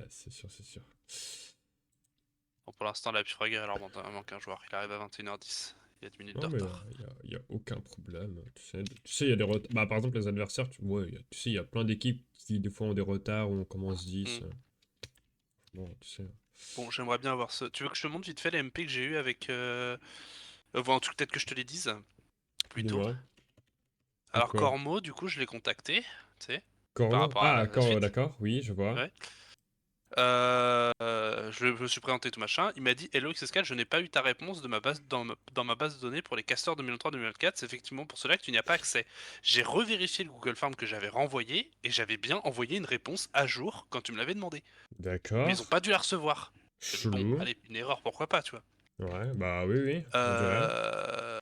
c'est sûr, c'est sûr. Bon, pour l'instant, la Pifrogger, alors manque un joueur. Il arrive à 21h10. Il y a 10 minutes de Non, mais retard. y a aucun problème. Tu sais, il y a des retards. Bah, par exemple, les adversaires, ouais, tu sais, il y a plein d'équipes qui, des fois, ont des retards où on commence 10. Hmm. Bon, tu sais. Bon, j'aimerais bien avoir ce. Tu veux que je te montre vite fait les MP que j'ai eu avec. Bon, en tout cas, peut-être que je te les dise plutôt. Dis-moi. Alors, Pourquoi? Cormo, du coup, je l'ai contacté, tu sais, par Corno? rapport à Ah, la suite. d'accord, oui, je vois. Ouais. Je me suis présenté tout machin. Il m'a dit Hello XSK, je n'ai pas eu ta réponse de ma base dans ma base de données pour les casteurs 2023-2024. C'est effectivement pour cela que tu n'y as pas accès. J'ai revérifié le Google Form que j'avais renvoyé et j'avais bien envoyé une réponse à jour quand tu me l'avais demandé. Mais ils ont D'accord. pas dû la recevoir. Je dis bon, Chelou. allez, une erreur, pourquoi pas, tu vois. Ouais, bah oui, oui, on dirait. Euh...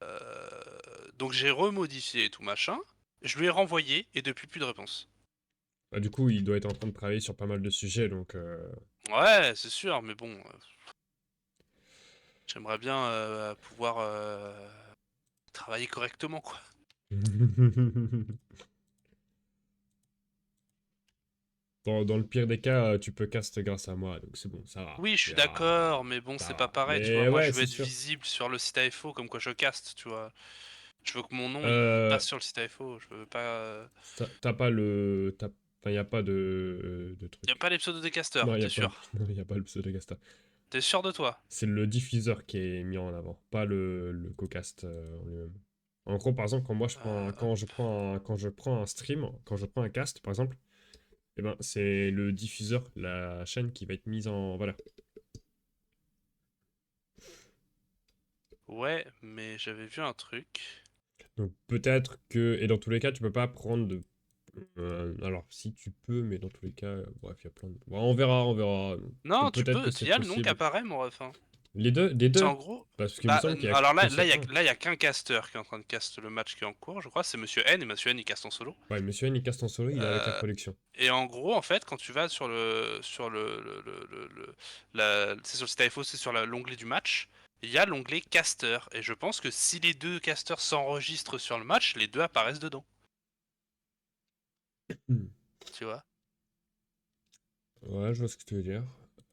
Donc j'ai remodifié et tout machin. Je lui ai renvoyé et depuis plus de réponse. Bah, du coup, il doit être en train de travailler sur pas mal de sujets, donc... Ouais, c'est sûr, mais bon, j'aimerais bien pouvoir travailler correctement, quoi. Dans le pire des cas, tu peux cast grâce à moi, donc c'est bon, ça va. Oui, je Il suis y a... d'accord, mais bon, Ça c'est pas va. pareil, tu vois. Mais Moi, ouais, je veux c'est être sûr. visible sur le site AFO comme quoi je caste, tu vois. Je veux que mon nom il Euh, passe sur le site AFO. Je veux pas. t'as pas le... Enfin, y a pas de Y a truc. pas les pseudos des Non, casteurs, y a t'es pas, sûr? non, y a pas le pseudo-casta. T'es sûr de toi? C'est le diffuseur qui est mis en avant, pas le co-cast en lui-même. En gros, par exemple, quand moi je prends, Hop. quand je prends un stream, quand je prends un cast, par exemple, eh ben, c'est le diffuseur, la chaîne qui va être mise en valeur. Ouais, mais j'avais vu un truc. Donc peut-être que, et dans tous les cas, tu peux pas prendre de... alors si tu peux, mais dans tous les cas, bref, il y a plein de... Bon, on verra, on verra. Non, tu Peut-être que peux. c'est Y a le nom qui possible. apparaît, mon ref, hein. Les deux, des C'est deux. en gros. Parce qu'il me Bah, semble qu'il y a alors qu'un seul un. là, y a qu'un casteur qui est en train de cast le match qui est en cours, je crois. C'est Monsieur N et Monsieur N il caste en solo. Ouais, Monsieur N, il caste en solo, il est avec la Euh, production. Et en gros, en fait, quand tu vas sur c'est sur le site AFO, c'est sur l'onglet du match, il y a l'onglet caster. Et je pense que si les deux casters s'enregistrent sur le match, les deux apparaissent dedans. Hmm. Tu vois? Ouais, je vois ce que tu veux dire.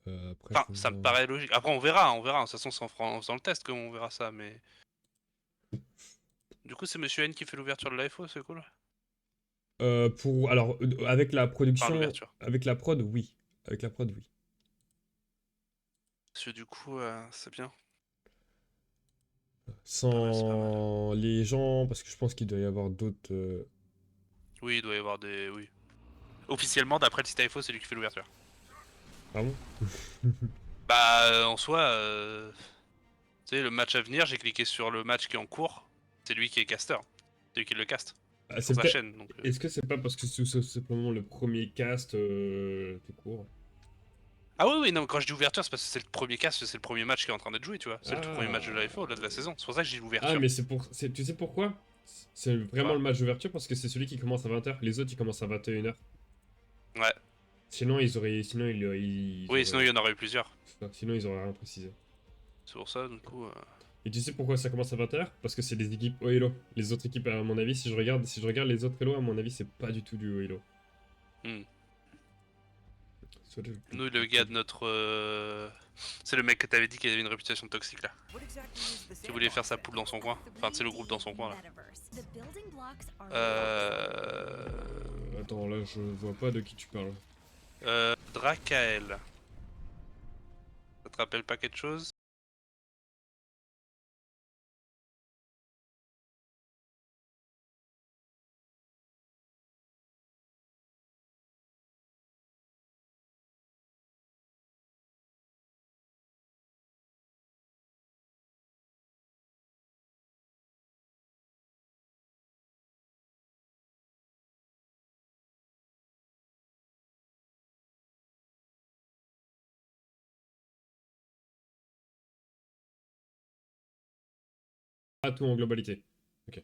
Après, Enfin, faut ça me voir. paraît logique. Après, on verra, on verra. De toute façon, c'est en faisant le test qu'on verra ça. Mais du coup, c'est Monsieur N qui fait l'ouverture de l'AFO, c'est cool. Alors, avec la Enfin, production, l'ouverture. avec la prod, oui. Avec la prod, oui. Parce que du coup, c'est bien. Pas mal, c'est pas mal. Sans les gens, parce que je pense qu'il doit y avoir d'autres. Oui, il doit y avoir des. Oui. Officiellement, d'après le site AFO, c'est lui qui fait l'ouverture. Ah bon? Bah, en soi, tu sais, le match à venir, j'ai cliqué sur le match qui est en cours. C'est lui qui est caster. C'est lui qui le caste. Ah, Sur c'est sa peut-être. chaîne. Donc, Est-ce que c'est pas parce que c'est simplement le premier cast tout court? ah oui, oui, non, quand je dis ouverture, c'est parce que c'est le premier cast, c'est le premier match qui est en train d'être joué, tu vois. C'est le tout premier match de l'AFO, là, de la Ah. saison. C'est pour ça que je dis Ah, l'ouverture. mais tu sais pourquoi? C'est vraiment Quoi? le match d'ouverture parce que c'est celui qui commence à 20h. Les autres, ils commencent à 21h. Ouais. Sinon, ils auraient. Sinon, ils Oui, sinon il auraient. y en aurait eu plusieurs. Sinon, ils auraient rien précisé. C'est pour ça, du coup. Et tu sais pourquoi ça commence à 20h? Parce que c'est des équipes au Elo. Les autres équipes, à mon avis, si je regarde les autres Elo, à mon avis, c'est pas du tout du Elo. Hmm. Nous, le gars de notre. C'est le mec que t'avais dit qu'il avait une réputation toxique, là. Qui voulait faire sa poule dans son coin. Enfin, c'est le groupe dans son coin, là. Euh. Attends, là, je vois pas de qui tu parles. Drakael. Ça te rappelle pas quelque chose? Pas tout en globalité. Ok.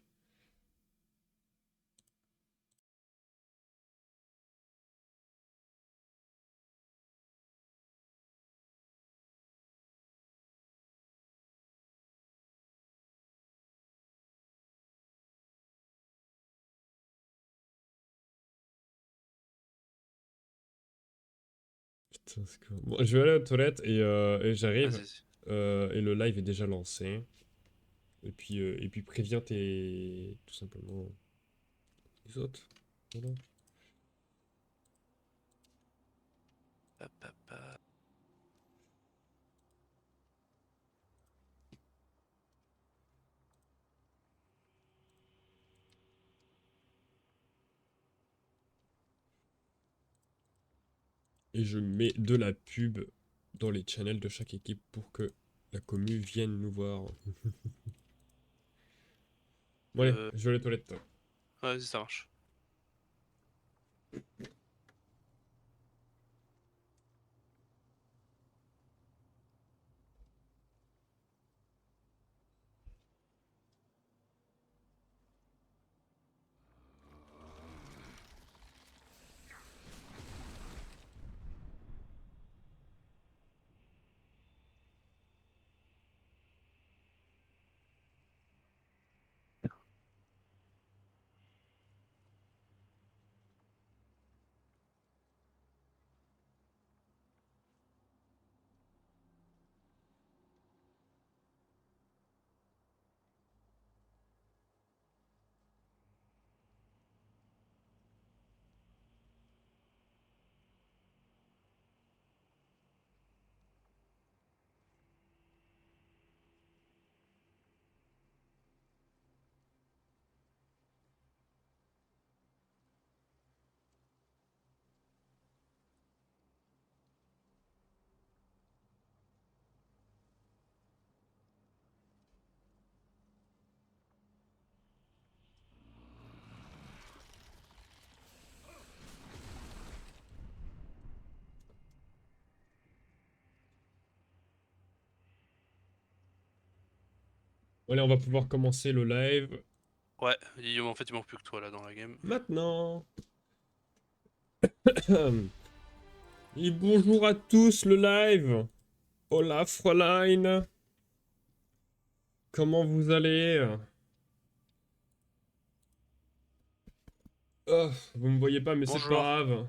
Putain, c'est cool. Bon, je vais aller aux toilettes et j'arrive. Vas-y. Et le live est déjà lancé. Et puis préviens tout simplement les autres. Voilà. Hop, hop, hop. Et je mets de la pub dans les channels de chaque équipe pour que la commu vienne nous voir. Bon allez, je vais aux toilettes. Vas-y, ça marche. Allez, on va pouvoir commencer le live Ouais, en fait, il manque plus que toi là dans la game. maintenant. Et bonjour à tous le live. Hola Fräulein. Comment vous allez? Oh, vous me voyez pas mais c'est pas Bonjour. grave.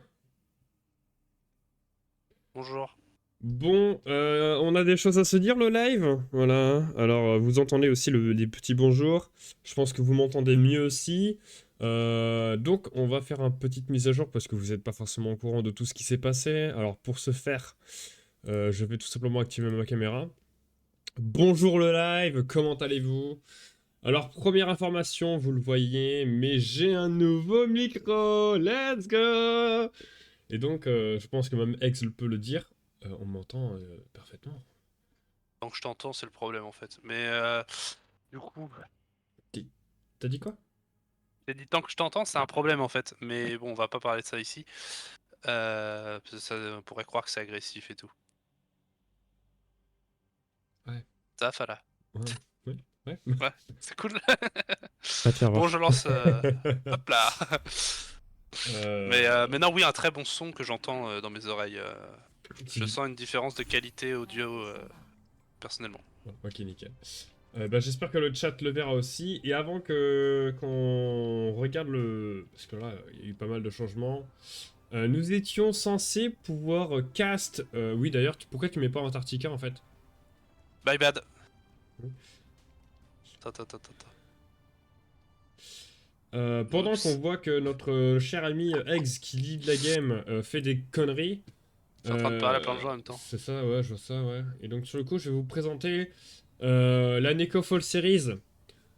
Bonjour. Bon, on a des choses à se dire le live. Voilà. Alors, vous entendez aussi les petits bonjours. Je pense que vous m'entendez mieux aussi. Donc, on va faire une petite mise à jour parce que vous n'êtes pas forcément au courant de tout ce qui s'est passé. Alors, pour ce faire, je vais tout simplement activer ma caméra. Bonjour le live, comment allez-vous? Alors, première information, vous le voyez, mais j'ai un nouveau micro. Let's go! Et donc, je pense que même Ex peut le dire. On m'entend parfaitement. Tant que je t'entends, c'est le problème en fait. Mais du coup, T'as dit quoi? j'ai dit tant que je t'entends, c'est un problème en fait. Mais bon, on va pas parler de ça ici. Parce que ça, on pourrait croire que c'est agressif et tout. Ouais. Ça, voilà. Ouais. Ouais. Ouais. Ouais, c'est cool. Va te faire Bon, voir. je lance. Hop là. Euh, Mais non, oui, un très bon son que j'entends dans mes oreilles. c'est Je du... sens une différence de qualité audio personnellement. Ouais, ok, nickel. Bah, j'espère que le chat le verra aussi. Et avant que qu'on regarde le... Parce que là, il y a eu pas mal de changements. Nous étions censés pouvoir cast... Oui, d'ailleurs, pourquoi tu mets pas Antarctica, en fait? Bye bad. Oui. Ta, ta, ta, ta, ta. Pendant qu'on Oups. voit que notre cher ami Eggs qui lead la game fait des conneries, Je suis en train de parler à plein de gens en même temps. c'est ça, ouais, je vois ça, ouais. Et donc sur le coup, je vais vous présenter la Necofall Series.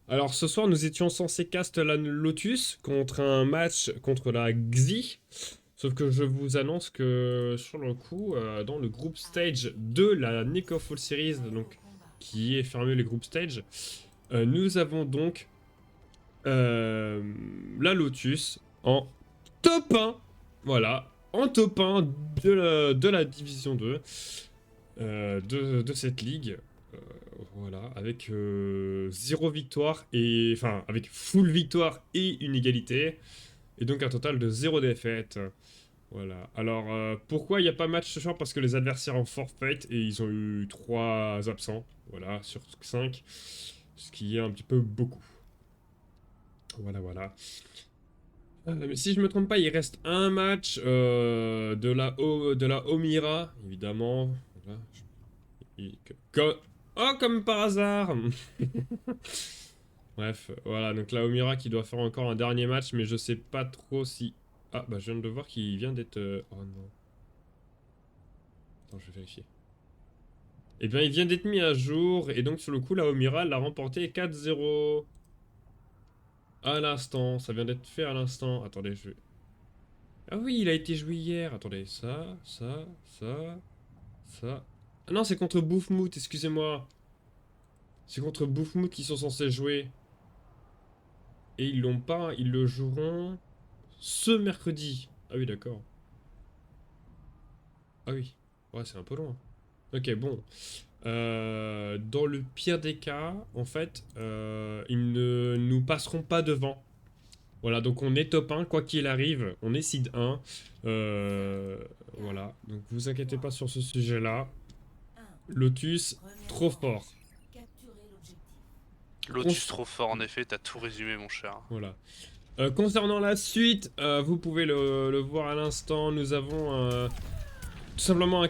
Alors ce soir, nous étions censés cast la Lotus contre un match contre la Xi. Sauf que je vous annonce que sur le coup, dans le group stage de la Necofall Series, donc qui est fermé les group stage, nous avons donc la Lotus en top 1. Voilà, en top 1 de la division 2 de cette ligue. Euh, voilà, avec 0 victoire et. Enfin, avec full victoire et une égalité. Et donc un total de 0 défaite. Voilà. Alors, pourquoi il n'y a pas match ce soir? Parce que les adversaires ont forfait et ils ont eu 3 absents. Voilà, sur 5. Ce qui est un petit peu beaucoup. Voilà, voilà. Mais si je me trompe pas, il reste un match de la Omira, évidemment. Voilà. Oh, comme par hasard. Bref, voilà, donc la Omira qui doit faire encore un dernier match, mais je sais pas trop si... Ah, bah je viens de voir qu'il vient d'être... Oh non. Attends, je vais vérifier. Eh bien, il vient d'être mis à jour, et donc sur le coup, la Omira l'a remporté 4-0. À l'instant, ça vient d'être fait à l'instant. Attendez, je vais... Ah oui, il a été joué hier. Attendez, ça... Ah non, c'est contre Boufmout, excusez-moi. C'est contre Boufmout qu'ils sont censés jouer. Et ils l'ont pas, ils le joueront ce mercredi. Ah oui, d'accord. Ah oui. Ouais, c'est un peu loin. Ok, bon. Dans le pire des cas, en fait, ils ne nous passeront pas devant. Voilà, donc on est top 1, quoi qu'il arrive. On est seed 1. Voilà, donc vous inquiétez pas sur ce sujet-là. Lotus, trop fort. Lotus trop fort, en effet, t'as tout résumé, mon cher. Voilà. Concernant la suite, vous pouvez le voir à l'instant. Nous avons tout simplement un...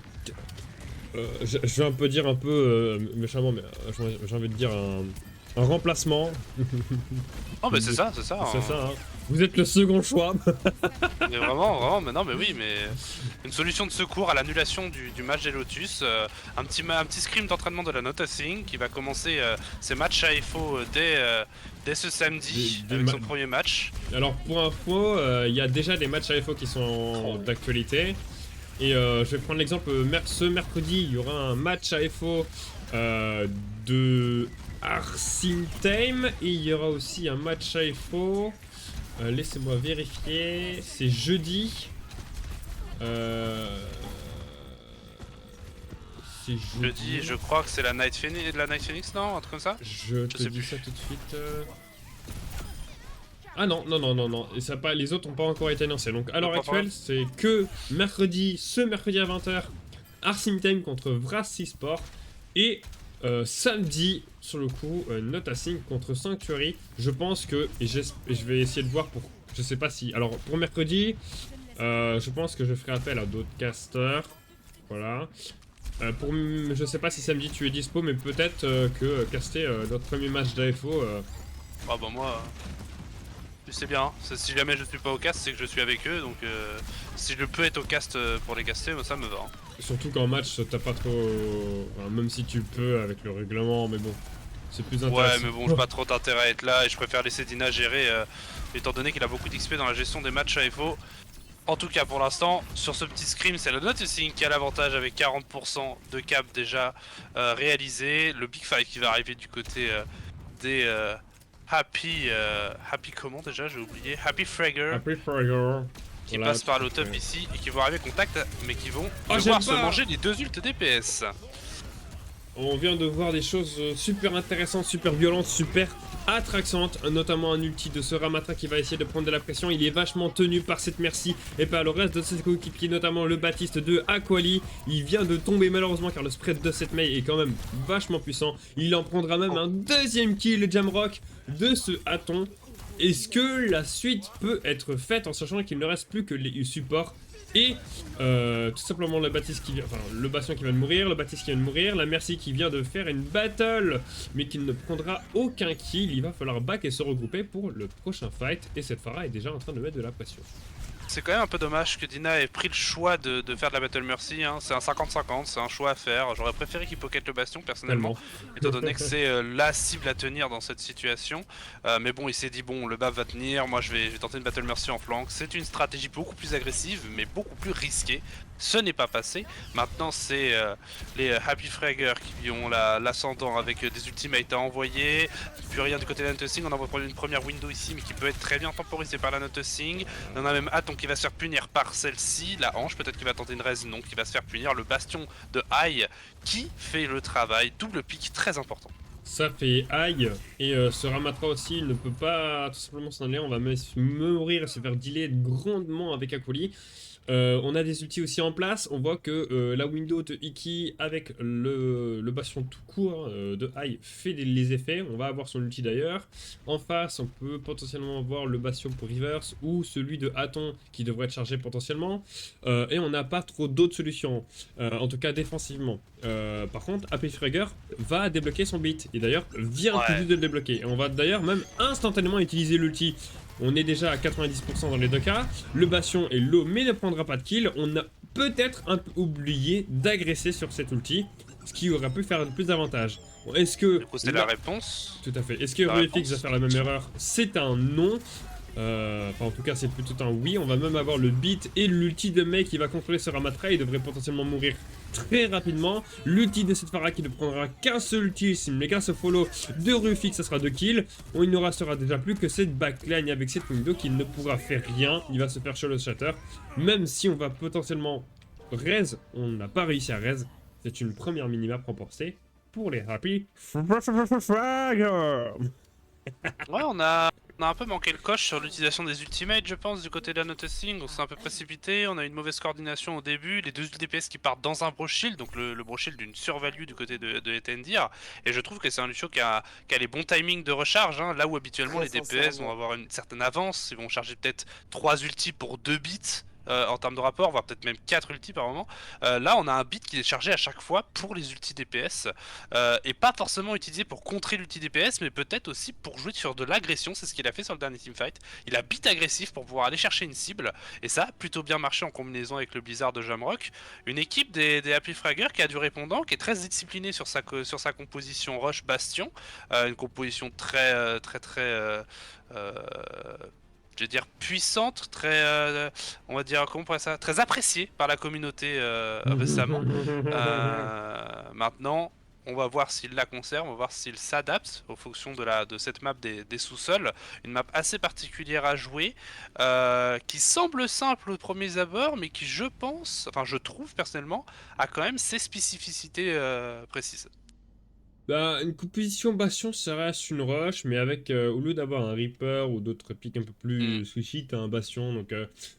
je vais un peu dire un peu méchamment, mais j'ai envie de dire un remplacement. Oh, mais c'est ça, c'est ça. C'est ça, hein. Vous êtes le second choix. Mais vraiment, vraiment, mais non, mais oui, mais une solution de secours à l'annulation du match des Lotus, un petit scrim d'entraînement de la Nothing qui va commencer ses matchs à FO dès ce samedi avec son premier match. Alors pour info, il y a déjà des matchs AFO qui sont d'actualité. Et je vais prendre l'exemple, ce mercredi, il y aura un match AFO de Arsene Time. Et il y aura aussi un match AFO. Laissez-moi vérifier. C'est jeudi. C'est Jeudi, je crois que c'est la Night Phoenix, non? Un truc comme ça? Je te dis ça tout de suite. Ah non, non, non, non, non. Et ça pas, les autres n'ont pas encore été annoncés. Donc à l'heure actuelle, c'est que mercredi, ce mercredi à 20h, Arsene Time contre Vrassi Sport. Et samedi, sur le coup, Nothing contre Sanctuary. Je pense que, et je vais essayer de voir pour, je sais pas si, alors pour mercredi, je pense que je ferai appel à d'autres casters. Voilà. Je sais pas si samedi tu es dispo, mais peut-être que caster notre premier match d'AFO. Ah bah moi, tu sais bien, si jamais je suis pas au cast, c'est que je suis avec eux, donc si je peux être au cast pour les caster, ça me va. Hein. Surtout qu'en match, t'as pas trop... Enfin, même si tu peux avec le règlement, mais bon, c'est plus intéressant. Ouais, mais bon, j'ai pas trop d'intérêt à être là et je préfère laisser Dina gérer, étant donné qu'il a beaucoup d'XP dans la gestion des matchs AFO. En tout cas, pour l'instant, sur ce petit scrim, c'est le Nothing qui a l'avantage avec 40% de cap déjà réalisé. Le Big Five qui va arriver du côté des Happy comment déjà, j'ai oublié, Happy Fragger. Happy Fragger. Qui Voilà, passe par le top ici et qui vont arriver contact, mais qui vont devoir se manger les deux ults DPS. On vient de voir des choses super intéressantes, super violentes, super attraxantes, notamment un ulti de ce Ramatra qui va essayer de prendre de la pression. Il est vachement tenu par cette Merci et par le reste de ses coéquipiers, notamment le Baptiste de Aquali. Il vient de tomber malheureusement car le spread de cette Mei est quand même vachement puissant. Il en prendra même un deuxième kill, le Jamrock de ce Haton. Est-ce que la suite peut être faite en sachant qu'il ne reste plus que les supports et tout simplement le Baptiste qui vient, enfin le Bastion qui vient de mourir, le Baptiste qui vient de mourir, la Merci qui vient de faire une battle mais qui ne prendra aucun kill. Il va falloir back et se regrouper pour le prochain fight et cette Pharah est déjà en train de mettre de la pression. C'est quand même un peu dommage que Dina ait pris le choix de faire de la Battle Mercy, hein. C'est un 50-50, c'est un choix à faire. J'aurais préféré qu'il pocket le Bastion personnellement, étant donné que c'est la cible à tenir dans cette situation. Mais bon, il s'est dit bon, le BAF va tenir, moi je vais tenter une Battle Mercy en flanc. C'est une stratégie beaucoup plus agressive, mais beaucoup plus risquée. Ce n'est pas passé. Maintenant, c'est les Happy Fragger qui ont l'ascendant avec des ultimates à envoyer. Plus rien du côté de la Nothing. On envoie prendre une première window ici, mais qui peut être très bien temporisée par la Nothing. On a même Haton qui va se faire punir par celle-ci. La hanche, peut-être qu'il va tenter une raise, non, qui va se faire punir. Le bastion de High qui fait le travail. Double pick très important. Ça fait aïe, et ce Ramatra aussi il ne peut pas tout simplement s'en aller, on va mourir et se faire dealer grandement avec Aquali. On a des ultis aussi en place. On voit que la window de Iki avec le bastion tout court de Hai fait les effets. On va avoir son ulti d'ailleurs. En face, on peut potentiellement voir le bastion pour Reverse ou celui de Aton qui devrait être chargé potentiellement. Et on n'a pas trop d'autres solutions, en tout cas défensivement. Par contre, AP Fragger va débloquer son beat. Et d'ailleurs, vient tout juste de le débloquer. Et on va d'ailleurs même instantanément utiliser l'ulti. On est déjà à 90% dans les deux cas. Le bastion est low mais ne prendra pas de kill. On a peut-être un peu oublié d'agresser sur cet ulti, ce qui aurait pu faire plus d'avantages. Bon, est-ce que... Du coup, c'est la réponse. Tout à fait. Est-ce que La RuFX réponse. va faire la même erreur? C'est un non. Enfin, en tout cas, c'est plutôt un oui. On va même avoir le beat et l'ulti de Mei qui va contrôler ce Ramatra. Il devrait potentiellement mourir très rapidement. L'ulti de cette Pharah qui ne prendra qu'un seul ulti, mais qu'un seul follow de RuFX, ça sera 2 kills. Il ne restera déjà plus que cette backline avec cette window qui ne pourra faire rien. Il va se faire Shadow Shatter. Même si on va potentiellement raise, on n'a pas réussi à raise. C'est une première minimap remportée pour les Happy Fragger. Ouais, on a un peu manqué le coche sur l'utilisation des ultimates, je pense, du côté de la noticing. On s'est un peu précipité, on a une mauvaise coordination au début, les deux DPS qui partent dans un bro shield, donc le bro shield d'une survalue du côté de Etendir. Et je trouve que c'est un Lucio qui a les bons timings de recharge, hein, là où habituellement les DPS vont avoir une certaine avance, ils vont charger peut-être 3 ultis pour 2 bits. En termes de rapport, voire peut-être même 4 ultis par moment. Là, on a un bit qui est chargé à chaque fois pour les ultis DPS, et pas forcément utilisé pour contrer l'ulti DPS, mais peut-être aussi pour jouer sur de l'agression. C'est ce qu'il a fait sur le dernier teamfight. Il a bit agressif pour pouvoir aller chercher une cible, et ça a plutôt bien marché en combinaison avec le Blizzard de Jamrock. Une équipe des Happy Fragger qui a du répondant, qui est très disciplinée sur sa composition Rush Bastion, une composition très je veux dire puissante, très, on va dire, comment on pourrait ça, très appréciée par la communauté récemment. Maintenant, on va voir s'il la conserve, on va voir s'il s'adapte aux fonctions de cette map des sous-sols. Une map assez particulière à jouer, qui semble simple aux premiers abords, mais qui, je pense, enfin je trouve personnellement, a quand même ses spécificités précises. Bah, une composition bastion, ça reste une rush, mais avec, au lieu d'avoir un Reaper ou d'autres pics un peu plus squishy, t'as un bastion. Donc,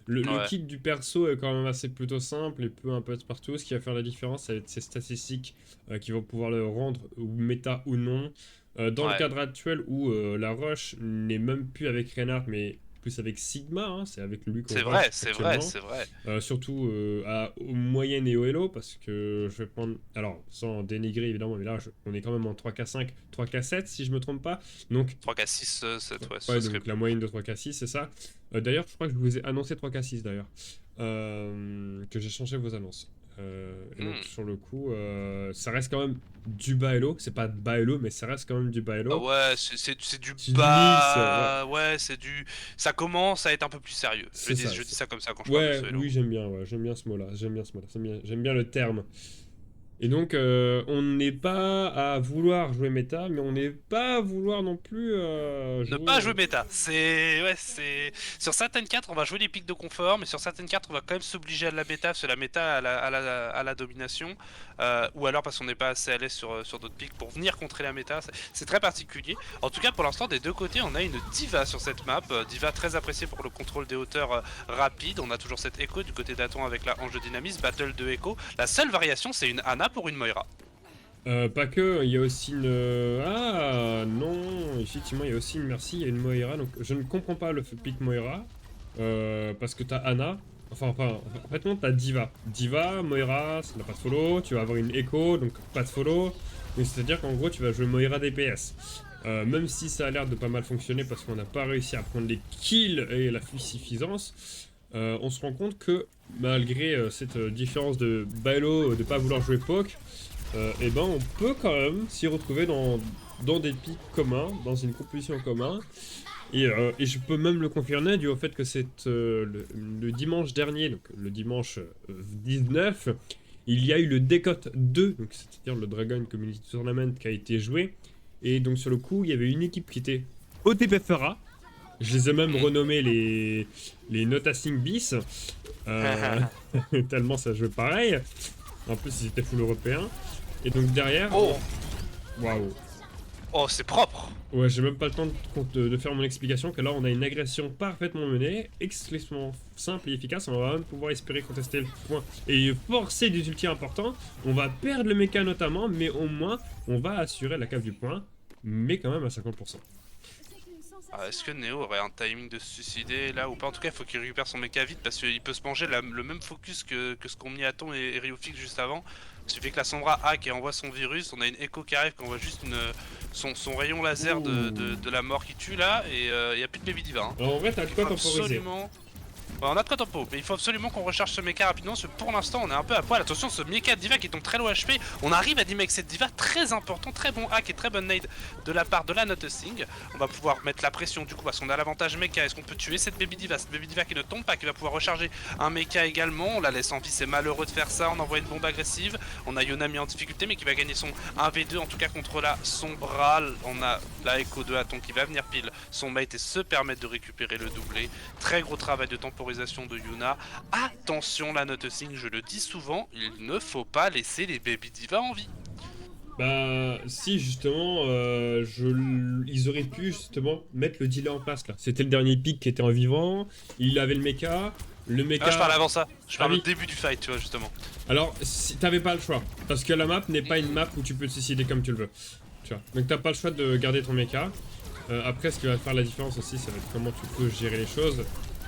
le Ouais, kit du perso est quand même assez plutôt simple et peut un peu être partout. Ce qui va faire la différence, ça va être ses statistiques qui vont pouvoir le rendre méta ou non. Dans le ouais, cadre actuel où la rush n'est même plus avec Reinhardt, mais plus avec Sigma, hein, c'est avec lui qu'on c'est rush vrai, c'est vrai, actuellement. c'est vrai. Surtout aux moyennes et au hello, parce que je vais prendre, alors sans dénigrer évidemment, mais là on est quand même en 3K5, 3K7 si je me trompe pas. Donc, 3K6, 7, ouais, ouais, ce serait donc la moyenne de 3K6 c'est ça. D'ailleurs je crois que je vous ai annoncé 3K6 d'ailleurs, que j'ai changé vos annonces. Et donc sur le coup, ça reste quand même du bas hello, c'est pas bas hello mais ça reste quand même du bas Ah hello. ouais, c'est du C'est du lisse, ouais, bas. Ouais, c'est du. Ça commence à être un peu plus sérieux. c'est ça. Je dis ça comme ça quand je parle de Ouais, ce Hello. oui j'aime bien, ouais, j'aime bien ce mot-là, j'aime bien le terme. Et donc, on n'est pas à vouloir jouer méta, mais on n'est pas à vouloir non plus Ne jouer... pas jouer méta. C'est. Ouais, c'est. Sur certaines cartes, on va jouer les pics de confort, mais sur certaines cartes, on va quand même s'obliger à la méta, parce que la méta à la domination. Ou alors parce qu'on n'est pas assez à l'aise sur d'autres pics pour venir contrer la méta. C'est très particulier. En tout cas, pour l'instant, des deux côtés, on a une diva sur cette map. Diva très appréciée pour le contrôle des hauteurs rapides. On a toujours cette Echo du côté d'Aton avec la hanche de dynamisme. Battle de Echo. La seule variation, c'est une Ana pour une Moira. Pas que, il y a aussi une... Ah, non, effectivement, il y a aussi une Mercy, il y a une Moira, donc je ne comprends pas le pick Moira, parce que t'as Ana, en fait non, t'as Diva. Diva, Moira, ça n'a pas de follow, tu vas avoir une Echo, donc pas de follow, donc c'est-à-dire qu'en gros, tu vas jouer Moira DPS. Même si ça a l'air de pas mal fonctionner parce qu'on n'a pas réussi à prendre les kills et la suffisance, on se rend compte que malgré cette différence de bailo, de pas vouloir jouer poke, et ben on peut quand même s'y retrouver dans des pics communs, dans une composition commune. Et je peux même le confirmer dû au fait que c'est le dimanche dernier, donc le dimanche 19, il y a eu le Décote 2, donc c'est-à-dire le Dragon Community Tournament qui a été joué. Et donc sur le coup, il y avait une équipe qui était OTP Fera. Je les ai même renommés les Notasing Bis, tellement ça jouait pareil. En plus, ils étaient full européens. Et donc derrière, Oh, waouh. Oh, c'est propre. Ouais, j'ai même pas le temps de faire mon explication, que là on a une agression parfaitement menée, extrêmement simple et efficace, on va même pouvoir espérer contester le point et forcer des ultis importants, on va perdre le mecha notamment, mais au moins on va assurer la cave du point, mais quand même à 50%. Ah, est-ce que Neo aurait un timing de se suicider là ou pas? En tout cas, il faut qu'il récupère son mecha vite parce qu'il peut se manger le même focus que ce qu'ont mis Aton et Ryufix juste avant. Il suffit que la Sombra hack et envoie son virus, on a une Echo qui arrive, qui envoie juste son rayon laser de la mort qui tue là, et il n'y a plus de Baby Diva. Hein. Alors en vrai, t'as de quoi temporiser. Absolument... Ouais, on a de quoi tempo, mais il faut absolument qu'on recharge ce mecha rapidement parce que pour l'instant on est un peu à poil. Attention, ce mecha diva qui tombe très low HP, on arrive à dimer cette diva, très important, très bon hack et très bonne nade de la part de la Nothing. On va pouvoir mettre la pression du coup parce qu'on a l'avantage mecha. Est-ce qu'on peut tuer cette baby diva qui ne tombe pas, qui va pouvoir recharger un mecha également? On la laisse en vie, c'est malheureux de faire ça, on envoie une bombe agressive. On a Yuna mis en difficulté mais qui va gagner son 1v2 en tout cas contre la Sombra. On a la Echo de Aton qui va venir pile son mate et se permettre de récupérer le doublé. Très gros travail de temporisation de Yuna. Attention la Nothing, je le dis souvent, il ne faut pas laisser les baby divas en vie. Bah si justement ils auraient pu justement mettre le dealer en place là. C'était le dernier pick qui était en vivant, il avait le mecha. Le mecha... Ah, je parle avant ça, je parle oui. au début du fight tu vois justement. Alors si t'avais pas le choix, parce que la map n'est pas une map où tu peux te suicider comme tu le veux. Tu vois. Donc t'as pas le choix de garder ton mecha. Après ce qui va faire la différence aussi ça va être comment tu peux gérer les choses.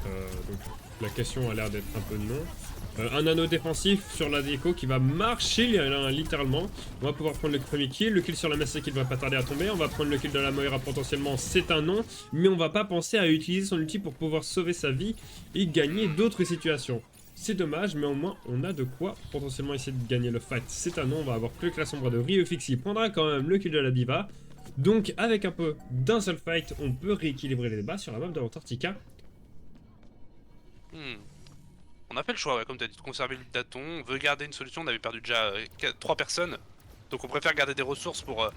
Donc la question a l'air d'être un peu non. Un anneau défensif sur la déco qui va marcher littéralement. On va pouvoir prendre le premier kill. Le kill sur la Massacre qui va pas tarder à tomber. On va prendre le kill de la Moira potentiellement, c'est un non. Mais on va pas penser à utiliser son ulti pour pouvoir sauver sa vie et gagner d'autres situations. C'est dommage, mais au moins on a de quoi potentiellement essayer de gagner le fight. C'est un non, on va avoir plus que la Sombra de Ryufix qui prendra quand même le kill de la Diva. Donc avec un peu d'un seul fight, on peut rééquilibrer les débats sur la map de l'Antarctica. On a fait le choix, ouais, comme tu as dit, de conserver le daton. On veut garder une solution, on avait perdu déjà 3 personnes. Donc on préfère garder des ressources pour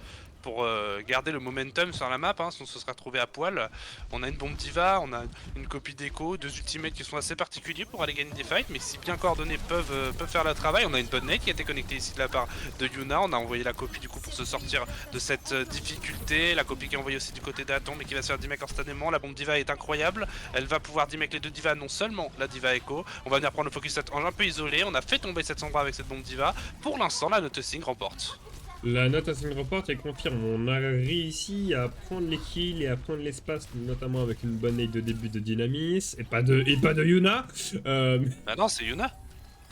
garder le momentum sur la map, hein, sinon ce sera retrouvé à poil. On a une bombe diva, on a une copie d'écho, 2 ultimates qui sont assez particuliers pour aller gagner des fights, mais si bien coordonnés peuvent faire le travail. On a une bonne nade qui a été connectée ici de la part de Yuna, on a envoyé la copie du coup pour se sortir de cette difficulté. La copie qui est envoyée aussi du côté d'Aton mais qui va se faire dimec instantanément. La bombe diva est incroyable, elle va pouvoir dimec les deux divas, non seulement la diva Echo. On va venir prendre le focus un peu isolé, on a fait tomber cette Sombra avec cette bombe diva. Pour l'instant la Nothing remporte. La Nothing report et confirme, on a réussi à prendre les kills et à prendre l'espace, notamment avec une bonne nade de début de Dynamis, et pas de Yuna. Bah non, c'est Yuna,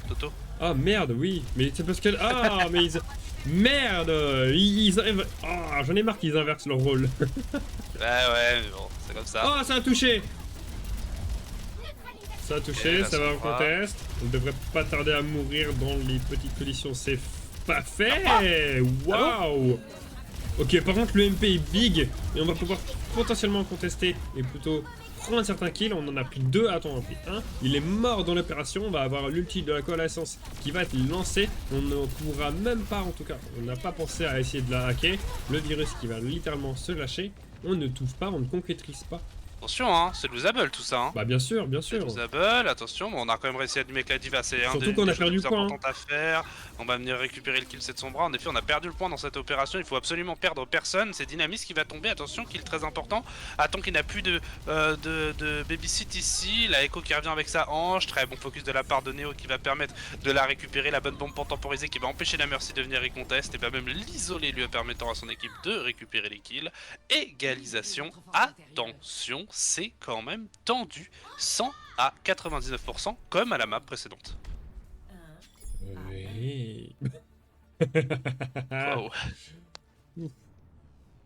Toto. Ah merde, oui, mais c'est parce que... Ah, mais ils... Merde, ah, j'en ai marre qu'ils inversent leur rôle. Ouais, mais bon, c'est comme ça. Oh, ça a touché. Ça a touché, ça va en contest. On devrait pas tarder à mourir dans les petites collisions, c'est pas fait. Waouh. Ok, par contre le MP est big et on va pouvoir potentiellement contester et plutôt prendre un certain kill. On en a pris 2, attends, on en a pris 1. Il est mort dans l'opération, on va avoir l'ulti de la coalescence qui va être lancé. On ne pourra même pas, en tout cas, on n'a pas pensé à essayer de la hacker. Le virus qui va littéralement se lâcher. On ne touche pas, on ne concrétise pas. Attention, hein, c'est losable tout ça. Hein. Bah bien sûr, bien sûr. C'est losable, attention, on a quand même réussi à allumer la diva, c'est un des qu'on a perdu choses le point. importantes à faire. On va venir récupérer le kill cette Sombra. En effet, on a perdu le point dans cette opération. Il faut absolument perdre personne. C'est Dynamis qui va tomber. Attention, kill très important. Attends qu'il n'a plus de babysit ici. La Echo qui revient avec sa hanche. Très bon focus de la part de Neo qui va permettre de la récupérer. La bonne bombe pour temporiser qui va empêcher la Mercy de venir recontest et va même l'isoler, lui permettant à son équipe de récupérer les kills. Égalisation. Attention, c'est quand même tendu. 100 à 99% comme à la map précédente. Oui. Wow.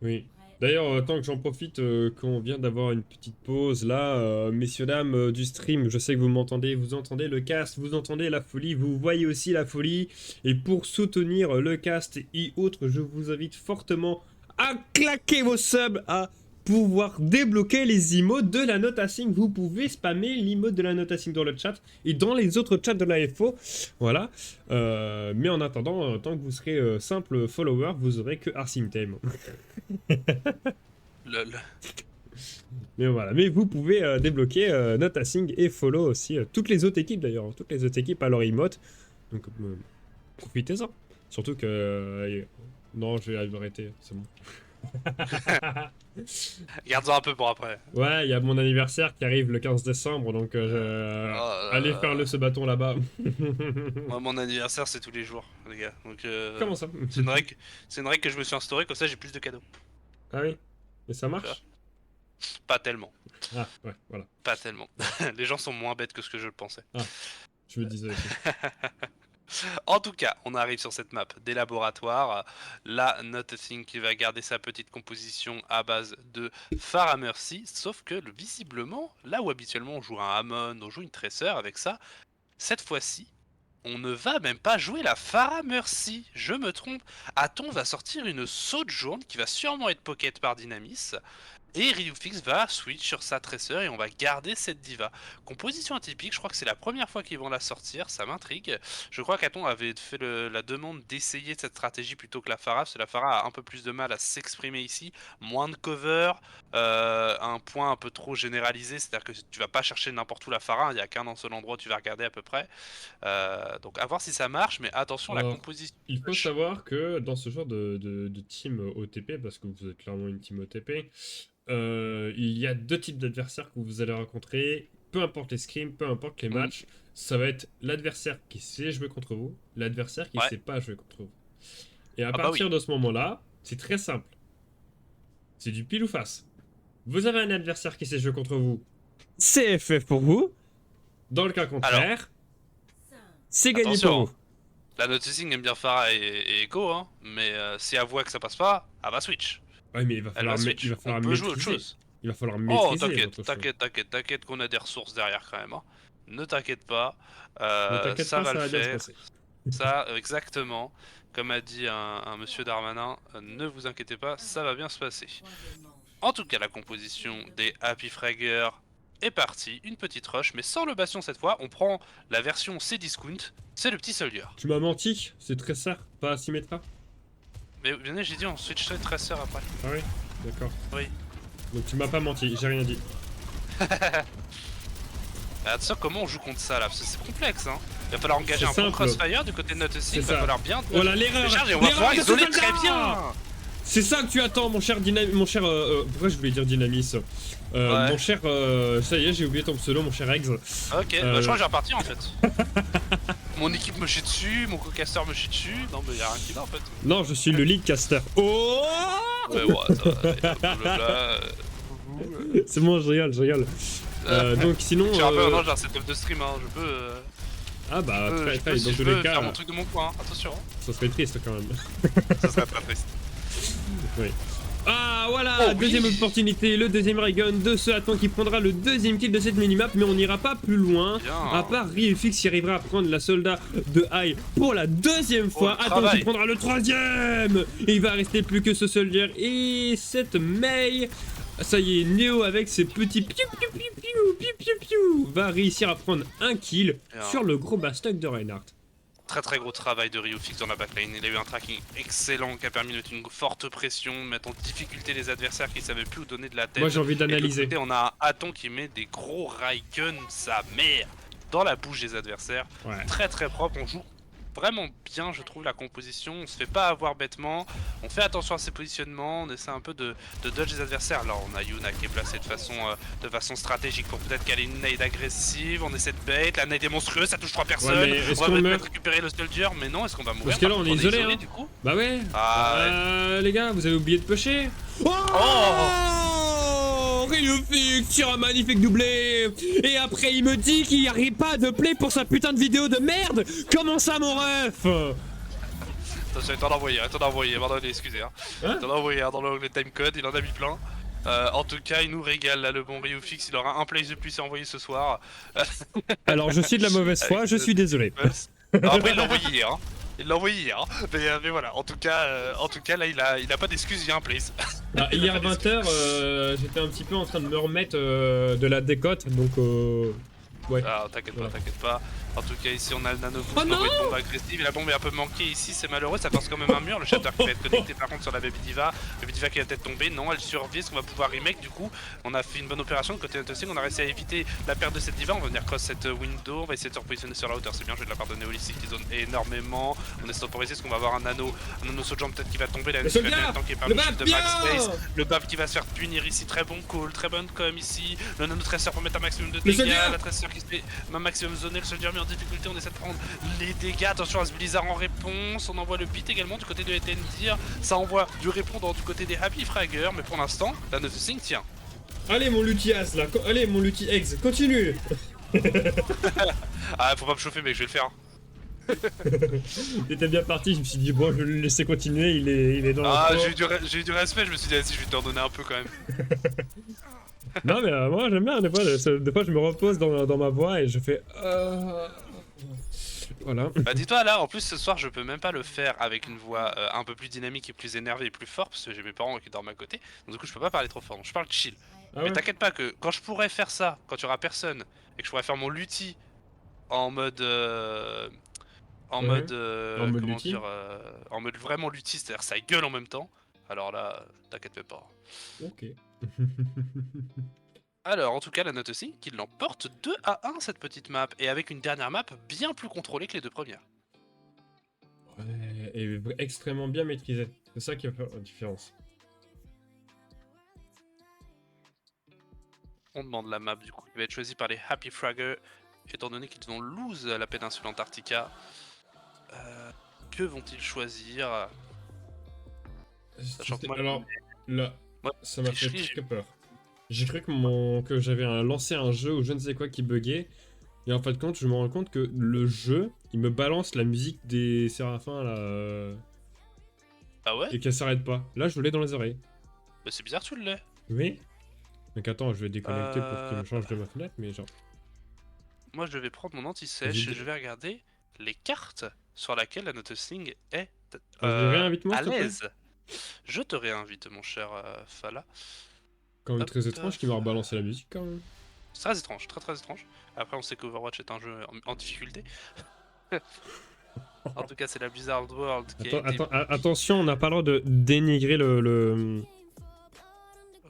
Oui. D'ailleurs, tant que j'en profite, qu'on vient d'avoir une petite pause là, messieurs, dames du stream, je sais que vous m'entendez, vous entendez le cast, vous entendez la folie, vous voyez aussi la folie. Et pour soutenir le cast et autres, je vous invite fortement à claquer vos subs, à pouvoir débloquer les emotes de la Nothing. Vous pouvez spammer l'emote de la Nothing dans le chat et dans les autres chats de la FO. Voilà. Mais en attendant, tant que vous serez simple follower, vous aurez que Arsimtime. Lol. Mais voilà. Mais vous pouvez débloquer Nothing et follow aussi toutes les autres équipes d'ailleurs. Toutes les autres équipes à leur emote. Donc profitez-en. Surtout que... non, je vais arrêter. C'est bon. Garde-en un peu pour après. Ouais, il y a mon anniversaire qui arrive le 15 décembre, donc Oh là allez faire là. ce bâton là-bas. Moi, mon anniversaire, c'est tous les jours, les gars. Donc, Comment ça? c'est une règle que je me suis instaurée, comme ça j'ai plus de cadeaux. Ah oui? Et ça Tu vois. marche? Pas tellement. Ah, ouais, voilà. Pas tellement. Les gens sont moins bêtes que ce que je le pensais. Ah, je me disais aussi. En tout cas, on arrive sur cette map des laboratoires. Là, Nothing qui va garder sa petite composition à base de Pharah Mercy. Sauf que, visiblement, là où habituellement on joue un Hammond, on joue une Tracer avec ça, cette fois-ci, on ne va même pas jouer la Pharah Mercy. Je me trompe. Aton va sortir une Sojourn qui va sûrement être pocket par Dynamis. Et Ryufix va switch sur sa Tracer et on va garder cette diva. Composition atypique, je crois que c'est la première fois qu'ils vont la sortir, ça m'intrigue. Je crois qu'Aton avait fait la demande d'essayer cette stratégie plutôt que la Pharah, parce que la Pharah a un peu plus de mal à s'exprimer ici. Moins de cover, un point un peu trop généralisé, c'est-à-dire que tu vas pas chercher n'importe où la Pharah, il n'y a qu'un seul endroit où tu vas regarder à peu près. Donc à voir si ça marche, mais attention, la Alors, composition... il faut savoir que dans ce genre de team OTP, parce que vous êtes clairement une team OTP, il y a deux types d'adversaires que vous allez rencontrer, peu importe les scrims, peu importe les matchs, ça va être l'adversaire qui sait jouer contre vous, l'adversaire qui Ouais. sait pas jouer contre vous. Et à Ah bah partir oui. de ce moment-là, c'est très simple. C'est du pile ou face. Vous avez un adversaire qui sait jouer contre vous, c'est FF pour vous. Dans le cas contraire, c'est gagné Attention, pour vous. la Noticing aime bien Pharah et Echo, hein, mais si elle voit que ça passe pas, elle va switch. Ouais, mais il va Elle falloir, va switch. il va On falloir peut jouer autre maîtriser. chose. Il va falloir Oh, maîtriser t'inquiète, votre choix. t'inquiète qu'on a des ressources derrière quand même. Hein. Ne t'inquiète pas, Ne t'inquiète ça pas, va ça le va bien se faire. passer. Ça, exactement. Comme a dit un monsieur Darmanin, ne vous inquiétez pas, ça va bien se passer. En tout cas, la composition des Happy Fragger est partie. Une petite rush, mais sans le bastion cette fois. On prend la version C-Discount. C'est le petit soldier. Tu m'as menti, c'est très serre, pas Symmetra. Mais bien j'ai dit on switch sur Tracer après. Ah oui, d'accord. Oui. Donc tu m'as pas menti, j'ai rien dit. Ah, tu sais comment on joue contre ça là? Parce que c'est complexe, hein. Il va falloir engager C'est un bon simple. crossfire du côté de notre C'est il va ça. falloir bien. Oh là, l'erreur! Déjà, et on va L'erreur pouvoir de ce isoler soldat. très bien! C'est ça que tu attends, mon cher mon cher. Pourquoi je voulais dire Dynamis? Ouais. Mon cher. Ça y est, j'ai oublié ton pseudo, mon cher Eggs. Ok, bah, je crois que j'ai reparti en fait. Mon équipe me chie dessus, mon co-caster me chie dessus. Non, mais y'a rien qui va en fait. Non, je suis le lead caster. Oh! Ouais, ouais, ça va. Blablabla, C'est bon, je rigole, je rigole. Donc sinon. J'ai un peu, non, j'ai un setup de stream, hein. Je peux. Ah bah, très, très, si dans je tous veux les cas, faire mon truc de mon coin, attention. ça serait triste quand même. Ça serait très triste. Oui. Ah voilà, Oh, oui. deuxième opportunité, le deuxième Raygun de ce Aton qui prendra le deuxième kill de cette minimap, mais on n'ira pas plus loin. Bien. À part Ryufix qui arrivera à prendre la soldat de High pour la deuxième fois. le Aton qui travail. prendra le troisième. Et il va rester plus que ce soldier et cette Mei. Ça y est, Neo avec ses petits piou piou piou piou piou piou piou va réussir à prendre un kill Bien. sur le gros bastock de Reinhardt. Très gros travail de Ryufix dans la backline. Il a eu un tracking excellent qui a permis de mettre une forte pression, de mettre en difficulté les adversaires qui savaient plus où donner de la tête. Moi j'ai envie Et de l'autre d'analyser. côté, on a un Aton qui met des gros Raiken, sa mère, dans la bouche des adversaires. Ouais. Très propre, on joue vraiment bien, je trouve, la composition. On se fait pas avoir bêtement, on fait attention à ses positionnements, on essaie un peu de dodge les adversaires. Là, on a Yuna qui est placée de façon stratégique pour peut-être caler une nade agressive. On essaie de bait, la nade est monstrueuse, ça touche 3 personnes. Ouais, mais est-ce on qu'on va meurt peut-être récupérer le soldier, mais non, est-ce qu'on va mourir? Parce que là, Par on est contre, isolé, hein. du coup. Bah ouais. Ah Les gars, vous avez oublié de pusher. Oh, Ryufix tire un magnifique doublé. Et après, il me dit qu'il n'y arrive pas de play pour sa putain de vidéo de merde. Comment ça, mon ref? Attention, il t'en a envoyé, pardon, excusez. Hein. Hein, Il t'en a envoyé dans le timecode, il en a mis plein. En tout cas, il nous régale là, le bon Ryufix. Il aura un place de plus à envoyer ce soir. Alors, je suis de la mauvaise foi, je suis désolé. Après, il l'a envoyé hier. Hein. Il l'a envoyé hier. Hein. Mais voilà, en tout cas, là, il a pas d'excuses, il y a un place. Ah, hier 20h, j'étais un petit peu en train de me remettre de la décote, donc Ouais. Ah, t'inquiète pas, Voilà. t'inquiète pas. En tout cas, ici on a le nano Oh boost, non! l'envoi de bombe agressive. Et la bombe est un peu manquée ici, c'est malheureux, ça force quand même un mur. Le chapter qui va être connecté par contre sur la Baby Diva. Baby Diva qui va peut-être tomber. Non, elle survit. Est-ce qu'on va pouvoir remake du coup? On a fait une bonne opération. Côté Notosing, on a réussi à éviter la perte de cette Diva. On va venir cross cette window. On va essayer de se repositionner sur la hauteur. C'est bien joué de la part de Néolithic qui zone énormément. On est temporisé. Est-ce qu'on va avoir un nano saut de jambe peut-être qui va tomber? La Le qui va bien soldat! être tankée par Le le shield bab de Max Space. bien! Le bab qui va se faire punir ici. Très bon call, très bonne com ici. Le nano tracer pour mettre un maximum de dégâts. soldat! La tracer qui se fait un maximum zoné. Le soldier mis en difficulté. On essaie de prendre les dégâts. Attention à ce Blizzard en réponse. On envoie le pit également du côté de Etendir. Ça envoie du répondant du côté des Happy Fragger. Mais pour l'instant, la Nothing tient. Allez mon Lutias là, allez mon Luti Eggs, continue. Ah, faut pas me chauffer, mec, je vais le faire. T'étais bien parti, je me suis dit bon, je vais le laisser continuer, il est dans Ah, le j'ai eu du respect, je me suis dit, vas-y, je vais t'en donner un peu quand même. Non mais moi j'aime bien, des fois je me repose dans ma voix et je fais voilà. Bah, dis-toi, là, en plus, ce soir, je peux même pas le faire avec une voix un peu plus dynamique et plus énervée et plus forte, parce que j'ai mes parents qui dorment à côté. Donc, du coup, je peux pas parler trop fort, donc je parle chill. Ah Mais ouais. t'inquiète pas que quand je pourrais faire ça, quand tu auras personne, et que je pourrais faire mon lutti en mode. Ouais. En mode Comment Luti. dire. En mode vraiment lutti, c'est-à-dire ça gueule en même temps. Alors là, t'inquiète pas. Ok. Alors, en tout cas, la note aussi qu'il l'emporte 2-1 cette petite map, et avec une dernière map bien plus contrôlée que les deux premières. Ouais, et extrêmement bien maîtrisé. C'est ça qui va faire la différence. On demande la map du coup, qui va être choisie par les Happy Fragger, étant donné qu'ils ont lose la péninsule Antarctica. Que vont-ils choisir? Sachant que moi, Alors, là, moi, ça m'a fait tricherie, très peur. J'ai cru que j'avais lancé un jeu ou je ne sais quoi qui buguait. Et en fin de compte, je me rends compte que le jeu, il me balance la musique des Séraphins là. Ah ouais? Et qu'elle s'arrête pas. Là, je l'ai dans les oreilles. Bah c'est bizarre, tu l'as. Oui. Donc attends, je vais déconnecter pour qu'il me Euh... change de ma fenêtre, mais genre. Moi, je vais prendre mon anti-sèche et je vais regarder les cartes sur laquelle la Nothing est Vas-y, réinvite-moi, à s'il te plaît. l'aise. Je te réinvite, mon cher Fala. Quand même Hop, très étrange qu'il m'a rebalancé la musique quand même. C'est très étrange, très très étrange. Après, on sait qu'Overwatch est un jeu en difficulté. En tout cas, c'est la Blizzard World qui a été... Attention, on n'a pas le droit de dénigrer le...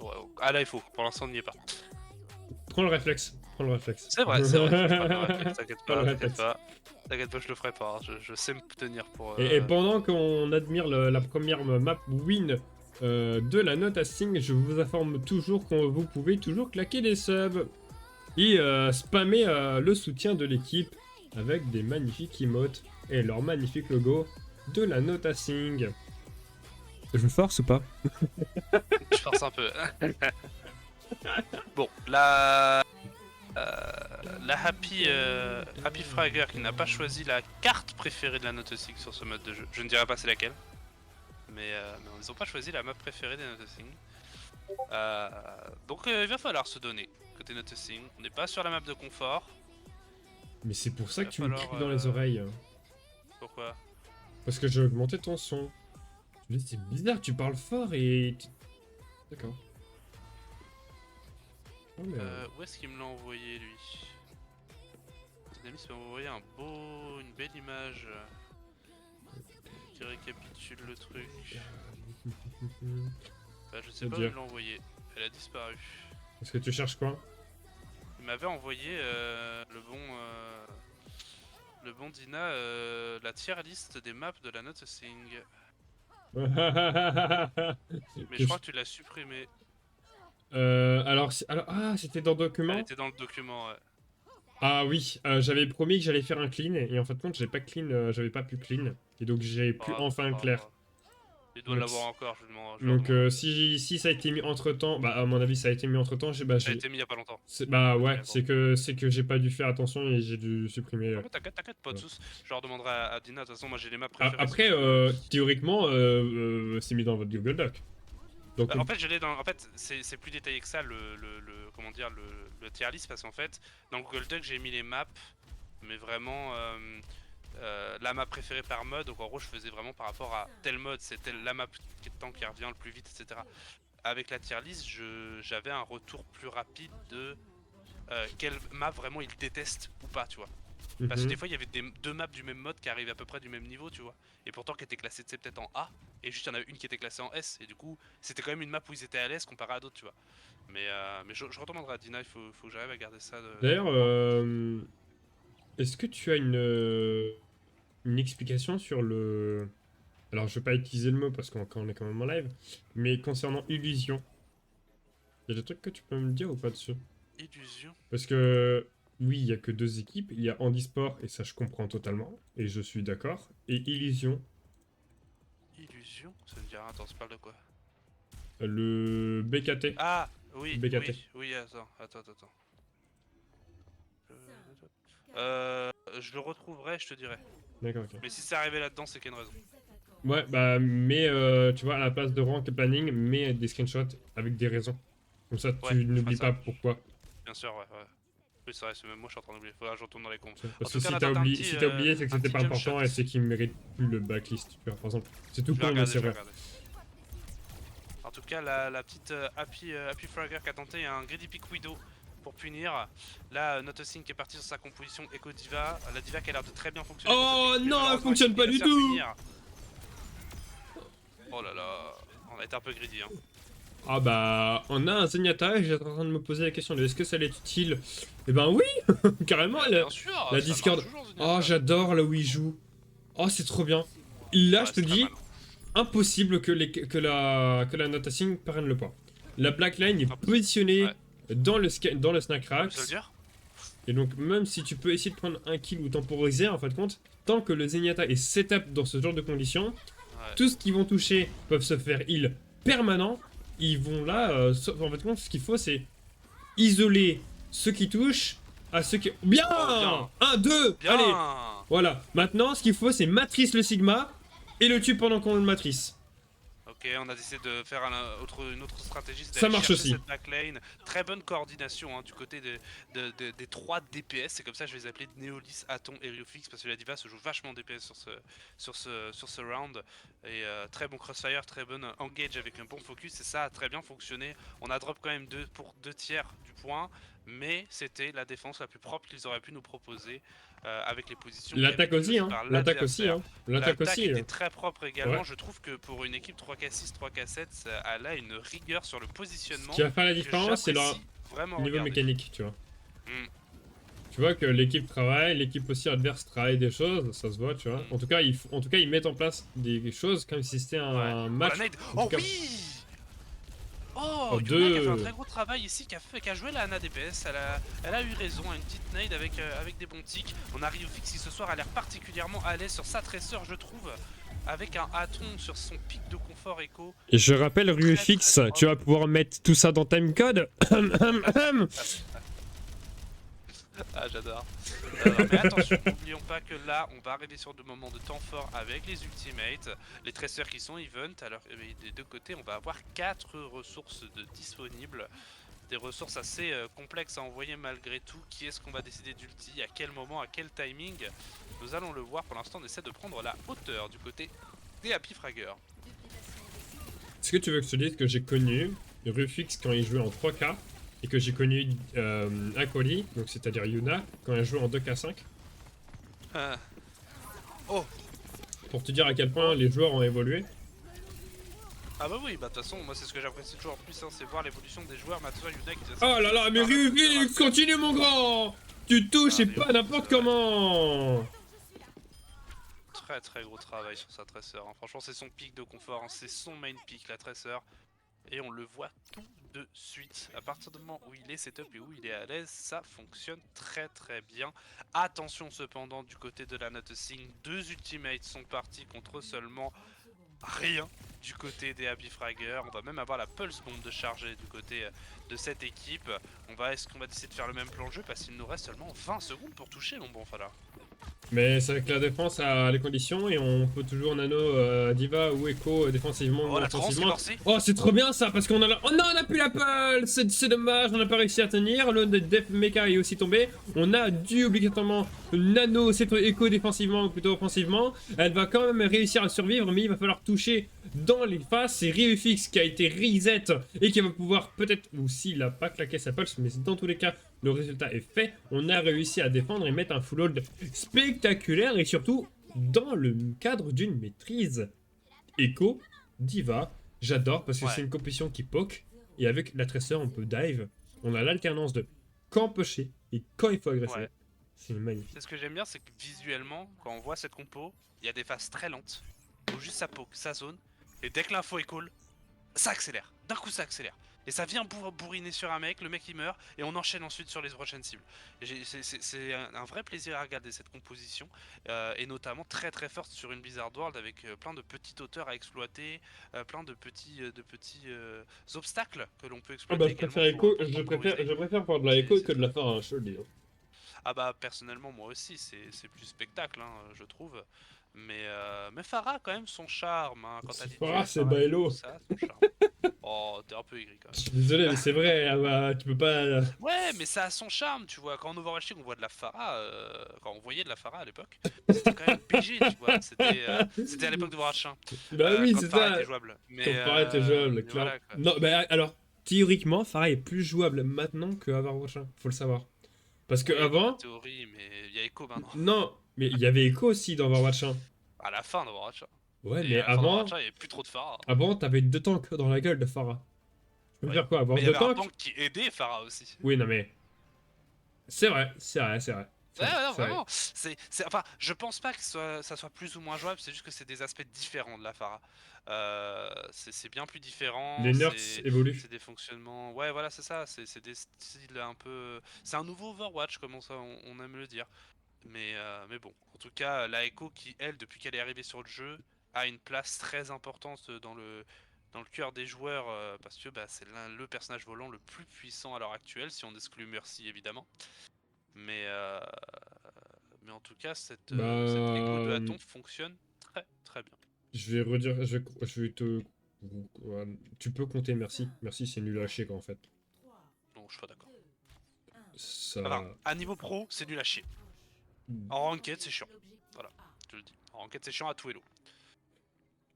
Ouais, ah là, il faut. Pour l'instant, on n'y est pas. Prends le réflexe. Prends le réflexe. C'est vrai, c'est vrai. Je prends le réflexe, t'inquiète Prends le pas, réflexe. T'inquiète pas, je le ferai pas. Hein. Je sais me tenir pour... Et pendant qu'on admire la première map win de la Nothing, je vous informe toujours que vous pouvez toujours claquer des subs et spammer le soutien de l'équipe avec des magnifiques emotes et leur magnifique logo de la Nothing. Je force ou pas? Je force un peu. Bon, la Happy Fragger qui n'a pas choisi la carte préférée de la Nothing sur ce mode de jeu. Je ne dirai pas c'est laquelle. Mais ils n'ont pas choisi la map préférée des Nothing. Donc il va falloir se donner côté Nothing. On n'est pas sur la map de confort. Mais c'est pour ça Il que va tu me falloir, cries dans les oreilles. Pourquoi? Parce que j'ai augmenté ton son. Je me dis, c'est bizarre, tu parles fort et... D'accord. Oh, mais, Où est-ce qu'il me l'a envoyé lui? Dynamis m'a envoyé une belle image qui récapitule le truc. Bah, je sais pas où il me l'a envoyé. Elle a disparu. Est-ce que tu cherches quoi? Il m'avait envoyé le bon Dina la tier list des maps de la Nothing. Mais je crois que tu l'as supprimé. Alors, c'était dans Elle document? était dans le document, ouais. Ah oui, j'avais promis que j'allais faire un clean et en fin de compte, j'avais pas pu clean et donc j'ai pu enfin clair. Il doit Donc, l'avoir encore, je lui demande. Donc si ça a été mis entre temps, bah à mon avis ça a été mis entre temps, Ça a été mis il y a pas longtemps. Bah ouais, c'est que j'ai pas dû faire attention et j'ai dû supprimer. Ah, t'inquiète, pas de soucis. Je leur demanderai à Dina, de toute façon moi j'ai les maps préférées. Après, théoriquement, c'est mis dans votre Google Doc. Donc, bah, en fait, je l'ai dans. En fait, c'est plus détaillé que ça comment dire le tier list parce qu'en fait dans le Google Doc j'ai mis les maps, mais vraiment la map préférée par mode. Donc en gros je faisais vraiment par rapport à tel mode, c'est la map qui revient le plus vite, etc. Avec la tier list, j'avais un retour plus rapide de quelle map vraiment il déteste ou pas, tu vois. Parce que des fois, il y avait deux maps du même mode qui arrivaient à peu près du même niveau, tu vois. Et pourtant, qui étaient classées peut-être en A. Et juste, il y en avait une qui était classée en S. Et du coup, c'était quand même une map où ils étaient à l'aise comparé à d'autres, tu vois. Mais je recommanderais à Dina, il faut que j'arrive à garder ça dans D'ailleurs, mon coin. est-ce que tu as une explication sur le... Alors, je vais pas utiliser le mot parce qu'on est quand même en live, mais concernant Illusion, il y a des trucs que tu peux me dire ou pas dessus? Illusion. Parce que, oui, il y a que deux équipes. Il y a Handisport, et ça je comprends totalement, et je suis d'accord, et Illusion, Illusion. Ça veut dire, attends, tu parles de quoi? le BKT. Ah, oui, BKT. oui, oui, attends. Je le retrouverai, je te dirai. D'accord, ok. Mais si c'est arrivé là-dedans, c'est qu'il y a une raison. Ouais, bah, mais tu vois, à la place de rank et planning, mets des screenshots avec des raisons. Comme ça, Ouais, tu je ferai n'oublies ça. pas pourquoi. Bien sûr, ouais. Oui, c'est vrai, c'est même moi, je suis en train d'oublier. Faudra que je retourne dans les comptes. En Parce que tout cas, on si a t'as tenté oublié, si t'as oublié, c'est que un c'était petit pas jump shot. important et c'est qu'il mérite plus le backlist, tu vois, par exemple. C'est tout Je vais con, mais regarder, c'est je vais vrai. regarder. En tout cas, la petite Happy Fragger qui a tenté un Greedy Pick Widow pour punir. Là, Nothing qui est parti sur sa composition Echo Diva. La Diva qui a l'air de très bien fonctionner pour Oh cette équipe, mais non, elle malheureusement, fonctionne il pas va du se faire tout! punir. Oh là là, on a été un peu greedy. Hein. Ah bah, on a un Zenyatta et j'étais en train de me poser la question de est-ce que ça allait être utile? Eh ben oui, carrément, Bah, bien sûr, la ça marche Discord. toujours, Oh, Zenyatta. j'adore là où il joue. Oh, c'est trop bien. Là, Ouais, je te c'est très dis, malin. impossible que la Nothing prenne le pas. La Black Line est Impossible. positionnée Ouais. dans le Snack Ah, mais ça veut Racks. dire Et donc, même si tu peux essayer de prendre un kill ou temporiser, en fin de compte, tant que le Zenyatta est setup dans ce genre de conditions, Ouais. tout ce qu'ils vont toucher peuvent se faire heal permanent. Ils vont là, en fait, ce qu'il faut, c'est isoler ceux qui touchent à ceux qui. Bien, Oh, bien. 1, 2, allez. Bien. Voilà. Maintenant, ce qu'il faut, c'est matrice le Sigma et le tue pendant qu'on le matrice. Ok, on a décidé de faire une autre stratégie, c'est Ça d'aller marche chercher aussi. cette backlane. Très bonne coordination hein, du côté des 3 DPS, c'est comme ça que je vais les appeler Neolis, Aton et Ryufix, parce que la Diva se joue vachement DPS sur ce round. Et très bon crossfire, très bon engage avec un bon focus, et ça a très bien fonctionné. On a drop quand même pour 2 tiers du point, mais c'était la défense la plus propre qu'ils auraient pu nous proposer avec les positions qui avaient L'attaque été aussi, choisies hein. par L'attaque aussi, l'adversaire. hein. L'attaque L'attaque aussi. était très propre également, Ouais. je trouve que pour une équipe 3K6, 3K7, elle a une rigueur sur le Ce positionnement qui va faire la que différence, c'est leur j'apprécie vraiment niveau regarder. mécanique, tu vois. Mm. Tu vois que l'équipe travaille, l'équipe aussi adverse travaille des choses, ça se voit, tu vois. Mm. En tout cas, ils mettent en place des choses comme si c'était un Ouais. match. Oh, la nade. En tout Oh cas, oui. Oh, en Yuna qui a fait un deux. très gros travail ici, qui a joué la Ana DPS, elle a eu raison, une petite nade avec des bons tics. On arrive au fixe qui ce soir a l'air particulièrement à l'aise sur sa tresseur, je trouve, avec un Aton sur son pic de confort écho. Et je rappelle, Très, RueFix, très tu vas pouvoir mettre tout ça dans timecode. Ah, j'adore. Mais attention, n'oublions pas que là, on va arriver sur des moments de temps fort avec les ultimates, les tracers qui sont event. Alors, des deux côtés, on va avoir 4 ressources disponibles. Des ressources assez complexes à envoyer malgré tout. Qui est-ce qu'on va décider d'ulti, à quel moment, à quel timing? Nous allons le voir. Pour l'instant, on essaie de prendre la hauteur du côté des Happy Fragger. Est-ce que tu veux que je te dise que j'ai connu RueFix quand il jouait en 3K et que j'ai connu Akoli, donc c'est-à-dire Yuna, quand elle jouait en 2K5? Oh. Pour te dire à quel point les joueurs ont évolué. Ah bah oui, bah de toute façon, moi c'est ce que j'apprécie toujours plus, hein, c'est voir l'évolution des joueurs. Mais attention, Yuna qui Oh là là, mais RueFix, continue mon grand! Tu touches et pas n'importe comment! Très très gros travail sur sa tresseur, hein. Franchement c'est son pic de confort, hein. C'est son main pick la tresseur. Et on le voit tout de suite. À partir du moment où il est setup et où il est à l'aise, ça fonctionne très très bien. Attention cependant du côté de la Nothing, 2 ultimates sont partis contre seulement rien du côté des Happy Fragger. On va même avoir la Pulse Bomb de charger du côté de cette équipe. Est-ce qu'on va décider de faire le même plan de jeu parce qu'il nous reste seulement 20 secondes pour toucher mon bon Fala? Mais c'est avec la défense à les conditions et on peut toujours nano diva ou echo défensivement ou Oh, la transe qui est offensivement. forcée. Oh c'est trop bien ça parce qu'on a la... Oh non on a plus la pole. C'est dommage, on n'a pas réussi à tenir. Le Def Mecha est aussi tombé. On a dû obligatoirement nano cette echo défensivement ou plutôt offensivement. Elle va quand même réussir à survivre mais il va falloir toucher dans les faces. C'est RioFX qui a été reset et qui va pouvoir peut-être, ou s'il n'a pas claqué sa pulse, mais dans tous les cas le résultat est fait. On a réussi à défendre et mettre un full hold spectaculaire et surtout dans le cadre d'une maîtrise. Echo, Diva, j'adore parce que Ouais. c'est une compétition qui poke et avec la tresseur on peut dive. On a l'alternance de quand pusher et quand il faut agresser. Ouais. C'est magnifique. C'est ce que j'aime bien, c'est que visuellement, quand on voit cette compo, il y a des phases très lentes, où juste ça poke, ça zone, et dès que l'info est cool, ça accélère. D'un coup, ça accélère. Et ça vient bourriner sur un mec, le mec il meurt, et on enchaîne ensuite sur les prochaines cibles. C'est un vrai plaisir à regarder cette composition, et notamment très très forte sur une Blizzard World avec plein de petites hauteurs à exploiter, plein de petits obstacles que l'on peut Ah exploiter bah je également préfère Echo, pour je temporiser. préfère voir de la Echo C'est que de la Phara, je te le dis. Ah bah personnellement moi aussi c'est plus spectacle je trouve. Mais Farah a quand même son charme quand t'as dit Phara tuer c'est Farah et Baello. tout, ça a son charme. Oh t'es un peu aigri quand Je suis désolé mais c'est vrai, ah bah, tu peux pas... même. Ouais mais ça a son charme tu vois, quand en Overwatch League on voit de la Farah, quand on voyait de la Farah à l'époque, c'était quand même BG tu vois, c'était à l'époque de Overwatch 1, Bah oui quand c'est Farah ça. était jouable. Comme Phara était jouable, Mais clair. voilà quoi. Non, bah alors, théoriquement, Phara est plus jouable maintenant que Overwatch 1, faut le savoir. Parce que Oui dans la avant, théorie mais il y a Echo maintenant. non, mais il y avait Echo aussi dans Overwatch 1. À la fin d'Overwatch 1. Ouais, Et mais à la fin d'Overwatch avant, 1 il n'y avait plus trop de Farah. avant t'avais deux tanks dans la gueule de Phara. Tu peux Ouais. faire quoi, avoir Mais il y deux avait un tanks? tank qui aidait Farah aussi. Oui, non mais... C'est vrai, c'est vrai, c'est vrai. C'est Ouais, vrai, non, c'est vrai. vraiment. Enfin, je pense pas que ça soit plus ou moins jouable, c'est juste que c'est des aspects différents de la Pharah. C'est bien plus différent, Les nerfs évoluent. c'est des fonctionnements. Ouais, voilà, c'est ça, c'est des styles un peu. C'est un nouveau Overwatch, comme on aime le dire. Mais bon, en tout cas, la Echo qui, elle, depuis qu'elle est arrivée sur le jeu, a une place très importante dans le cœur des joueurs, parce que bah, c'est le personnage volant le plus puissant à l'heure actuelle, si on exclut Mercy évidemment. Mais, euh, mais en tout cas, cette écho de Bah... Aton fonctionne très très bien. Je vais redire, je vais te... Tu peux compter, merci. Merci, c'est nul à chier quoi en fait. Donc je suis pas d'accord. Enfin, Ça... à niveau pro, c'est nul à chier. En ranked, c'est chiant. Voilà, je le dis. En ranked, c'est chiant à tout hello.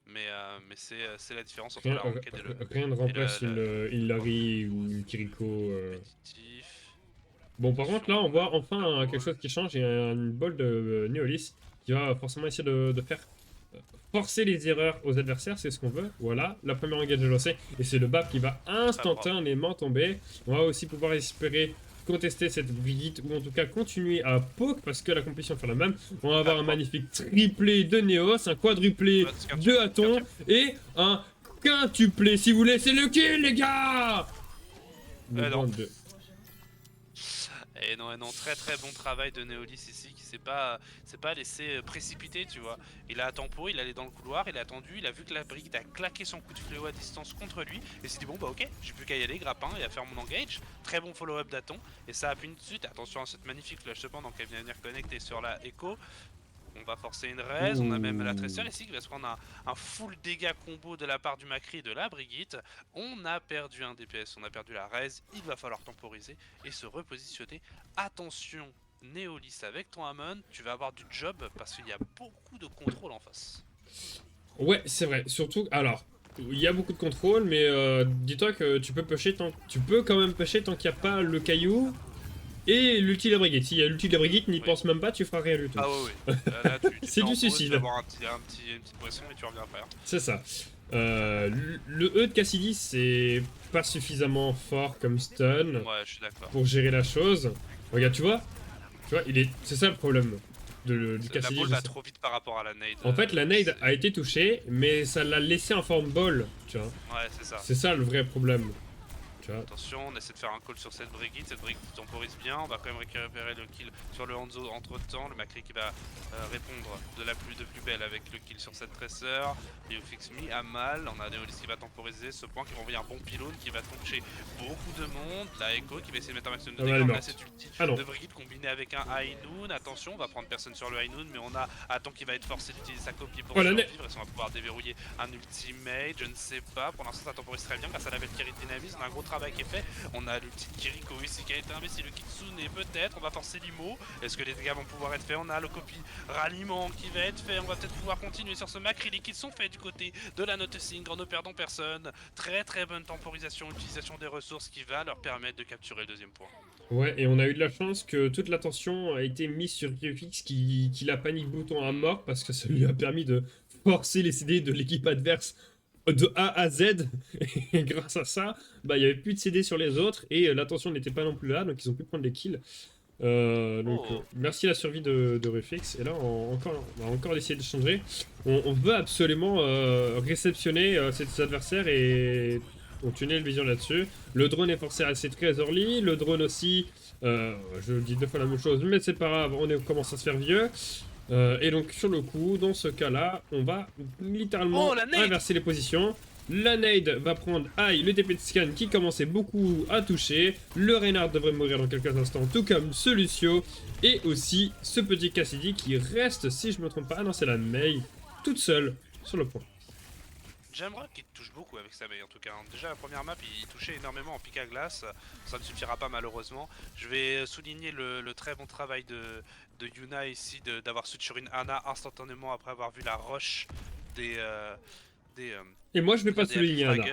Mais c'est la différence entre Rien, la ranked et le rien ne remplace une Hilary ou une Kiriko. compétitif. Bon, par contre, là, on voit enfin Super quelque Bowl. chose qui change. Il y a une ball de Neolis qui va forcément essayer de faire forcer les erreurs aux adversaires. C'est ce qu'on veut. Voilà, la première engage est lancée. Et c'est le BAP qui va instantanément tomber. On va aussi pouvoir espérer contester cette Brigitte ou en tout cas continuer à poke parce que la compétition fait la même. On va avoir un magnifique triplé de Neos, un quadruplé de Aton et un quintuplé si vous voulez. C'est le kill, les gars! Le Non. 22. Et non, très très bon travail de Neolis ici qui s'est pas laissé précipiter, tu vois. Il a tempo, il allait dans le couloir, il a attendu, il a vu que la Brigitte a claqué son coup de fléau à distance contre lui et s'est dit bon bah ok, j'ai plus qu'à y aller, grappin et à faire mon engage. Très bon follow-up d'Aton et ça appuie tout de suite. Attention à cette magnifique flash cependant qu'elle vient venir connecter sur la Echo. On va forcer une raise, on a même la Tracer ici qui va se prendre un full dégâts combo de la part du Macri et de la Brigitte. On a perdu un DPS, on a perdu la raise, il va falloir temporiser et se repositionner. Attention Neolis avec ton Hamon, tu vas avoir du job parce qu'il y a beaucoup de contrôle en face. Ouais, c'est vrai. Surtout, alors, il y a beaucoup de contrôle, mais dis-toi que tu peux pusher tant... Tu peux quand même pusher tant qu'il n'y a pas le caillou et l'ulti de la Brigitte. S'il y a l'ulti de la Brigitte, n'y pense même pas, tu feras rien du tout. Ah oui. Là, tu C'est du suicide. Tu vas avoir une petite poisson et tu reviens après. C'est ça. Le E de Cassidy, c'est pas suffisamment fort comme stun Ouais, je suis d'accord. pour gérer la chose. Regarde, tu vois, c'est ça le problème du La Cassidy. ball va trop vite par rapport à la nade. En fait, la nade a été touchée, mais ça l'a laissé en forme ball, tu vois. Ouais, c'est ça. C'est ça le vrai problème. Tu vois. Attention, on essaie de faire un call sur cette Brigitte temporise bien, on va quand même récupérer le kill sur le Hanzo entre temps, le Macri qui va répondre de plus belle avec le kill sur cette Tracer, Leofix mis à mal, on a Neolis qui va temporiser ce point, qui va envoyer un bon pylône qui va toucher beaucoup de monde, la Echo qui va essayer de mettre un maximum de dégâts, on a cette ulti de Brigitte combinée avec un High Noon, attention, on va prendre personne sur le High Noon, mais on a Aton qui va être forcé d'utiliser sa copie pour survivre, et on va pouvoir déverrouiller un ultimate, je ne sais pas, pour l'instant ça temporise très bien grâce à la belle Kiri de Dynamis, on a un gros travail qui est fait, on a le petit Kiriko ici qui a été investi, le Kitsune peut-être, on va forcer l'IMO, est-ce que les dégâts vont pouvoir être faits, on a le copie ralliement qui va être fait, on va peut-être pouvoir continuer sur ce Macri, les kills sont faits du côté de la Noticing en ne perdant personne, très bonne temporisation, utilisation des ressources qui va leur permettre de capturer le deuxième point. Ouais, et on a eu de la chance que toute l'attention a été mise sur Geofix qui l'a panique bouton à mort parce que ça lui a permis de forcer les CD de l'équipe adverse de A à Z. Et grâce à ça, bah, il n'y avait plus de CD sur les autres et l'attention n'était pas non plus là, donc ils ont pu prendre les kills. Merci à la survie de Reflex. Et là, on va encore essayer de changer. On veut absolument réceptionner ses adversaires et on tunnel vision là-dessus. Le drone est forcé à rester très early. Le drone aussi, je dis deux fois la même chose, mais c'est pas grave, on commence à se faire vieux. Et donc sur le coup, dans ce cas-là, on va littéralement inverser les positions. La nade va prendre aïe le TP de scan qui commençait beaucoup à toucher. Le Reinhardt devrait mourir dans quelques instants, tout comme ce Lucio. Et aussi ce petit Cassidy qui reste, si je me trompe pas, ah non c'est la Mei, toute seule sur le point. Jamrock qui touche beaucoup avec sa Mei en tout cas. Déjà la première map il touchait énormément en pic à glace, ça ne suffira pas malheureusement. Je vais souligner le très bon travail de Yuna ici d'avoir switch sur une Ana instantanément après avoir vu la rush des et moi je vais pas souligner Ana.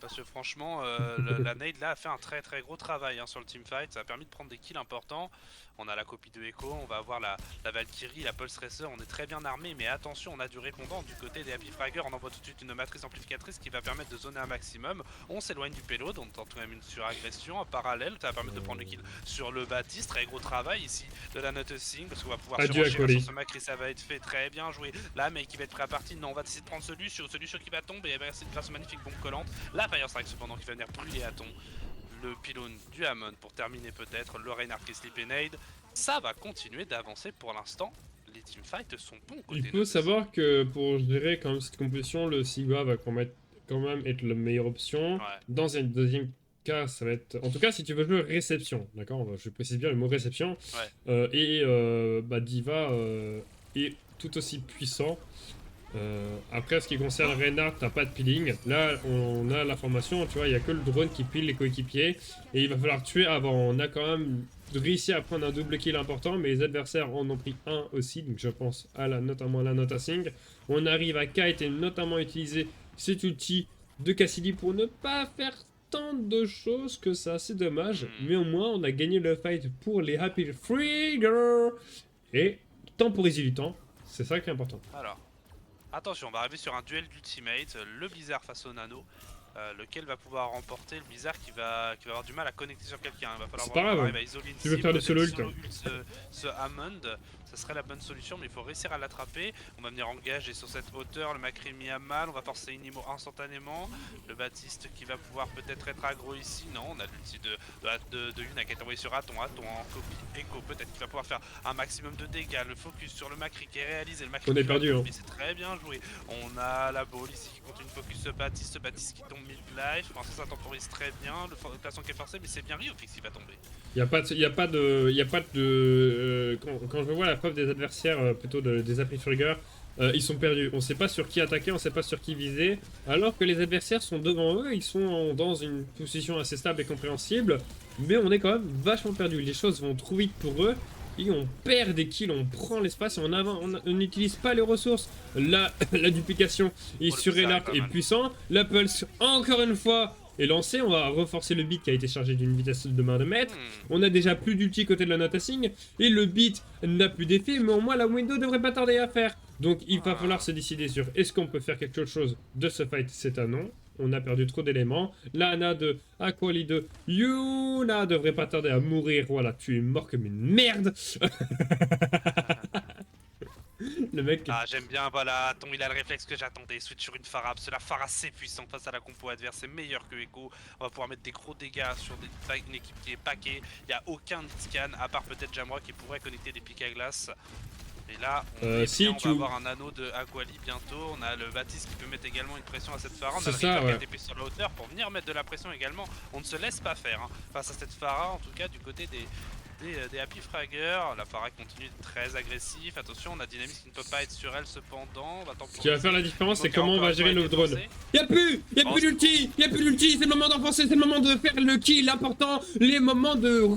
Parce que franchement, la nade là a fait un très gros travail hein, sur le teamfight, ça a permis de prendre des kills importants. On a la copie de Echo, on va avoir la Valkyrie, la Pulse Racer, on est très bien armé, mais attention, on a du répondant du côté des Happy Fragger, on envoie tout de suite une matrice amplificatrice qui va permettre de zoner un maximum. On s'éloigne du payload, on tente quand même une suragression en parallèle, ça va permettre de prendre le kill sur le Baptiste, très gros travail ici de la Noticing, parce qu'on va pouvoir surenchérir sur ce Macri, ça va être fait, très bien joué. Là, mais qui va être prêt à partir, non, on va essayer de prendre celui sur qui va tomber, et grâce aux magnifiques bombes collantes, la Fire Strike cependant qui va venir brûler Aton. Le pylône du Hammond pour terminer peut-être, le Reinhardt qui slip et nade. Ça va continuer d'avancer pour l'instant. Les teamfights sont bons côté. Il faut savoir que pour gérer quand même cette compétition, le Sigma va quand même être la meilleure option. Ouais. Dans un deuxième cas, ça va être... En tout cas, si tu veux jouer réception, d'accord, je précise bien le mot réception. Ouais. Bah, Diva est tout aussi puissant. Après, ce qui concerne Reinhardt, t'as pas de peeling. Là, on a l'information, tu vois, il y a que le drone qui pile les coéquipiers. Et il va falloir tuer avant. On a quand même réussi à prendre un double kill important, mais les adversaires en ont pris un aussi. Donc je pense notamment à la Noticing. On arrive à Kite et notamment utiliser cet outil de Cassidy pour ne pas faire tant de choses que ça. C'est dommage. Mais au moins, on a gagné le fight pour les Happy Fragger. Et temporiser du temps, c'est ça qui est important. Alors. Attention, on va arriver sur un duel d'ultimate, le Blizzard face au Nano, lequel va pouvoir remporter le Blizzard qui va avoir du mal à connecter sur quelqu'un. Il va falloir voir à isoler une tu veux faire le solo ult ce Hammond, ça serait la bonne solution, mais il faut réussir à l'attraper. On va venir engager sur cette hauteur, le Macri mis à mal, on va forcer une IMO instantanément. Le Baptiste qui va pouvoir peut-être être aggro ici, non, on a l'ulti de Yuna qui est envoyé sur Aton en copie Echo, peut-être qu'il va pouvoir faire un maximum de dégâts. Le focus sur le Macri qui est réalisé, le Macri on est perdu, hein. C'est très bien joué. On a la ball ici qui continue de focus ce Baptiste qui tombe mid-life, enfin, ça temporise très bien, le placement qui est forcé, mais c'est bien Riofix qui va tomber. Il n'y a pas de quand je vois la preuve des adversaires, plutôt des Happy Fragger, ils sont perdus. On ne sait pas sur qui attaquer, on ne sait pas sur qui viser. Alors que les adversaires sont devant eux, ils sont dans une position assez stable et compréhensible. Mais on est quand même vachement perdu. Les choses vont trop vite pour eux. Et on perd des kills, on prend l'espace et on n'utilise pas les ressources. La duplication est sur Reinhardt est puissant. La pulse, encore une fois, est lancée. On va renforcer le beat qui a été chargé d'une vitesse de main de mètre. On a déjà plus d'ulti côté de la Noticing. Et le beat n'a plus d'effet, mais au moins la window devrait pas tarder à faire. Donc il va falloir se décider sur est-ce qu'on peut faire quelque chose de ce fight. C'est un non. On a perdu trop d'éléments. La Ana de Aquali de Yuna devrait pas tarder à mourir. Voilà, tu es mort comme une merde. Le mec. Ah, j'aime bien, voilà, Ton il a le réflexe que j'attendais, switch sur une Pharah, parce que la Pharah c'est puissant face à la compo adverse, c'est meilleur que Echo, on va pouvoir mettre des gros dégâts sur une équipe qui est paquée, il n'y a aucun scan, à part peut-être Jamroy qui pourrait connecter des pics à glace. Et là, on est Si bien, on tu. va avoir un anneau de Aquali bientôt, on a le Baptiste qui peut mettre également une pression à cette Pharah, on a C'est le ça, Reaper ouais. qui a TP sur la hauteur pour venir mettre de la pression également, on ne se laisse pas faire, hein, face à cette Pharah, en tout cas du côté des Happy Fraggers. La Pharah continue d'être très agressif. Attention, on a Dynamis qui ne peut pas être sur elle cependant. On va Ce qui va faire la différence, c'est comment on va gérer nos drones. Forcé. Y'a plus d'ulti, c'est le moment d'enfoncer, c'est le moment de faire le kill important, les moments de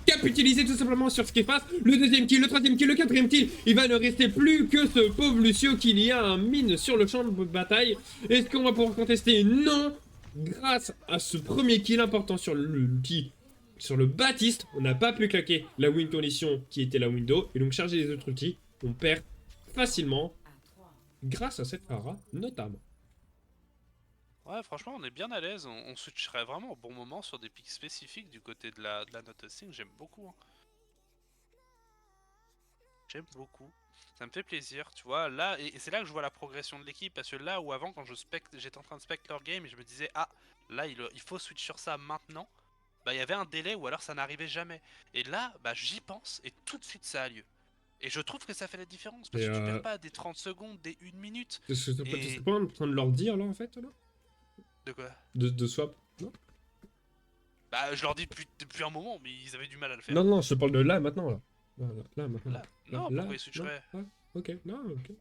capitaliser tout simplement sur ce qui est face. Le deuxième kill, le troisième kill, le quatrième kill, il va ne rester plus que ce pauvre Lucio qu'il y a un mine sur le champ de bataille. Est-ce qu'on va pouvoir contester? Non. Grâce à ce premier kill important sur l'ulti, sur le Baptiste, on n'a pas pu claquer la win condition qui était la window, et donc charger les autres ultis, on perd facilement grâce à cette Pharah notamment. Ouais, franchement, on est bien à l'aise. On switcherait vraiment au bon moment sur des pics spécifiques du côté de la noticing. J'aime beaucoup. Hein. J'aime beaucoup. Ça me fait plaisir, tu vois. Là, et c'est là que je vois la progression de l'équipe. Parce que là où avant, quand j'étais en train de spec leur game, et je me disais, ah, là, il faut switch sur ça maintenant. Bah, il y avait un délai ou alors ça n'arrivait jamais. Et là, bah, j'y pense et tout de suite ça a lieu. Et je trouve que ça fait la différence. Parce que tu perds pas des 30 secondes, des 1 minute. Tu serais pas en train de leur dire là en fait là? De quoi? De swap? Non. Bah, je leur dis depuis un moment, mais ils avaient du mal à le faire. Non, non, je te parle de là maintenant là. Là maintenant. Là. Non, là, pourquoi ils switcheraient? Ah, ok, non, ok.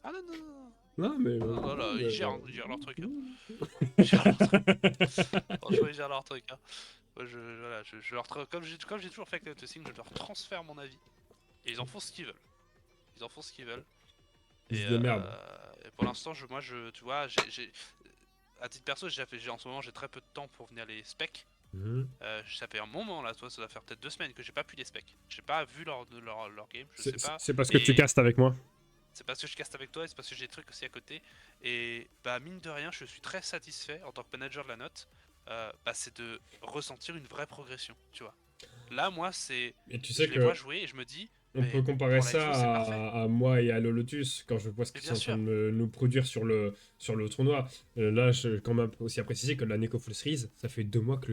Ah non, non, non. Non, mais. Non, là, ils gèrent leur truc. Hein. Ils gèrent leur truc. Franchement, ils gèrent leur truc. Hein. Moi, voilà, je leur comme j'ai toujours fait avec le testing, je leur transfère mon avis. Et ils en font ce qu'ils veulent. Ils en font ce qu'ils veulent. Ils se démerdent. Et pour l'instant, tu vois, à titre perso, en ce moment, j'ai très peu de temps pour venir les specs. Ça fait un moment là, toi, ça doit faire peut-être 2 semaines que j'ai pas pu les specs. J'ai pas vu leur game, je sais pas. C'est parce que tu castes avec moi. C'est parce que je caste avec toi et c'est parce que j'ai des trucs aussi à côté. Et bah, mine de rien, je suis très satisfait en tant que manager de la note. Bah, c'est de ressentir une vraie progression, tu vois. Là, moi, c'est. Et tu sais je les vois jouer et je me dis. On peut comparer ça à moi et à Lolotus quand je vois ce qu'ils sont en train de nous produire sur le tournoi. Là, je quand même aussi à préciser que la Neko Full Series, ça fait 2 mois que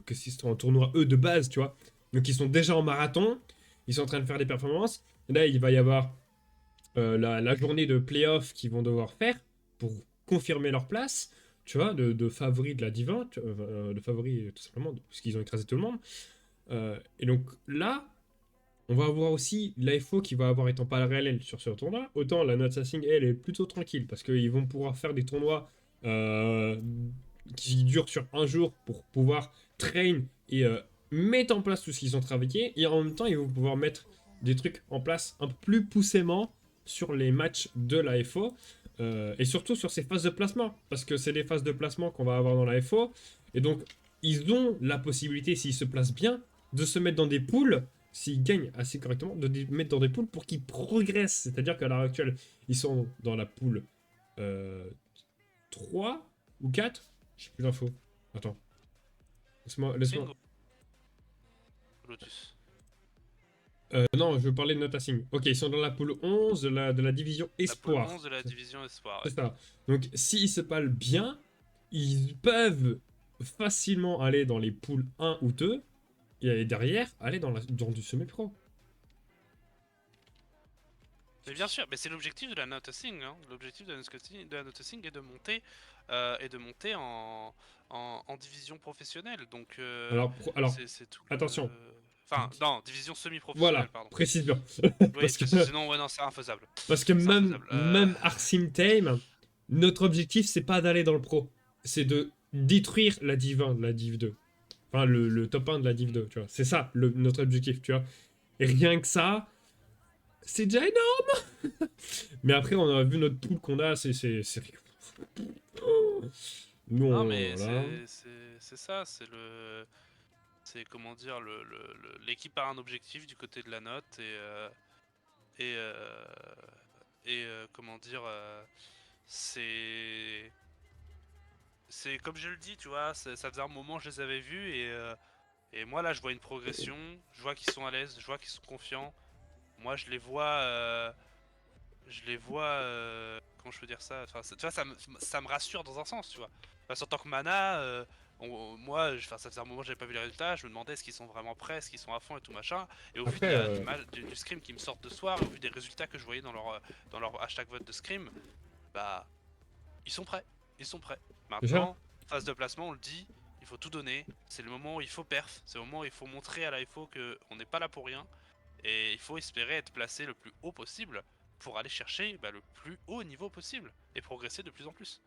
qu'ils sont en tournoi eux de base, tu vois. Donc ils sont déjà en marathon, ils sont en train de faire des performances. Et là, il va y avoir la journée de playoff qu'ils vont devoir faire pour confirmer leur place, tu vois, de favoris de la Diva, de favoris tout simplement, parce qu'ils ont écrasé tout le monde. Et donc là, on va avoir aussi l'AFO qui va avoir été en parallèle sur ce tournoi. Autant la Note Assassin, elle, est plutôt tranquille parce qu'ils vont pouvoir faire des tournois qui durent sur un jour pour pouvoir train et mettre en place tout ce qu'ils ont travaillé. Et en même temps, ils vont pouvoir mettre des trucs en place un peu plus poussément sur les matchs de l'AFO. Et surtout sur ces phases de placement. Parce que c'est les phases de placement qu'on va avoir dans l'AFO. Et donc, ils ont la possibilité, s'ils se placent bien, de se mettre dans des poules, s'ils gagnent assez correctement, de les mettre dans des poules pour qu'ils progressent. C'est-à-dire qu'à l'heure actuelle, ils sont dans la poule 3 ou 4. J'ai plus d'infos. Attends. Laisse-moi. Lotus. Non, je veux parler de Notassing. Ok, ils sont dans la poule 11 de la division Espoir. La poule 11 de la division Espoir, ouais. C'est ça. Donc, s'ils se parlent bien, ils peuvent facilement aller dans les poules 1 ou 2 et derrière aller dans du semi-pro. Mais bien sûr, mais c'est l'objectif de la Noticing. Hein. L'objectif de la Noticing est de monter en division professionnelle. Donc, alors c'est tout. Attention. Enfin, non, division semi-professionnelle, voilà, pardon. Précise bien. Oui, sinon, ouais, non, c'est infaisable. Parce que même Arsim Tame, notre objectif, c'est pas d'aller dans le pro. C'est de détruire la Div 1, la Div 2. Enfin, le top 1 de la Div 2, tu vois. C'est ça, notre objectif, tu vois. Et rien que ça, c'est déjà énorme. Mais après, on a vu notre pool qu'on a, c'est nous, non, mais voilà. C'est ça, c'est comment dire, l'équipe a un objectif du côté de la note et comment dire, c'est comme je le dis, tu vois, ça faisait un moment que je les avais vus et moi là je vois une progression, je vois qu'ils sont à l'aise, je vois qu'ils sont confiants. Moi je les vois je les vois, comment je peux dire ça, enfin, tu vois, ça me rassure dans un sens, tu vois. Parce qu'en tant que mana, moi, ça faisait un moment que j'avais pas vu les résultats, je me demandais est-ce qu'ils sont vraiment prêts, est-ce qu'ils sont à fond et tout machin. Et au vu Après, du scrim qui me sortent de soir, et au vu des résultats que je voyais dans leur hashtag vote de scrim, bah, ils sont prêts, ils sont prêts. déjà, Maintenant, phase de placement, on le dit, il faut tout donner, c'est le moment où il faut perf, c'est le moment où il faut montrer à la FO qu'on n'est pas là pour rien, et il faut espérer être placé le plus haut possible pour aller chercher le plus haut niveau possible et progresser de plus en plus.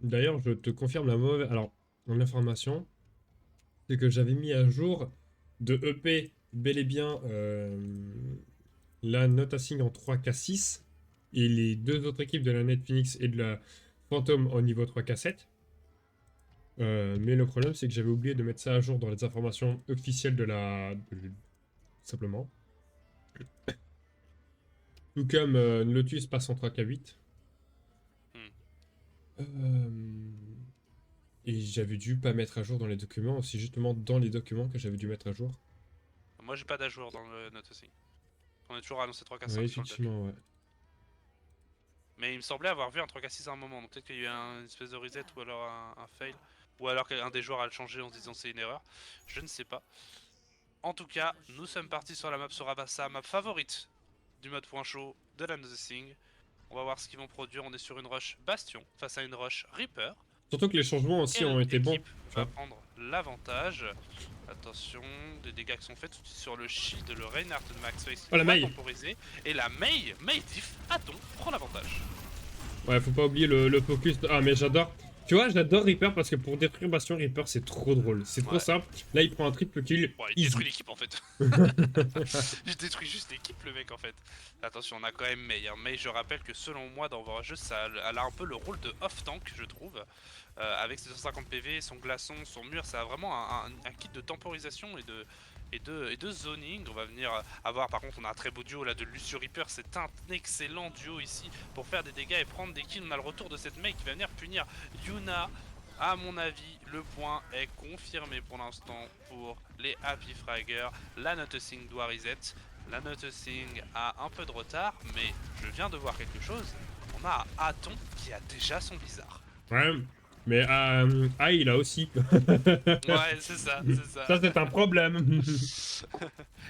d'ailleurs, je te confirme la mauvaise. Alors, mon information, c'est que j'avais mis à jour de EP bel et bien la Notasing en 3K6 et les deux autres équipes de la Net Phoenix et de la Phantom en niveau 3K7. Mais le problème, c'est que j'avais oublié de mettre ça à jour dans les informations officielles de la. Simplement. Tout comme Lotus passe en 3K8. Hmm. Et j'avais dû pas mettre à jour dans les documents, c'est justement dans les documents que j'avais dû mettre à jour. Moi j'ai pas d'ajour dans le noticing. On est toujours annoncé Oui, 3K5 sur le doc. effectivement, ouais. Mais il me semblait avoir vu un 3K6 à un moment, donc peut-être qu'il y a eu une espèce de reset ou alors un fail. Ou alors qu'un des joueurs a le changé en se disant c'est une erreur. Je ne sais pas. En tout cas, nous sommes partis sur la map Sorabasa, map favorite du mode point chaud de la Noticing. On va voir ce qu'ils vont produire. On est sur une rush Bastion face à une rush Reaper. Surtout que les changements aussi ont été bons. L'équipe va prendre l'avantage. Attention, des dégâts qui sont faits tout de suite sur le shield, le Reinhardt de Max Face qui Oh, la va Mei. temporiser. Et la Mei Diff, Aton, prend l'avantage. Ouais, faut pas oublier le focus. Ah, mais j'adore. Tu vois, j'adore Reaper parce que pour détruire Bastion, Reaper c'est trop drôle. C'est trop Ouais. simple. Là, il prend un triple kill. Bon, il Easy. détruit l'équipe en fait. Il détruit juste l'équipe, le mec en fait. Attention, on a quand même Mei. Hein. Mei, je rappelle que selon moi, dans Overwatch, elle a un peu le rôle de off-tank, je trouve. Avec ses 150 PV, son glaçon, son mur, ça a vraiment un kit de temporisation et de zoning. On va venir avoir, par contre, on a un très beau duo là de Lucio Reaper. C'est un excellent duo ici pour faire des dégâts et prendre des kills. On a le retour de cette Mei qui va venir punir Yuna. À mon avis, le point est confirmé pour l'instant pour les Happy Fraggers. La Noticing doit reset. La Noticing a un peu de retard, mais je viens de voir quelque chose. On a Aton qui a déjà son bizarre. Ouais. Mais il a aussi. Ouais, c'est ça, c'est ça. Ça, c'est un problème.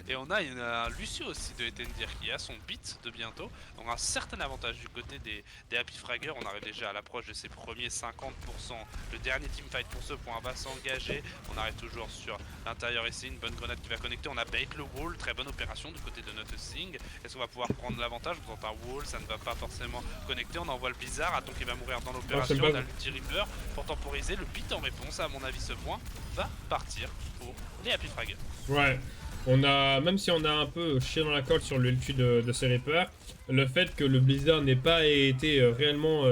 Et on a un Lucio aussi de Etendir qui a son beat de bientôt. Donc un certain avantage du côté des Happy Fraggers. On arrive déjà à l'approche de ses premiers 50%. Le dernier teamfight pour ce point va s'engager. On arrive toujours sur l'intérieur ici. Une bonne grenade qui va connecter. On a bait le wall. Très bonne opération du côté de Noticing. Est-ce qu'on va pouvoir prendre l'avantage? On tente un wall. Ça ne va pas forcément connecter. On envoie le blizzard. Attends qu'il va mourir dans l'opération. On a l'ulti Reaper pour temporiser. Le beat en réponse, à mon avis, ce point va partir pour les Happy Fraggers. Ouais. On a, même si on a un peu chié dans la colle sur l'ulti de ce Reaper, le fait que le Blizzard n'ait pas été réellement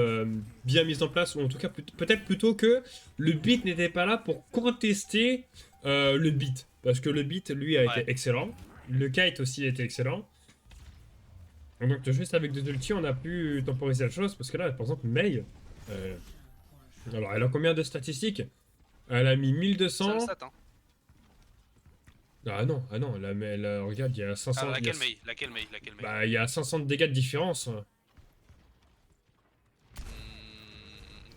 bien mis en place, ou en tout cas peut-être plutôt que le beat n'était pas là pour contester le beat. Parce que le beat, lui, a été excellent. Le kite aussi a été excellent. Donc juste avec deux ultis, on a pu temporiser la chose, parce que là, par exemple, Mei, alors elle a combien de statistiques? Elle a mis 1200... Ça, hein. Ah non, là, regarde, il y a 500... Laquelle Mei? Bah, il y a 500 de dégâts de différence.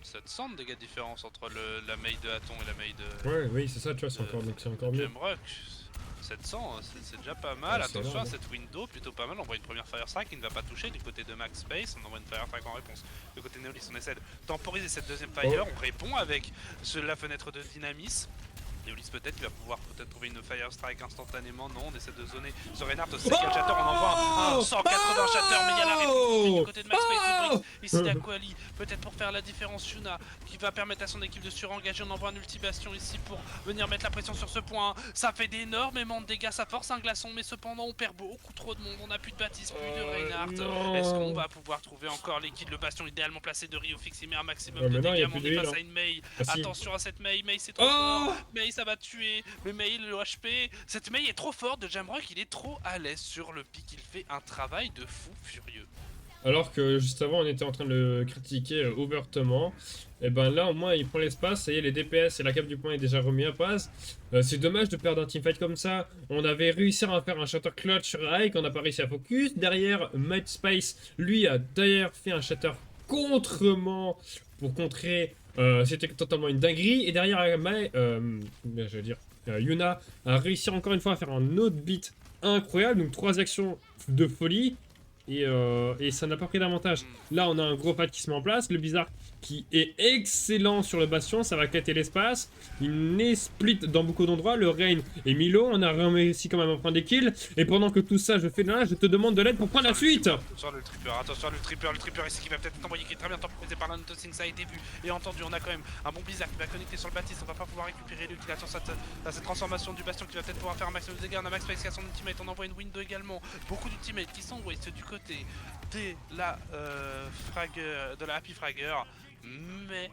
700 de dégâts de différence entre la Mei de Aton et la Mei de... Ouais, oui, c'est ça, tu vois, c'est encore mieux. Gemrock, 700, c'est déjà pas mal. Ouais, attention là, à cette window, plutôt pas mal. On voit une première Fire Strike qui ne va pas toucher du côté de Max Space. On envoie une Fire Strike en réponse. Du côté de Neolis, on essaie de temporiser cette deuxième Fire. On répond avec la fenêtre de Dynamis. Neolis peut-être, il va pouvoir trouver une Fire Strike instantanément. Non, on essaie de zoner ce Reinhardt. C'est quel shatter? On envoie un 180 shatter, mais il y a la réponse du côté de Max Space. Ici d'Aquali, peut-être pour faire la différence. Yuna qui va permettre à son équipe de surengager. On envoie un ulti Bastion ici pour venir mettre la pression sur ce point. Ça fait d'énormément de dégâts, ça force un glaçon, mais cependant on perd beaucoup trop de monde. On n'a plus de Baptiste, plus de Reinhardt. Est-ce qu'on va pouvoir trouver encore les kills? Le Bastion idéalement placé de Rio Fix, il met un maximum de dégâts. On est face à une Mei. Attention à cette Mei, c'est trop fort. Mei, ça va tuer, mais Mei, le HP, cette Mei est trop forte de Jamrock, il est trop à l'aise sur le pic, il fait un travail de fou furieux. Alors que juste avant, on était en train de le critiquer ouvertement. Et ben là, au moins, il prend l'espace. Ça y est, les DPS et la cape du point est déjà remis à place. C'est dommage de perdre un teamfight comme ça. On avait réussi à faire un shatter clutch sur Ike. On n'a pas réussi à focus. Derrière, Mad Space, lui, a d'ailleurs fait un shatter contrement pour contrer. C'était totalement une dinguerie. Et derrière, je veux dire, Yuna a réussi encore une fois à faire un autre beat incroyable. Donc 3 actions de folie. Et ça n'a pas pris d'avantage. Là, on a un gros fight qui se met en place. Le Blizzard qui est excellent sur le bastion, ça va quêter l'espace. Il est split dans beaucoup d'endroits. Le Rain et Milo, on a réussi quand même à prendre des kills. Et pendant que tout ça, je fais là, je te demande de l'aide pour prendre la suite. Attention le tripper ici qui va peut-être t'envoyer, qui est très bien temporisé par l'Untosing, ça a été vu et entendu. On a quand même un bon Blizzard qui va connecter sur le Baptiste, on va pas pouvoir récupérer lui, qui attend cette transformation du bastion qui va peut-être pouvoir faire un maximum de dégâts. On a Max Space qui a son ultimate, on envoie une window également. Beaucoup d'ultimates qui sont waste du côté de la de la Happy Fragger. Mais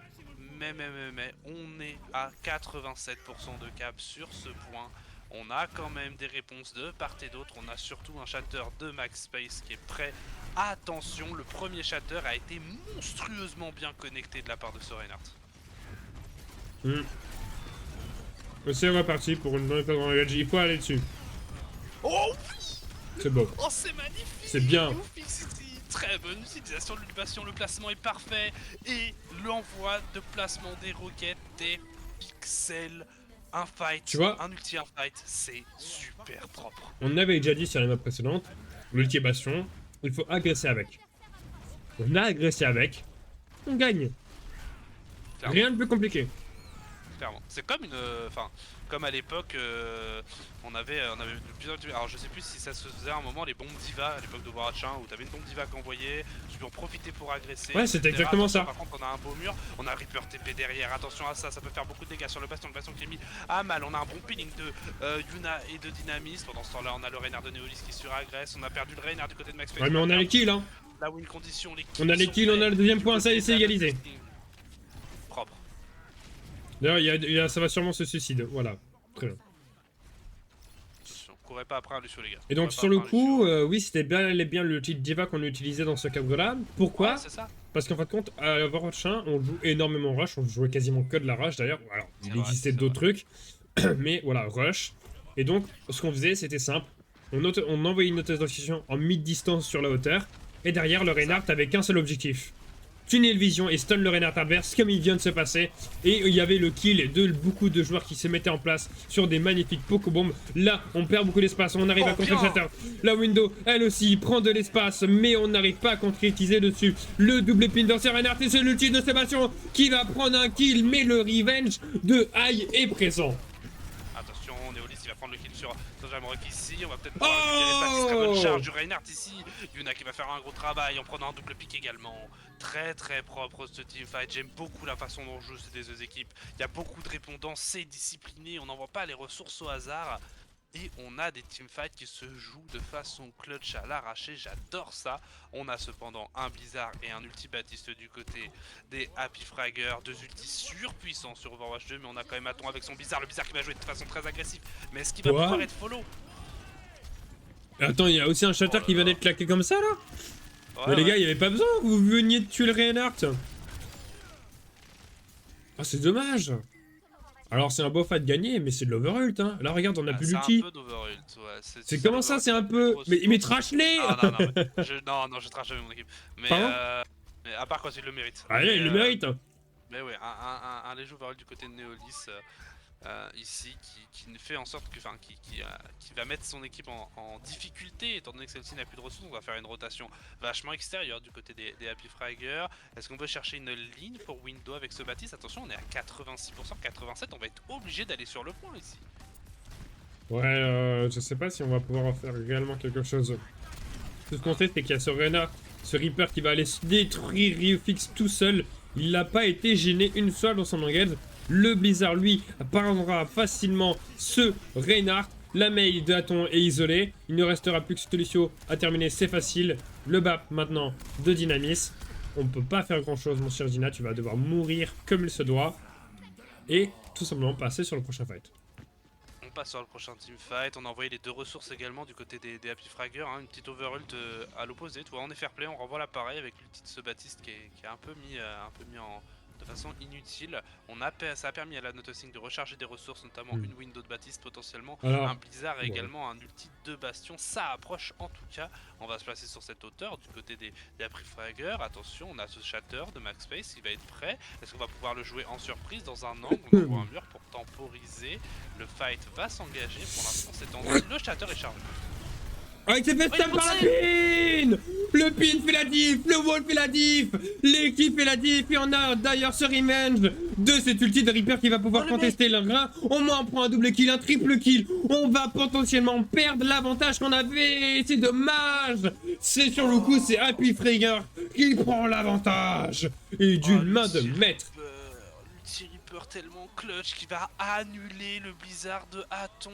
on est à 87% de cap sur ce point. On a quand même des réponses de part et d'autre. On a surtout un shatter de Max Space qui est prêt. Attention, le premier shatter a été monstrueusement bien connecté de la part de ce Reinhardt. C'est reparti pour une bonne dans le Il faut aller dessus. Oh, c'est beau. Oh, c'est magnifique. C'est bien. Très bonne utilisation de l'ultimation, le placement est parfait. Et l'envoi de placement des roquettes, des pixels, un fight, tu vois, un ulti, un fight, c'est super propre. On avait déjà dit sur les maps précédentes, l'ulti bastion, il faut agresser avec. On a agressé avec, on gagne. Clairement. Rien de plus compliqué. Clairement. C'est comme une... comme à l'époque, on avait plusieurs... Alors je sais plus si ça se faisait à un moment, les bombes diva à l'époque de Warachin, où t'avais une bombe diva qu'envoyée, tu peux en profiter pour agresser. Ouais, c'était exactement ça. Par contre, on a un beau mur, on a Reaper TP derrière, attention à ça, ça peut faire beaucoup de dégâts sur le bastion qui est mis à mal. On a un bon peeling de Yuna et de Dynamis. Pendant ce temps-là, on a le Reinhardt de Neolis qui suragresse, on a perdu le Reinhardt du côté de Max Space. Ouais, mais on a les kills, hein. La win condition, les kills. On a les kills, on a le deuxième point, ça y est, c'est égalisé. Propre. D'ailleurs, ça va sûrement se suicider, voilà. Très bien. On courait pas après un Lucio, les gars. Et donc, sur le coup, oui, c'était bien le titre Diva qu'on utilisait dans ce cadre-là. Pourquoi? C'est ça. Parce qu'en fin de compte, à Overwatch 1, on joue énormément Rush, on jouait quasiment que de la Rush d'ailleurs. Alors, il existait d'autres trucs, mais voilà, Rush. Et donc, ce qu'on faisait, c'était simple. On envoyait une notification en mid-distance sur la hauteur, et derrière, le Reinhardt avait qu'un seul objectif. Tunnel vision et stun le Reinhardt adverse comme il vient de se passer. Et il y avait le kill de beaucoup de joueurs qui se mettaient en place sur des magnifiques pokébombes. Là, on perd beaucoup d'espace, on arrive à contrer le shatter. La window, elle aussi, prend de l'espace, mais on n'arrive pas à concrétiser dessus. Le double pin dans ce Reinhardt et c'est l'ulti de Sébastien qui va prendre un kill, mais le revenge de Aïe est présent. Attention, Neolis il va prendre le kill sur Jamrock ici, on va peut-être pouvoir récupérer très bonne charge du Reinhardt ici. Yuna qui va faire un gros travail en prenant un double pick également. Très propre ce teamfight, j'aime beaucoup la façon dont on joue ces deux équipes. Il y a beaucoup de répondants, c'est discipliné, on n'envoie pas les ressources au hasard. Et on a des teamfights qui se jouent de façon clutch à l'arraché, j'adore ça. On a cependant un Blizzard et un ulti Baptiste du côté des Happy Fragger, deux ultis surpuissants sur Overwatch 2, mais on a quand même Aton avec son Blizzard, le Blizzard qui va jouer de façon très agressive. Mais est-ce qu'il va pouvoir être follow? Attends, il y a aussi un shatter qui vient d'être claqué comme ça là? Mais les gars, il n'y avait pas besoin que vous veniez de tuer le Reinhardt. Ah, c'est dommage. Alors, c'est un beau fight gagné, mais c'est de l'overult, hein. Là, regarde, on a plus d'ulti. C'est un peu d'overult, ouais. C'est comment ça, c'est un peu... Mais trash-les. Non, je trash jamais mon équipe. Mais à part quand il le mérite. Ah, il le mérite. Mais ouais, un léger overult du côté de Neolis. Ici qui fait en sorte que qui va mettre son équipe en difficulté étant donné que celle-ci n'a plus de ressources. On va faire une rotation vachement extérieure du côté des Happy Fragger. Est-ce qu'on veut chercher une ligne pour Window avec ce Baptiste? Attention, on est à 86%, 87%, on va être obligé d'aller sur le point ici. Ouais, je sais pas si on va pouvoir faire réellement quelque chose. Tout ce qu'on sait, c'est qu'il y a ce Reinhardt, ce Reaper qui va aller détruire Riofix tout seul. Il n'a pas été gêné une fois dans son engage. Le Blizzard, lui, prendra facilement ce Reinhardt. La mail de Aton est isolée. Il ne restera plus que ce Lucio à terminer, c'est facile. Le BAP maintenant de Dynamis. On ne peut pas faire grand chose, mon cher Dina. Tu vas devoir mourir comme il se doit. Et tout simplement passer sur le prochain fight. passe sur le prochain teamfight. On a envoyé les 2 ressources également du côté des Happy Fraggers. Hein. Une petite overult à l'opposé. Tu vois, on est fair play, on renvoie l'appareil avec l'ulti de ce Baptiste qui est un peu mis de façon inutile. Ça a permis à la Nothing de recharger des ressources, notamment une window de Baptiste potentiellement. Alors, un Blizzard et également un ulti de Bastion. Ça approche en tout cas. On va se placer sur cette hauteur du côté des Happy Fraggers. Attention, on a ce shatter de Max Space, il va être prêt. Est-ce qu'on va pouvoir le jouer en surprise dans un angle? On envoie un mur pour temporiser. Le fight va s'engager. Pour l'instant, c'est tendu. Le shatter est chargé. Ah, il s'est fait stun par la pin. Le pin fait la diff, le wall fait la diff, l'équipe fait la diff, et on a d'ailleurs ce revenge de cet ulti de Reaper qui va pouvoir contester leur grain. Au moins on prend un double kill, un triple kill, on va potentiellement perdre l'avantage qu'on avait, c'est dommage. C'est sur le coup, c'est Happy Fragger qui prend l'avantage, et d'une main de maître. L'ulti Reaper tellement clutch qui va annuler le Blizzard de Aton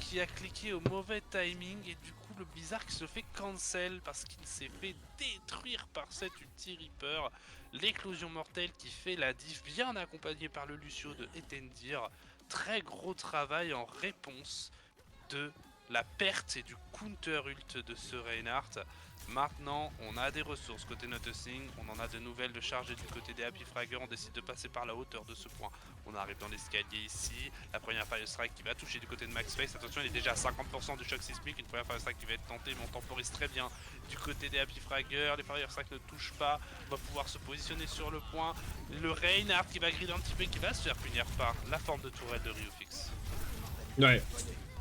qui a cliqué au mauvais timing et du coup le Blizzard qui se fait cancel parce qu'il s'est fait détruire par cet ulti Reaper. L'éclosion mortelle qui fait la diff, bien accompagnée par le Lucio de Etendir. Très gros travail en réponse de la perte et du counter ult de ce Reinhardt. Maintenant, on a des ressources côté Nothing, on en a de nouvelles de charger du côté des Happy Fraggers, on décide de passer par la hauteur de ce point. On arrive dans l'escalier ici, la première Fire Strike qui va toucher du côté de Max Face. Attention, il est déjà à 50% de choc sismique, une première Fire Strike qui va être tentée, mais on temporise très bien du côté des Happy Fraggers. Les Fire Strike ne touchent pas, on va pouvoir se positionner sur le point. Le Reinhardt qui va grid un petit peu, qui va se faire punir par la forme de tourelle de Ryufix. Ouais.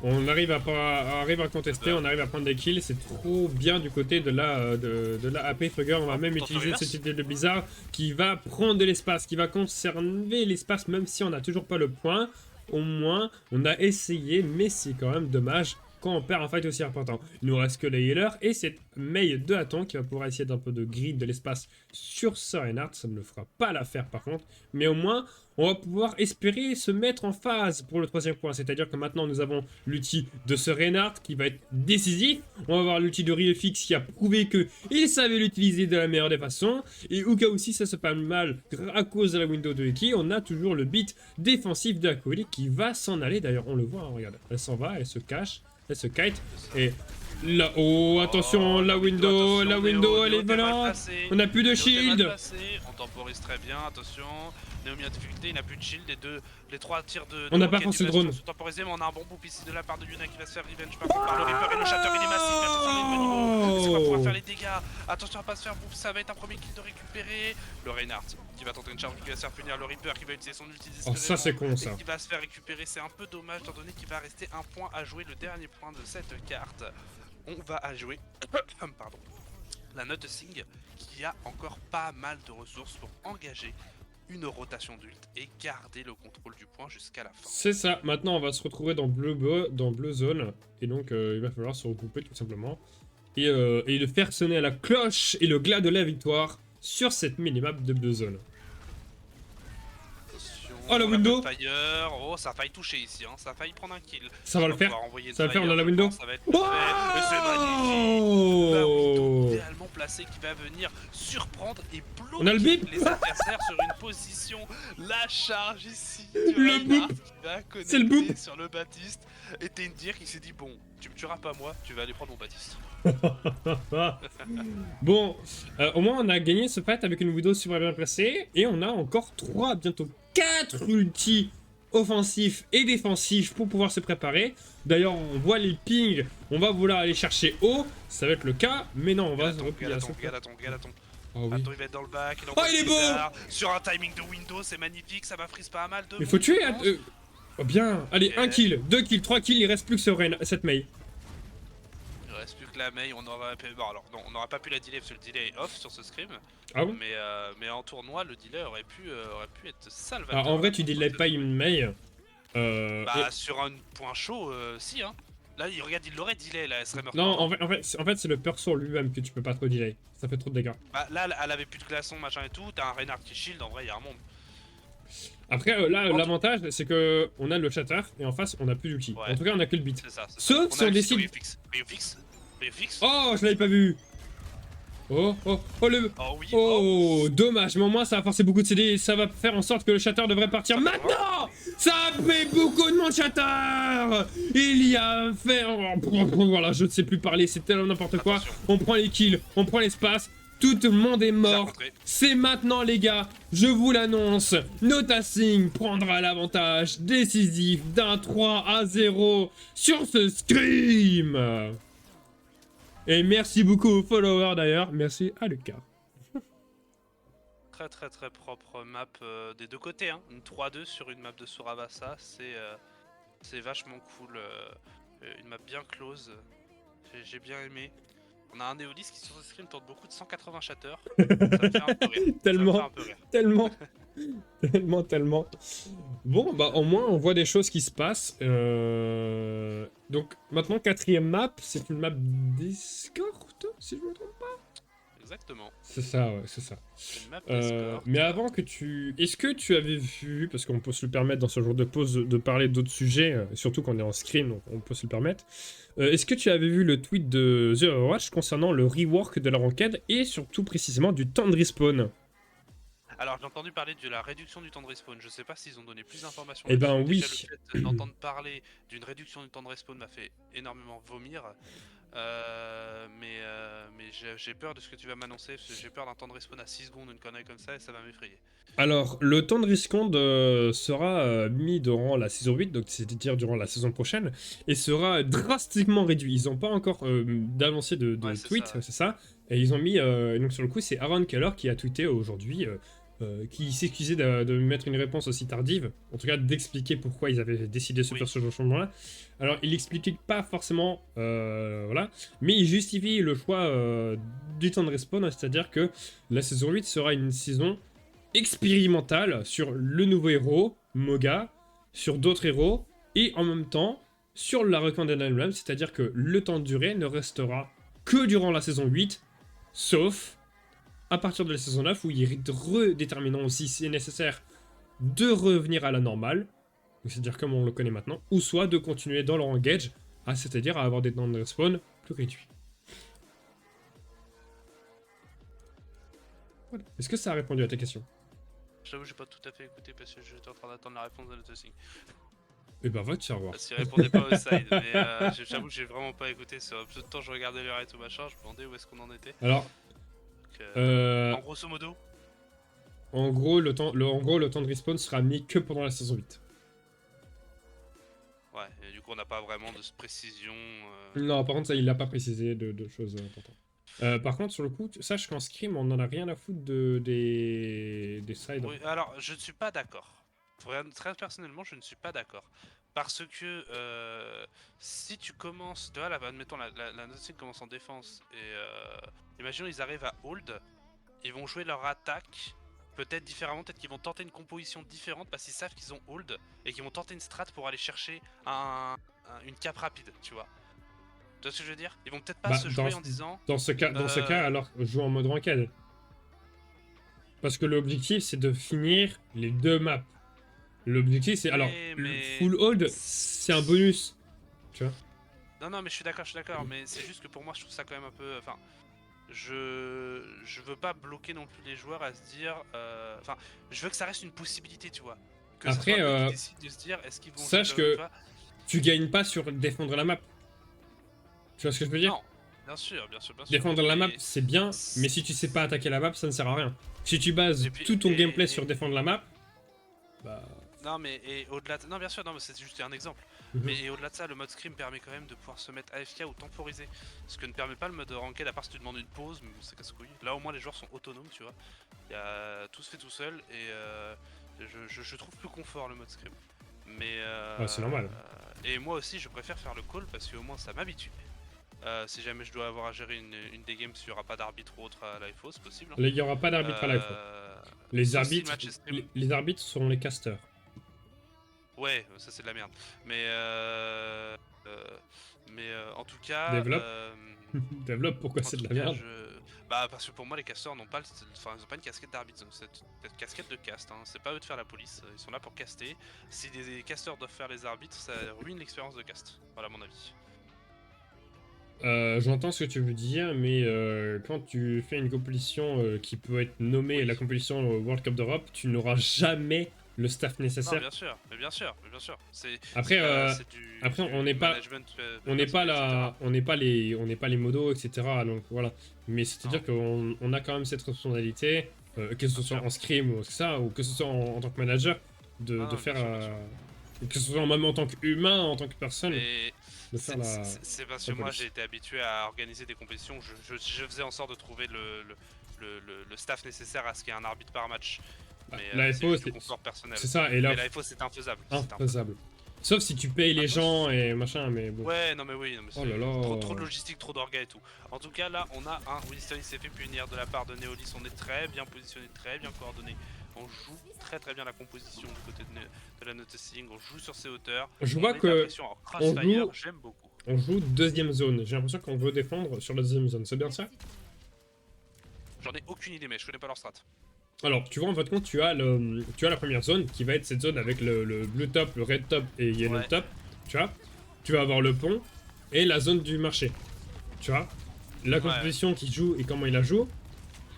On arrive à contester, on arrive à prendre des kills, c'est trop bien du côté de la AP Fragger. On va même utiliser ce type de Blizzard qui va prendre de l'espace, qui va conserver l'espace même si on n'a toujours pas le point. Au moins, on a essayé, mais c'est quand même dommage quand on perd un fight aussi important. Il nous reste que les healers et cette Mei de Aton qui va pouvoir essayer d'un peu de grid de l'espace sur ce Reinhardt. Ça ne le fera pas l'affaire par contre, mais au moins on va pouvoir espérer se mettre en phase pour le troisième point. C'est-à-dire que maintenant nous avons l'ulti de ce Reinhardt qui va être décisif. On va avoir l'ulti de Ryufix qui a prouvé qu'il savait l'utiliser de la meilleure des façons. Et au cas où si ça se passe mal à cause de la window de Eki, on a toujours le beat défensif de Acolyte qui va s'en aller. D'ailleurs on le voit, hein, regarde, elle s'en va, elle se cache. Elle se kite et là, oh attention, la window, elle est volante. On n'a plus de shield. On temporise très bien, attention. Naomi en difficulté, il n'a plus de shield. Les 3 tirs de. On n'a pas forcé le drone. Temporisé, mais on a un bon boop ici de la part de Yuna qui va se faire revenge par le Reaper et le Shatter. Il est massif. Attention, on est au niveau. Est-ce qu'on va pouvoir faire les dégâts? Attention à pas se faire boop, ça va être un premier kill de récupérer. Le Reinhardt qui va tenter une charge qui va se faire punir. Le Reaper qui va utiliser son ulti. Oh, ça c'est con ça. Qui va se faire récupérer. C'est un peu dommage étant donné qu'il va rester un point à jouer, le dernier point de cette carte. On va à jouer pardon, la Nothing qui a encore pas mal de ressources pour engager une rotation d'ult et garder le contrôle du point jusqu'à la fin. C'est ça, maintenant on va se retrouver dans bleu zone et donc il va falloir se regrouper tout simplement et de faire sonner à la cloche et le glas de la victoire sur cette minimap de bleu zone. Oh la window! Fire. Oh, ça a failli toucher ici, hein. Ça a failli prendre un kill. Ça va le faire. Ça va le faire, on a la window. Ça va être c'est magnifique. La window idéalement placée qui va venir surprendre et bloquer les adversaires sur une position. La charge ici du Reinhardt qui va connecter sur le Baptiste. Et Tendir qui s'est dit bon, tu me tueras pas moi, tu vas aller prendre mon Baptiste. Bon, au moins on a gagné ce fight avec une window super bien placée et on a encore 3, bientôt 4 ultis offensifs et défensifs pour pouvoir se préparer. D'ailleurs on voit les pings, on va vouloir aller chercher haut, ça va être le cas, mais non on va se replier à son Galaton. Oh, oui. Attends, il va être dans le bac, il est beau. Sur un timing de window, c'est magnifique, ça va freeze pas mal de. Il faut tuer oh bien, allez, 1 kill, 2 kills, 3 kills, il reste plus que cette Mei. Il reste plus que la Mei, on aura bon, alors non, on n'aura pas pu la delay parce que le delay est off sur ce scrim. Ah bon? Mais en tournoi, le delay aurait pu être salvateur. Alors en vrai, tu delay pas une Mei. Sur un point chaud, si hein. Là, regarde, il l'aurait delay, là, elle serait morte. Non, en fait c'est le perso lui-même que tu peux pas trop delay. Ça fait trop de dégâts. Bah là, elle avait plus de glaçons, machin et tout. T'as un Reinhardt qui shield, en vrai, il y a un monde. Après, là, l'avantage, c'est que on a le shatter et en face, on a plus d'ulti. Ouais. En tout cas, on a que le beat. C'est ça. Sauf si on décide. Ryufix. Oh, je l'avais pas vu. Oh le... Oh oui, Oh, dommage, mais au moins ça va forcer beaucoup de CD et ça va faire en sorte que le shatter devrait partir maintenant. Ça a fait beaucoup de mon shatter. Il y a fait... Voilà, je ne sais plus parler, c'est tellement n'importe quoi. Attention. On prend les kills, on prend l'espace, tout le monde est mort. Rentré. C'est maintenant les gars, je vous l'annonce. Notasing prendra l'avantage décisif d'un 3-0 sur ce scream. Et merci beaucoup aux followers d'ailleurs, merci à Lucas. Très très très propre map des deux côtés, hein. Une 3-2 sur une map de Surabasa, c'est vachement cool. Une map bien close, j'ai bien aimé. On a un Neolis qui sur ce screen tente beaucoup de 180 shatters. Ça me fait un peu rire. Tellement, tellement, tellement. Bon, bah au moins on voit des choses qui se passent. Donc maintenant, quatrième map, c'est une map d'escorte, si je me trompe pas. Exactement. C'est ça, ouais, c'est ça. C'est une map d'escorte. Mais avant que tu... Est-ce que tu avais vu, parce qu'on peut se le permettre dans ce genre de pause de parler d'autres sujets, surtout quand on est en screen, donc on peut se le permettre. Est-ce que tu avais vu le tweet de The Overwatch concernant le rework de la ranked et surtout précisément du temps de respawn? Alors j'ai entendu parler de la réduction du temps de respawn, je sais pas s'ils ont donné plus d'informations. Eh ben là-dessus. oui. Déjà, le fait d'entendre parler d'une réduction du temps de respawn m'a fait énormément vomir. Mais j'ai peur de ce que tu vas m'annoncer, parce que j'ai peur d'un temps de respawn à 6 secondes, une connerie comme ça, et ça va m'effrayer. Alors, le temps de respawn sera mis durant la saison 8, donc c'est-à-dire durant la saison prochaine, et sera drastiquement réduit. Ils n'ont pas encore d'avancé de Ouais, c'est tweet, ça, ouais. c'est ça. Et ils ont mis, donc sur le coup, c'est Aaron Keller qui a tweeté aujourd'hui, qui s'excusait de mettre une réponse aussi tardive, en tout cas d'expliquer pourquoi ils avaient décidé de se faire ce changement-là. Alors, il explique pas forcément, voilà, mais il justifie le choix du temps de respawn, c'est-à-dire que la saison 8 sera une saison expérimentale sur le nouveau héros, Moga, sur d'autres héros, et en même temps sur la Recommended Emblem, c'est-à-dire que le temps de durée ne restera que durant la saison 8, sauf à partir de la saison 9 où ils redétermineront aussi si c'est nécessaire de revenir à la normale, c'est-à-dire comme on le connaît maintenant, ou soit de continuer dans leur engage, c'est-à-dire à avoir des temps de respawn plus réduits. Voilà. Est-ce que ça a répondu à ta question? J'avoue, j'ai pas tout à fait écouté parce que j'étais en train d'attendre la réponse de Notasing. Eh ben va te faire voir. Parce qu'il répondait pas au side, mais j'avoue que j'ai vraiment pas écouté. Sur peu de temps, je regardais l'heure et tout machin, je me demandais où est-ce qu'on en était. Alors, Donc, en grosso modo, en gros, le temps de respawn sera mis que pendant la saison 8. ouais, et du coup, on n'a pas vraiment de précision. Non, par contre, ça, il l'a pas précisé de choses importantes. Par contre, sur le coup, sache qu'en scrim, on en a rien à foutre des sides. Oui, alors, je ne suis pas d'accord. Très personnellement, je ne suis pas d'accord. Parce que si tu commences, tu vois, là, admettons, la Notasing commence en défense, et imaginons ils arrivent à hold, ils vont jouer leur attaque peut-être différemment, peut-être qu'ils vont tenter une composition différente parce qu'ils savent qu'ils ont hold et qu'ils vont tenter une strat pour aller chercher une cap rapide, tu vois. Tu vois ce que je veux dire? Ils vont peut-être pas se jouer en disant... Dans ce cas, alors, joue en mode ranked. Parce que l'objectif, c'est de finir les deux maps. L'objectif, c'est... Alors, le full hold, c'est un bonus. Tu vois? Non, mais je suis d'accord, mais c'est juste que pour moi, je trouve ça quand même un peu... Enfin, je veux pas bloquer non plus les joueurs à se dire... Enfin, je veux que ça reste une possibilité, tu vois. Que après, ça soit eux qui décident de se dire, est-ce qu'ils vont... sache que tu gagnes pas sur défendre la map. Tu vois ce que je veux dire? Non, bien sûr. Défendre la map, c'est bien, mais si tu sais pas attaquer la map, ça ne sert à rien. Si tu bases tout ton gameplay sur défendre la map, bah... Non, mais et au-delà de... Non, bien sûr, non, mais c'est juste un exemple. Mais au-delà de ça, le mode scrim permet quand même de pouvoir se mettre AFK ou temporiser. Ce que ne permet pas le mode ranked, à part si tu demandes une pause, mais c'est casse-couille. Là, au moins, les joueurs sont autonomes, tu vois. Tout se fait tout seul, et je trouve plus confort le mode scrim. Mais... ouais, c'est normal. Et moi aussi, je préfère faire le call parce qu'au moins, ça m'habitue. Si jamais je dois avoir à gérer une des games, il n'y aura pas d'arbitre ou autre à l'IFO, c'est possible. Là, il n'y aura pas d'arbitre à l'IFO. Les arbitres seront les casters. Ouais, ça c'est de la merde. Mais en tout cas... Développe. Développe, pourquoi c'est de la merde? Bah parce que pour moi les casteurs n'ont pas, ils ont pas une casquette d'arbitre, donc c'est une casquette de cast, hein. C'est pas eux de faire la police, ils sont là pour caster. Si des casteurs doivent faire les arbitres, ça ruine l'expérience de cast, voilà mon avis. J'entends ce que tu veux dire, mais quand tu fais une compétition qui peut être nommée Oui. la compétition World Cup d'Europe, tu n'auras jamais le staff Non, nécessaire. bien sûr, mais bien sûr, mais bien sûr. Après, C'est après on du n'est pas, management de on n'est pas personnel, etc. là, on n'est pas les modos, etc. Donc voilà. Mais c'est-à-dire qu'on a quand même cette responsabilité, que ce Bien soit sûr. en scrim ou ça, ou que ce soit en tant que manager, Non, de non, bien faire, sûr, bien sûr. que ce soit même en tant qu'humain, en tant que personne, Mais de faire c'est parce que la moi j'ai police. été habitué à organiser des compétitions. Je faisais en sorte de trouver le staff nécessaire à ce qu'il y ait un arbitre par match. Bah, Mais la c'est FO, juste du confort personnel. c'est ça, et là, Mais la FO c'est infaisable. C'est infaisable. infaisable. Sauf si tu payes les gens Matos. et machin, mais bon. Ouais, non mais oui, non, mais Oh là là. trop de logistique, trop d'orgas et tout. En tout cas, là, on a un Winston qui s'est fait punir de la part de Neolis. On est très bien positionné, très bien coordonné. On joue très bien la composition du côté de la noticing. On joue sur ses hauteurs. Je On vois met de que la pression en Crossfire, joue- j'aime beaucoup. on joue deuxième zone. J'ai l'impression qu'on veut défendre sur la deuxième zone. C'est bien ça? J'en ai aucune idée, mais je connais pas leur strat. Alors, tu vois, en fait, compte, tu as la première zone qui va être cette zone avec le blue top, le red top et yellow Ouais. top. Tu vois? Tu vas avoir le pont et la zone du marché. Tu vois? La composition qui joue et comment il la joue,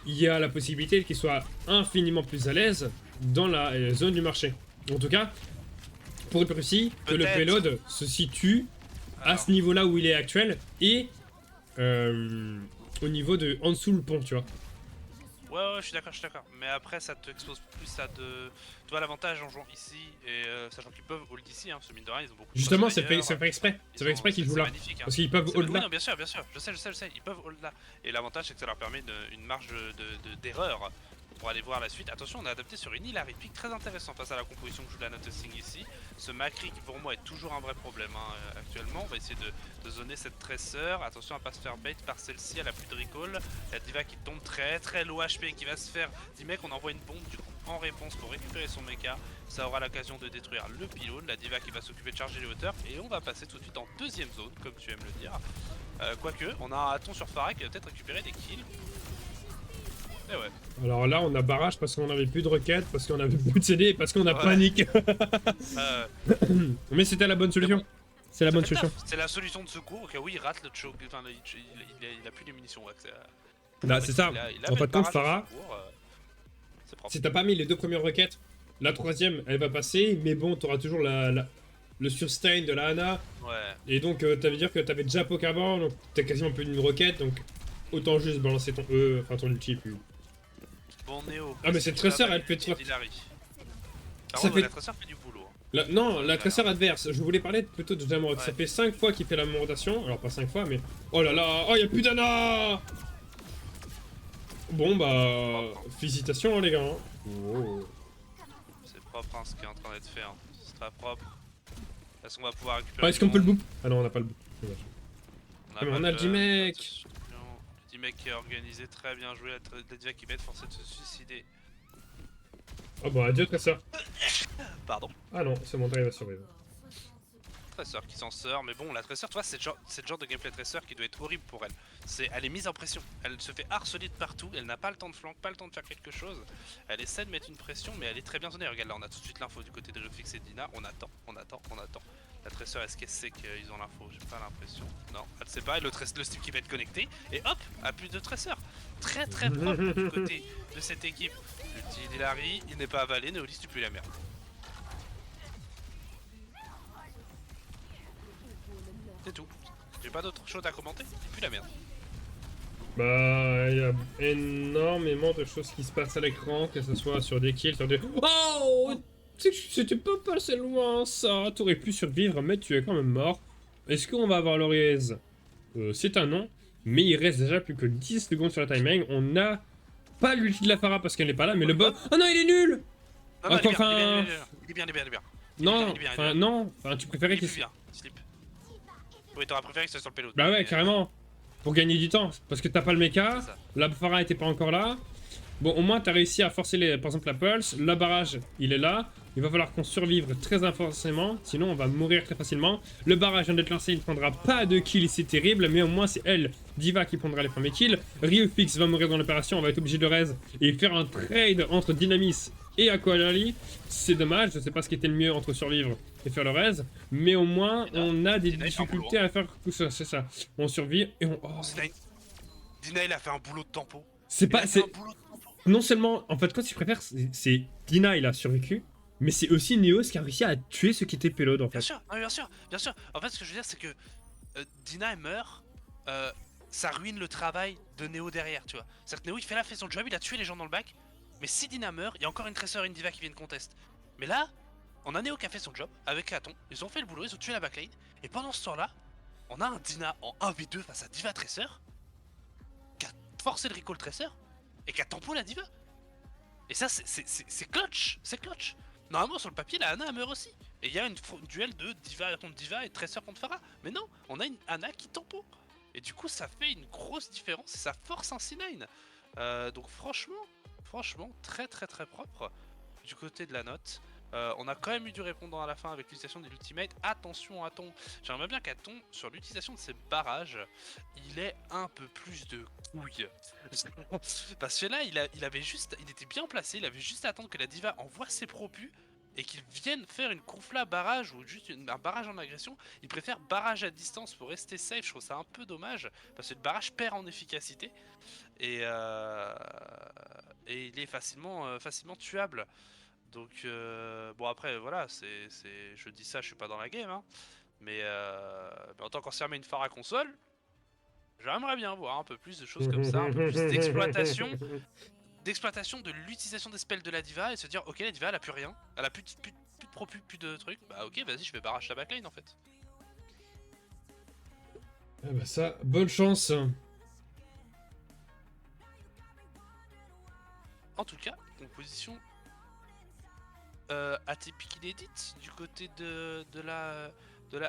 il y a la possibilité qu'il soit infiniment plus à l'aise dans la zone du marché. En tout cas, pour être précis, que le Peut-être. payload se situe à Alors, ce niveau-là où il est actuel et au niveau de en dessous le pont, tu vois. ouais, je suis d'accord. Mais après, ça te expose plus à de. Tu vois, l'avantage en jouant ici, et sachant qu'ils peuvent hold ici, hein, parce que mine de rien, ils ont beaucoup de Justement, postes c'est fait, d'ailleurs. c'est fait exprès. C'est fait exprès qu'ils jouent C'est là. magnifique, hein. Parce qu'ils peuvent Oui, au-delà. non, bien sûr, je sais, ils peuvent hold là. Et l'avantage, c'est que ça leur permet une marge d'erreur pour aller voir la suite. Attention, on a adapté sur une île à Repic, très intéressant face à la composition que joue la Noticing ici. Ce Macri qui pour moi est toujours un vrai problème actuellement. On va essayer de zoner cette tresseur. Attention à pas se faire bait par celle-ci, elle a plus de recall. La Diva qui tombe très low HP, qui va se faire. Dit mec, on envoie une bombe du coup en réponse pour récupérer son mecha. Ça aura l'occasion de détruire le pylône. La Diva qui va s'occuper de charger les hauteurs. Et on va passer tout de suite en deuxième zone, comme tu aimes le dire. Quoique, on a un Aton sur Farah qui va peut-être récupérer des kills. Et ouais. Alors là, on a barrage parce qu'on avait plus de requêtes, parce qu'on avait plus de CD et parce qu'on a Ouais. panique. Euh, Mais c'était la bonne solution. bon, C'est la ça bonne fait le solution. taf. C'est la solution de secours au cas où il rate le choke. Enfin, il a plus de munitions. Ouais, Bah, c'est ça. En fin de compte, Farah, c'est propre. si t'as pas mis les deux premières requêtes, la troisième, elle va passer, mais bon, t'auras toujours le sustain de la Hana. Ouais. Et donc, ça veut dire que t'avais déjà poke avant, donc t'as quasiment plus d'une requête, donc autant juste balancer ton enfin ton ulti, puis... Bon, Néo. Ah, mais cette tresseur, elle fait... Ça Ça fait- La tresseur fait du boulot. Non, la tresseur adverse. Je voulais parler plutôt de Jamorot. Ouais. Ça fait 5 fois qu'il fait la rotation. Alors, pas 5 fois, mais... Oh là là. Oh, y'a plus d'Anna. Bon, bah... Félicitations, les gars. hein. Oh. C'est propre hein, ce qui est en train d'être fait. Hein. C'est très propre. Est-ce qu'on va pouvoir récupérer Ah, est-ce qu'on peut le bout boop? Ah non, on n'a pas le boop. Dommage. mais on a le D-Mec. Le D-Mec qui est organisé, très bien joué. La Diva qui va être forcée de se suicider. Oh bah, adieu, tresseur. Pardon. Ah non, c'est bon, t'arrives à survivre. Tresseur qui s'en sort, mais bon, la Tresseur, tu vois, c'est le genre de gameplay Tresseur qui doit être horrible pour elle. Elle est mise en pression, elle se fait harceler de partout, elle n'a pas le temps de flank, pas le temps de faire quelque chose. Elle essaie de mettre une pression, mais elle est très bien zonée. Regarde là, on a tout de suite l'info du côté de Refix et Dina, on attend. La Tresseur, est-ce qu'elle sait qu'ils ont l'info? J'ai pas l'impression. Non, elle sait pas, et le Steve qui va être connecté, et hop, à plus de Tresseur. Très propre du côté de cette équipe. Le petit Hilary, il n'est pas avalé, Neolis, tu pues la merde. C'est tout. J'ai pas d'autre chose à commenter, il pue la merde. Bah, il y a énormément de choses qui se passent à l'écran, que ce soit sur des kills, sur des... Oh, c'était pas passé loin, ça. T'aurais pu survivre, mais tu es quand même mort. Est-ce qu'on va avoir l'Oriez? C'est un non, mais il reste déjà plus que 10 secondes sur la timing. On n'a pas l'ulti de la Pharah parce qu'elle n'est pas là, mais le bot... Oh non, il est nul. Non, non, Enfin, il est bien. Non, il est bien. enfin, non. Enfin, tu préférais Il est qu'il... plus bien, slip. Oui, t'aurais préféré que ce soit sur le payload. Bah ouais, mais, carrément. Pour gagner du temps. Parce que t'as pas le mecha, c'est ça. la Pharah était pas encore là. Bon, au moins t'as réussi à forcer par exemple la pulse. Le barrage, il est là. Il va falloir qu'on survive très intensément. Sinon, on va mourir très facilement. Le barrage vient d'être lancé, il ne prendra pas de kills, c'est terrible. Mais au moins, c'est elle, Diva, qui prendra les premiers kills. Ryufix va mourir dans l'opération. On va être obligé de raise et faire un trade entre Dynamis et Aqualali. C'est dommage, je sais pas ce qui était le mieux entre survivre et faire le raise, mais au moins on a des Dina, il fait un difficultés boulot, à faire tout ça, c'est ça. On survit et on... Oh. Dina, il a fait un boulot de tempo. C'est Il a pas... fait un c'est boulot de tempo. Non seulement, en fait, quoi tu préfères, c'est Dina, il a survécu, mais c'est aussi Neos qui a réussi à tuer ceux qui étaient payload, en Bien fait. sûr, non, bien sûr, bien sûr. En fait, ce que je veux dire, c'est que Dina elle meurt, ça ruine le travail de Neo derrière, tu vois. C'est-à-dire que Neo, il a fait son job, il a tué les gens dans le bac, mais si Dina meurt, il y a encore une Tracer et une Diva qui viennent contest. Mais là, on a Neo qui a fait son job avec Aton, ils ont fait le boulot, ils ont tué la backlane, et pendant ce temps-là, on a un Dina en 1v2 face à Diva Tracer, qui a forcé le recall Tracer, et qui a tempo la Diva. Et ça, c'est clutch, c'est clutch. Normalement, sur le papier, la Ana meurt aussi. Et il y a une duel de Diva contre Diva et Tracer contre Pharah. Mais non, on a une Ana qui tempo. Et du coup, ça fait une grosse différence et ça force un C9. Donc franchement, très propre du côté de la note. On a quand même eu du répondant à la fin avec l'utilisation de l'ultimate. Attention, Aton. J'aimerais bien qu'Aton, sur l'utilisation de ses barrages, il ait un peu plus de couilles. Parce que là, il était bien placé, il avait juste à attendre que la Diva envoie ses propus et qu'ils viennent faire une confla barrage ou juste un barrage en agression. Il préfère barrage à distance pour rester safe. Je trouve ça un peu dommage parce que le barrage perd en efficacité et il est facilement tuable. Donc bon, après voilà, je dis ça, je suis pas dans la game, hein, mais en tant qu'ancien main Pharah console, j'aimerais bien voir un peu plus de choses comme ça, un peu plus d'exploitation de l'utilisation des spells de la Diva et se dire ok, la Diva elle a plus rien, elle a plus de propus, plus de trucs, bah ok, vas-y, je vais barrage la backline en fait. Ah bah ça, bonne chance. En tout cas, composition atypique inédite du côté de la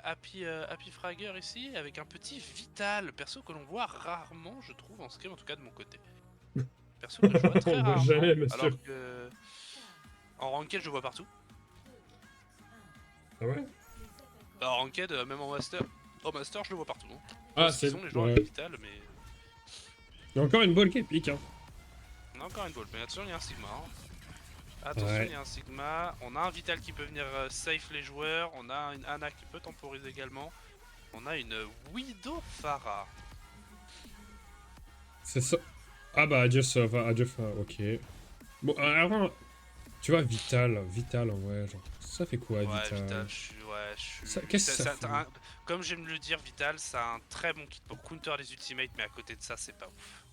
Happy Fragger ici, avec un petit Vital, perso que l'on voit rarement, je trouve, en scrim, en tout cas de mon côté. Perso que je vois très On voit rarement, jamais, monsieur. alors que en ranked je le vois partout. Ah ouais? En ranked, même en master, je le vois partout. Hein. Ah, c'est c'est... les gens Ouais. avec Vital, mais Il y a encore une balle qui est pique, hein. on a encore une ball, mais attention, il y a un Sigma. Hein. Attention, Ouais. il y a un Sigma. On a un Vital qui peut venir safe les joueurs. On a une Ana qui peut temporiser également. On a une Widow Pharah. C'est ça. Ah bah, adieu, ça va, adieu, ok. Bon, avant, tu vois, Vital, ouais, genre, ça fait quoi, Ouais, Vital? je suis. Ça- qu'est-ce que ça fait? Comme j'aime le dire, Vital, ça a un très bon kit pour counter les ultimates, mais à côté de ça, c'est pas ouf.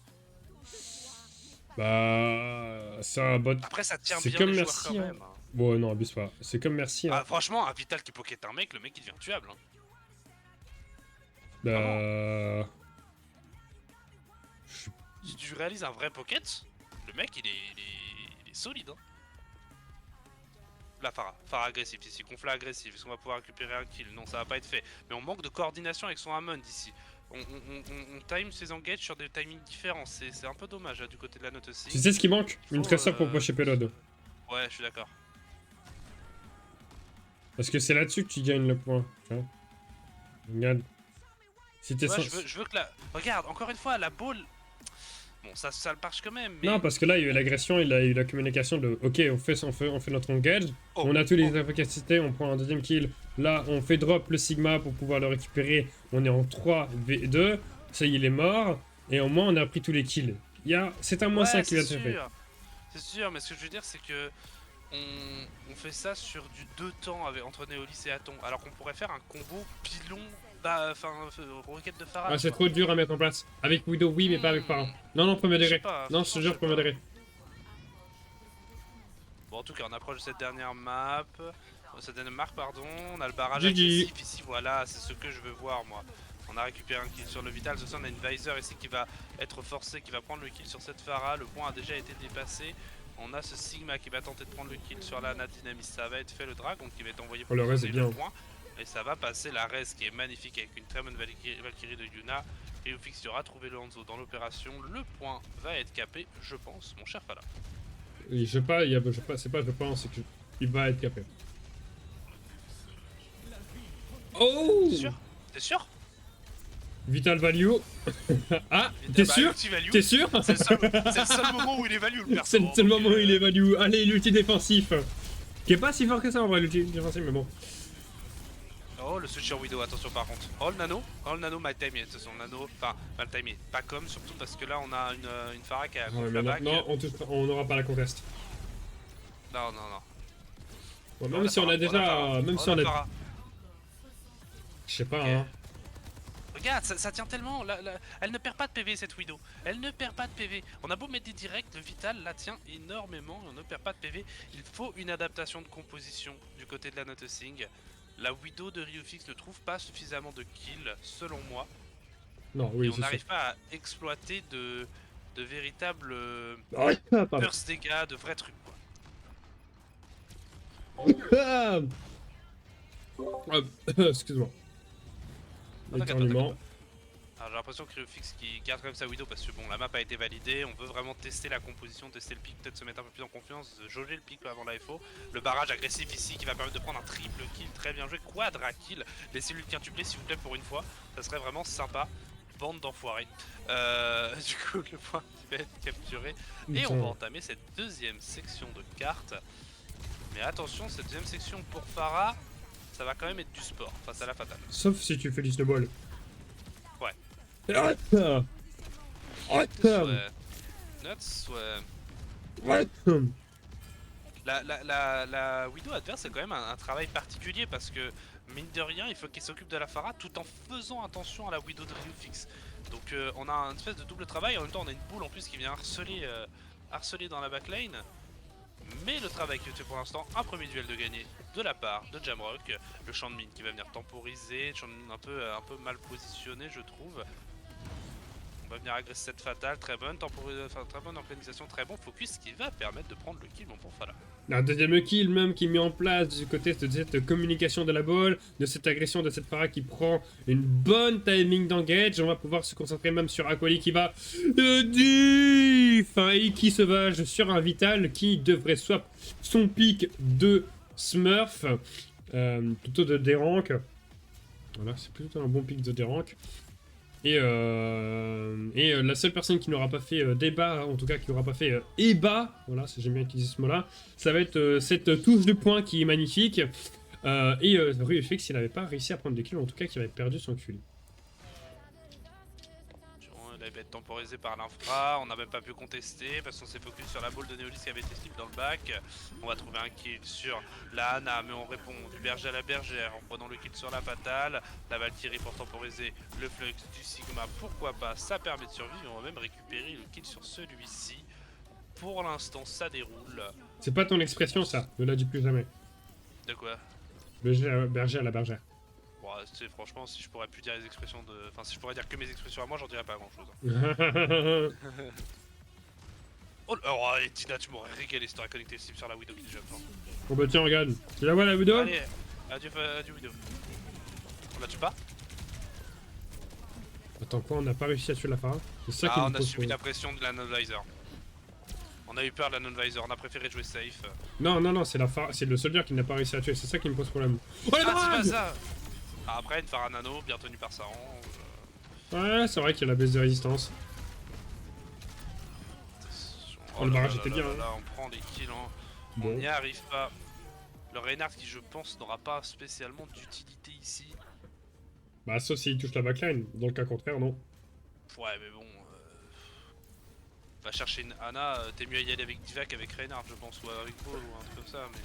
Bah, c'est un bot. Après, ça tient C'est bien comme les joueurs Merci, quand hein. même. Hein. Bon, non, abuse pas. C'est comme Merci, hein. Ah, franchement, un Vital qui pocket un mec, le mec il devient tuable. Hein. Bah... Si tu réalises un vrai pocket, le mec il est solide. Hein. Là, Pharah agressif ici, conflat agressif, est-ce qu'on va pouvoir récupérer un kill? Non, ça va pas être fait. Mais on manque de coordination avec son Hammond ici. On time ses engages sur des timings différents, c'est un peu dommage là, du côté de la note aussi. Tu sais ce qui manque? Une Tracer pour pusher Payload. Ouais, je suis d'accord. Parce que c'est là-dessus que tu gagnes le point. Tu vois? Regarde. Si t'es Ouais, je veux que la... Regarde, encore une fois, la ball... Bon, ça le marche quand même, mais... Non, parce que là, il y a eu l'agression, il a eu la communication de ok, on fait notre engage, on a tous les capacités, on prend un deuxième kill. Là, on fait drop le Sigma pour pouvoir le récupérer. On est en 3v2. Ça y est, il est mort. Et au moins, on a pris tous les kills. C'est un moins 5 qui va être fait. C'est sûr, mais ce que je veux dire, c'est que... On fait ça sur du 2 temps entre Néolis et Aton, alors qu'on pourrait faire un combo pilon... requête de Pharah. Ah, c'est trop dur à mettre en place. Avec Widow, oui, mais pas avec Pharah. Non, premier degré. Non, je te jure, premier degré. Bon, en tout cas, on approche de cette dernière map. Cette dernière marque, pardon. On a le barrage GG. agressif ici, voilà, c'est ce que je veux voir, moi. On a récupéré un kill sur le Vital. Ce soir, on a une Visor ici qui va être forcé, qui va prendre le kill sur cette Pharah. Le point a déjà été dépassé. On a ce Sigma qui va tenter de prendre le kill sur la Ana Dynamis. Ça va être fait, le Dragon qui va être envoyé pour le reste est bien. Le point. Et ça va passer la res qui est magnifique avec une très bonne Valkyrie de Yuna. Ryufix aura trouvé le Hanzo dans l'opération. Le point va être capé, je pense, mon cher Fala. Je pense, c'est qu'il va être capé. Oh! T'es sûr? T'es sûr? Vital value. Ah, Vital, t'es bah, sûr? ulti value. T'es sûr? C'est le seul moment où il est value, le perso. C'est le seul donc, moment où il est value. Allez, l'ulti défensif. Qui est pas si fort que ça en vrai, l'ulti défensif, mais bon. Oh, le switch sur Widow, attention par contre. Oh, le nano mal timé, de toute façon, le nano, enfin, mal timé. Pas comme, surtout parce que là, on a une Pharah qui a Ouais, gonfle mais la back. maintenant, on n'aura pas la conteste. Non, non, non. Bon, Oh, même la si on a Pharah, déjà. la Pharah. Même Oh, si on la a. Pharah. Je sais pas, Ok. hein. Regarde, ça tient tellement. Elle ne perd pas de PV cette Widow. Elle ne perd pas de PV. On a beau mettre des directs, le Vital la tient énormément et on ne perd pas de PV. Il faut une adaptation de composition du côté de la Nothing. La Widow de Ryufix ne trouve pas suffisamment de kills, selon moi. Non, Et oui, on c'est sûr. n'arrive pas à exploiter de véritables Ah, pardon. burst dégâts, de vrais trucs quoi. Ah, excuse-moi. Éternuement. Alors j'ai l'impression que Ryufix qui garde quand même sa Widow parce que bon, la map a été validée, on veut vraiment tester la composition, tester le pic, peut-être se mettre un peu plus en confiance, jauger le pic avant la FO. Le barrage agressif ici qui va permettre de prendre un triple kill, très bien joué, quadra kill. Laissez-lui le quintupler s'il vous plaît pour une fois, ça serait vraiment sympa. Bande d'enfoirés. Du coup le point qui va être capturé. Et on va entamer cette deuxième section de cartes. Mais attention, cette deuxième section pour Pharah, ça va quand même être du sport face à la fatale. Sauf si tu fais du snowball. Ouais. Arrête. Arrête. Nuts, ouais. Arrête. La Widow adverse c'est quand même un travail particulier parce que mine de rien il faut qu'il s'occupe de la Pharah tout en faisant attention à la Widow de Ryufix. Donc on a un espèce de double travail et en même temps on a une boule en plus qui vient harceler dans la backline. Mais le travail qui est fait pour l'instant, un premier duel de gagné de la part de Jamrock, le champ de mine qui va venir temporiser, champ de mine un peu mal positionné je trouve. On va venir agresser cette fatale, très bonne très bonne organisation, très bon focus qui va permettre de prendre le kill mon bon Fala. Un deuxième kill même qui est mis en place du côté de cette communication de la ball, de cette agression de cette Pharah qui prend une bonne timing d'engage. On va pouvoir se concentrer même sur Aquali qui va et qui se vage sur un Vital qui devrait swap son pic de Smurf, plutôt de D-Rank. Voilà, c'est plutôt un bon pic de D-Rank. Et la seule personne qui n'aura pas fait débat, en tout cas qui n'aura pas fait EBA, voilà, j'aime bien utiliser ce mot-là, ça va être cette touche de poing qui est magnifique. Ryufix, il n'avait pas réussi à prendre des kills, en tout cas qui avait perdu son kill. Il avait été temporisé par l'infra, on n'a même pas pu contester parce qu'on s'est focus sur la boule de Neolis qui avait été slip dans le bac. On va trouver un kill sur la Ana, mais on répond du berger à la bergère en prenant le kill sur la fatale. La Valkyrie pour temporiser le flux du Sigma, pourquoi pas, ça permet de survivre. On va même récupérer le kill sur celui-ci. Pour l'instant, ça déroule. C'est pas ton expression ça, ne la dis plus jamais. De quoi? Berger à la bergère. Bon, franchement, si je pourrais plus dire les expressions de. Enfin, si je pourrais dire que mes expressions à moi, j'en dirais pas grand chose. Oh, et Tina, tu m'aurais régalé si t'aurais connecté le slip sur la Widow qui jump. Hein. Bon bah tiens, regarde. Tu la vois la Widow? Allez, adieu Widow. On la tue pas? Attends quoi, on n'a pas réussi à tuer la Pharah? C'est ça qui Ah, me on a pose subi problème. la pression de la non-visor. On a eu peur de la non-visor, on a préféré jouer safe. Non, c'est la Pharah, c'est le soldier qui n'a pas réussi à tuer, c'est ça qui me pose problème. Oh la Ah, c'est pas barrage! ça! Ah, après, une Pharah nano, bien tenue par Saran. Ouais, c'est vrai qu'il y a la baisse de résistance. Oh, le là barrage là était là bien, là hein. là, on prend les kills, hein. Bon. On n'y arrive pas. Le Reinhardt qui, je pense, n'aura pas spécialement d'utilité ici. Bah sauf s'il touche la backline, dans le cas contraire, non. Ouais, mais bon. Va chercher une Ana, t'es mieux à y aller avec Divac qu'avec Reinhardt, je pense, ou avec Paul ou un truc comme ça, mais.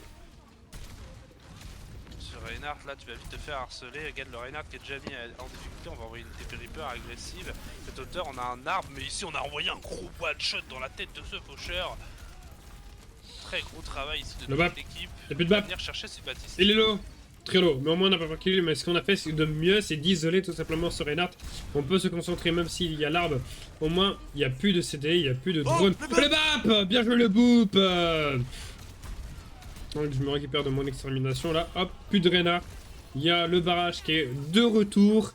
Sur Reinhardt, là, tu vas vite te faire harceler. Regarde le Reinhardt qui est déjà mis en difficulté, on va envoyer une TP Reaper agressive. Cette hauteur, on a un arbre, mais ici, on a envoyé un gros one-shot dans la tête de ce faucheur. Très gros travail ici de Le toute bap. l'équipe. Y'a plus de On va bap. venir chercher ce Baptiste. Il est low. Très low, mais au moins on n'a pas kill, mais ce qu'on a fait de mieux c'est d'isoler tout simplement ce Reinhardt. On peut se concentrer même s'il y a l'arbre. Au moins il n'y a plus de CD, il n'y a plus de drone. le Le bap. Bien joué le boop. Donc je me récupère de mon extermination là, hop, plus de Reinhardt. Il y a le barrage qui est de retour.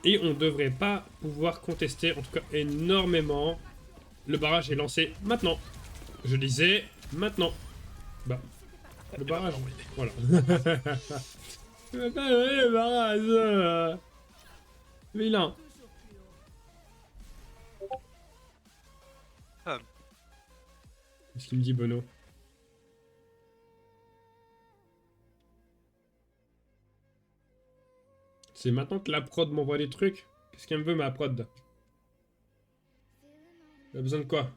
Et on devrait pas pouvoir contester, en tout cas énormément. Le barrage est lancé maintenant. Je disais maintenant. Bah, le barrage, voilà. Le barrage. Vilain. Qu'est-ce qu'il me dit, Bono? C'est maintenant que la prod m'envoie des trucs. Qu'est-ce qu'elle me veut, ma prod? Elle a besoin de quoi?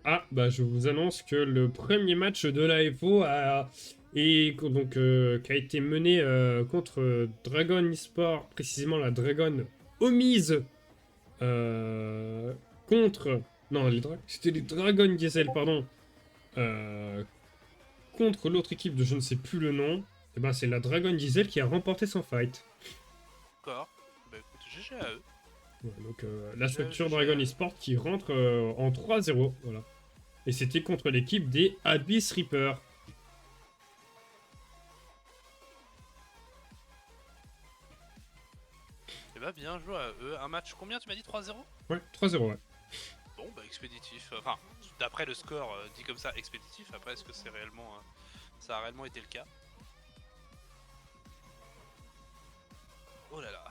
Ah, bah je vous annonce que le premier match de l'AFO qui a été mené contre Dragon eSport, précisément la Dragon Omise, contre... Non, c'était les Dragon Diesel, pardon. Euh, contre l'autre équipe de je ne sais plus le nom. Et ben c'est la Dragon Diesel qui a remporté son fight. D'accord. Bah écoute, GG à eux. Ouais, donc la structure GG Dragon à eux. eSport qui rentre en 3-0. Voilà. Et c'était contre l'équipe des Abyss Reapers. Et bah bien joué à eux. Un match combien tu m'as dit 3-0? Ouais, 3-0, ouais. Bon bah expéditif. Enfin, d'après le score dit comme ça expéditif. Après est-ce que c'est réellement ça a réellement été le cas? Oh là là.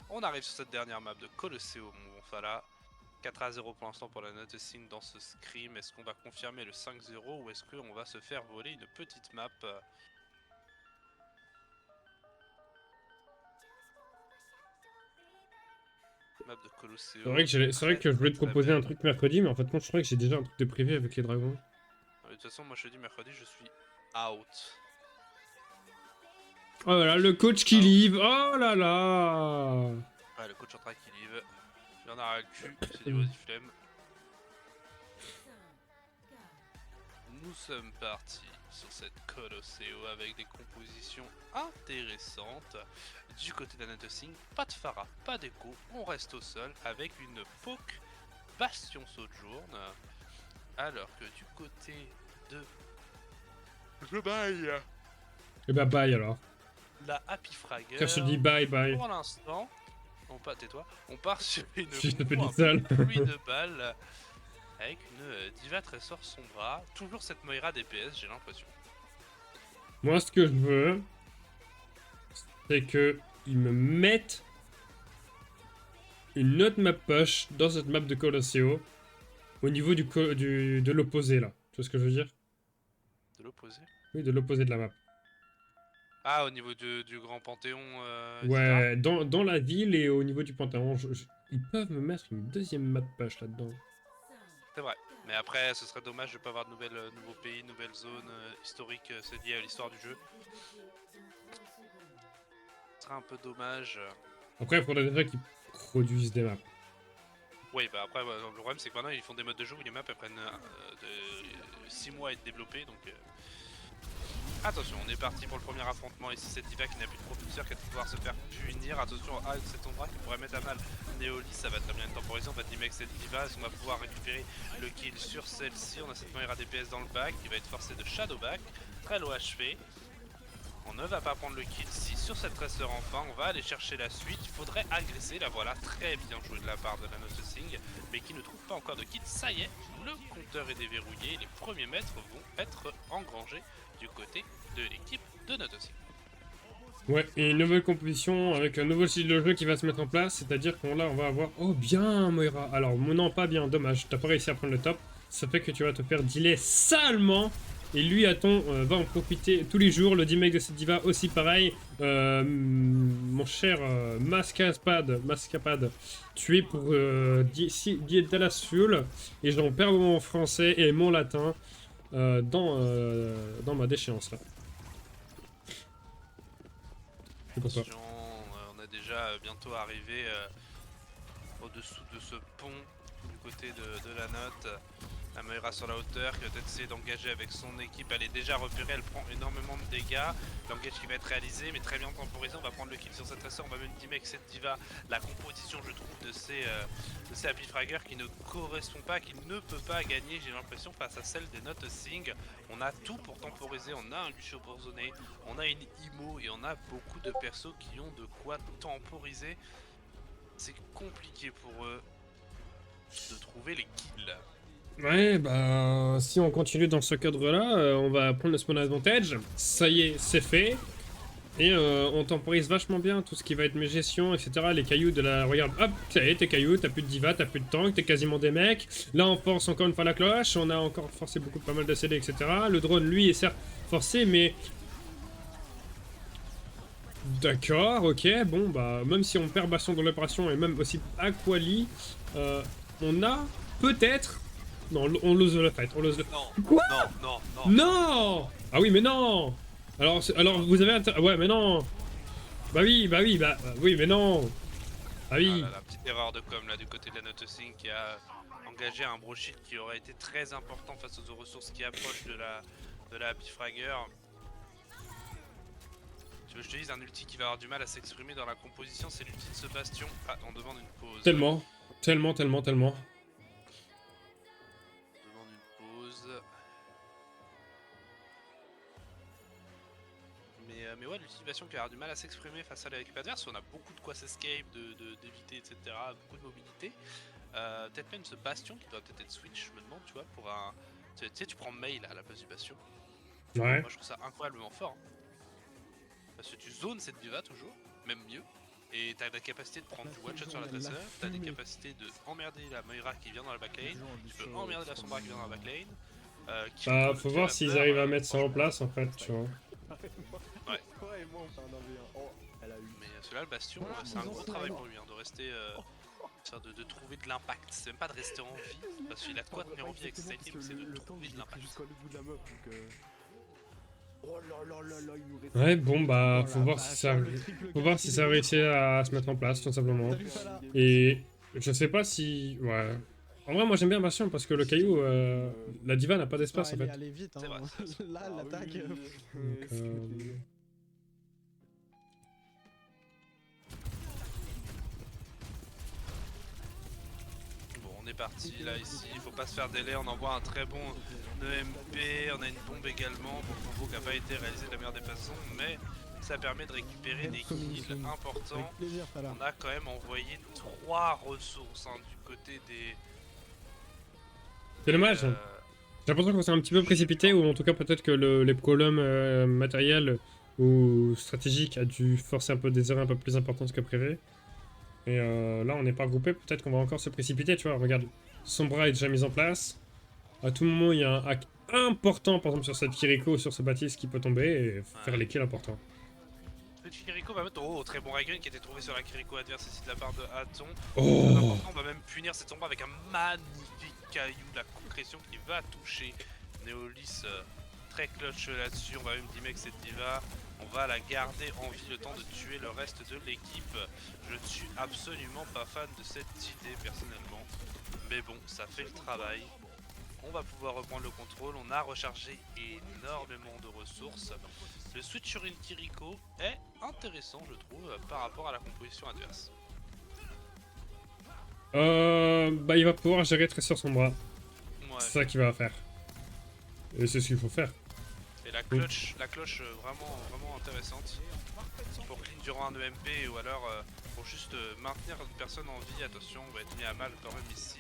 On arrive sur cette dernière map de Colosseo, mon bon Fala. 4-0 pour l'instant pour la Noticing dans ce scrim. Est-ce qu'on va confirmer le 5-0 ou est-ce qu'on va se faire voler une petite map map de Colosseo. C'est vrai que je voulais te proposer un truc mercredi, mais en fait, je crois que j'ai déjà un truc de privé avec les dragons. De toute façon, moi je dis mercredi, je suis out. Oh là là, le coach qui livre. Oh là là. Ouais, le coach en train qui livre. Il en a ras le cul, c'est du flemme. Nous sommes partis sur cette Colosseo avec des compositions intéressantes. Du côté d'Anatosing, pas de Pharah, pas d'écho, on reste au sol avec une Poke Bastion Sojourn. Alors que du côté de je baille Et bah bye alors. la Happy Fragger, Car je te dis bye bye. pour l'instant, tais-toi, on part sur une Je te fais compo du un sale. peu pluie de balles avec une Diva Tressor Sombra, toujours cette Moira DPS j'ai l'impression. Moi, ce que je veux, c'est que ils me mettent une autre map push dans cette map de Colosseo au niveau de l'opposé là. Tu vois ce que je veux dire? De l'opposé. Oui, de l'opposé de la map. Ah, au niveau du grand panthéon, etc. Ouais, dans la ville et au niveau du Panthéon, ils peuvent me mettre une deuxième map push là-dedans. C'est vrai. Mais après, ce serait dommage de ne pas avoir de nouveaux pays, nouvelles zones historiques, c'est lié à l'histoire du jeu. Ce serait un peu dommage. Après, il faudrait déjà qu'ils produisent des maps. Oui, bah après, le problème c'est que maintenant ils font des modes de jeu où les maps elles prennent de 6 mois à être développées. Donc attention, on est parti pour le premier affrontement. Ici, cette Diva qui n'a plus de propulseur qui va pouvoir se faire punir. Attention à cette Ombra qui pourrait mettre à mal Neoli. Ça va très bien être temporisé. On va teamer avec cette Diva. Est-ce qu'on va pouvoir récupérer le kill sur celle-ci? On a cette Moira DPS dans le back qui va être forcé de shadow back. Très low HP. On ne va pas prendre le kill si sur cette Tracer enfin, on va aller chercher la suite. Il faudrait agresser, la voilà, très bien joué de la part de la Noticing, mais qui ne trouve pas encore de kill. Ça y est, le compteur est déverrouillé, les premiers mètres vont être engrangés du côté de l'équipe de Noticing. Ouais, et une nouvelle composition avec un nouveau style de jeu qui va se mettre en place, c'est-à-dire qu'on là on va avoir... Oh bien Moira. Alors non, pas bien, dommage, t'as pas réussi à prendre le top. Ça fait que tu vas te faire delay salement. Et lui, va en profiter tous les jours. Le D-Make de cette diva aussi pareil. Mon cher Mascapade, tu es pour Dallas Fuel. Et j'en perds mon français et mon latin dans ma déchéance là. Attention, on a déjà bientôt arrivé au-dessous de ce pont du côté de la note. La Moira sur la hauteur qui va peut-être essayer d'engager avec son équipe. Elle est déjà repérée, elle prend énormément de dégâts. L'engage qui va être réalisé, mais très bien temporisé. On va prendre le kill sur cette Tracer. On va même teamer avec cette Diva. La composition, je trouve, de ces Happy Fragger qui ne correspond pas, qui ne peut pas gagner, j'ai l'impression, face à celle des Noticing. On a tout pour temporiser. On a un Lucio pour zoner, on a une IMO et on a beaucoup de persos qui ont de quoi temporiser. C'est compliqué pour eux de trouver les kills. Ouais, bah, si on continue dans ce cadre-là, on va prendre le spawn advantage. Ça y est, c'est fait. Et on temporise vachement bien tout ce qui va être mes gestions, etc. Les cailloux de la... Regarde, hop, ça y est, tes cailloux, t'as plus de diva, t'as plus de tank, t'es quasiment des mecs. Là, on force encore une fois la cloche, on a encore forcé beaucoup, pas mal d'ACD, etc. Le drone, lui, est certes forcé, mais... D'accord, ok, bon, bah, même si on perd Bastion dans l'opération, et même aussi Aquali, on a peut-être... Non, on lose le fight, on lose le... Non, Quoi? non, non, non. Non! Ah oui, mais non! Alors vous avez... Ouais, mais non! Bah oui, oui, mais non! Ah Ah oui! là là, petite erreur de com là du côté de la Noticing qui a engagé un brochet qui aurait été très important face aux ressources qui approchent de la Happy Fragger. Tu veux que je te dise, un ulti qui va avoir du mal à s'exprimer dans la composition, c'est l'ulti de ce bastion. Ah, on demande une pause. Tellement, tellement, tellement, tellement. On demande une pause. Mais ouais, l'utilisation qui va avoir du mal à s'exprimer face à l'équipe adverse, on a beaucoup de quoi s'escape, d'éviter, etc. Beaucoup de mobilité. Peut-être même ce bastion qui doit peut-être être switch, je me demande, tu vois, pour un... Tu sais, tu prends mail à la place du bastion. Ouais. Moi je trouve ça incroyablement fort. Hein. Parce que tu zones cette diva toujours, même mieux. Et t'as la capacité de prendre du one shot sur la tresseur, t'as des capacités de emmerder la Moira qui vient dans la backline, tu peux emmerder la Sombra qui vient dans la backline. Bah, faut voir s'ils arrivent à mettre ça en place, en fait, tu vois. Ouais. Toi et moi on fait un 1v1. Oh, elle a eu. Mais celui-là, le bastion, c'est un gros travail pour lui, hein, de rester... de trouver de l'impact, c'est même pas de rester en vie, parce qu'il a de quoi tenir en vie avec ses items, c'est de trouver de l'impact. Jusqu'au bout de la meuf donc oh là là là là, il nous reste... Ouais, bon, bah, Oh faut la voir vache, si ça... le triple Faut voir kill si qu'il ça est réussit à se mettre en place, tout simplement. T'as vu ça là? Et je sais pas si... Ouais. En vrai, moi j'aime bien Bastion parce que le caillou, la diva n'a pas d'espace en fait. Allez vite, hein. C'est vrai, c'est Là, Ah l'attaque. oui, Donc, est-ce que t'es- Bon, on est parti là ici, il faut pas se faire délai, on envoie un très bon EMP, on a une bombe également, bon combo qui n'a pas été réalisé de la meilleure des façons, mais ça permet de récupérer des kills importants. Avec plaisir, ça là. On a quand même envoyé 3 ressources hein, du côté des... c'est dommage. J'ai l'impression qu'on s'est un petit peu précipité, ou en tout cas peut-être que les problèmes matériels ou stratégiques a dû forcer un peu des erreurs un peu plus importantes que prévu. Et là, on n'est pas regroupé, peut-être qu'on va encore se précipiter, tu vois. Regarde, Sombra est déjà mise en place. À tout moment, il y a un hack important, par exemple sur cette Kiriko ou sur ce Baptiste qui peut tomber et faire les kills importants. Petit Kiriko va mettre... Oh, très bon Raigun qui a été trouvé sur la Kiriko adverse ici de la part de Hatton. Oh, On va même punir cette Sombra avec un magnifique caillou de la concrétion qui va toucher Neolis très clutch là-dessus. On va même dire que cette diva, on va la garder en vie le temps de tuer le reste de l'équipe. Je ne suis absolument pas fan de cette idée personnellement. Mais bon, ça fait le travail. On va pouvoir reprendre le contrôle. On a rechargé énormément de ressources. Le switch sur une Kiriko est intéressant, je trouve, par rapport à la composition adverse. bah il va pouvoir gérer très sur son bras. Ouais. C'est ça qu'il va faire. Et c'est ce qu'il faut faire. Et la cloche vraiment, vraiment intéressante. Pour clean durant un EMP ou alors pour juste maintenir une personne en vie. Attention, on va être mis à mal quand même ici.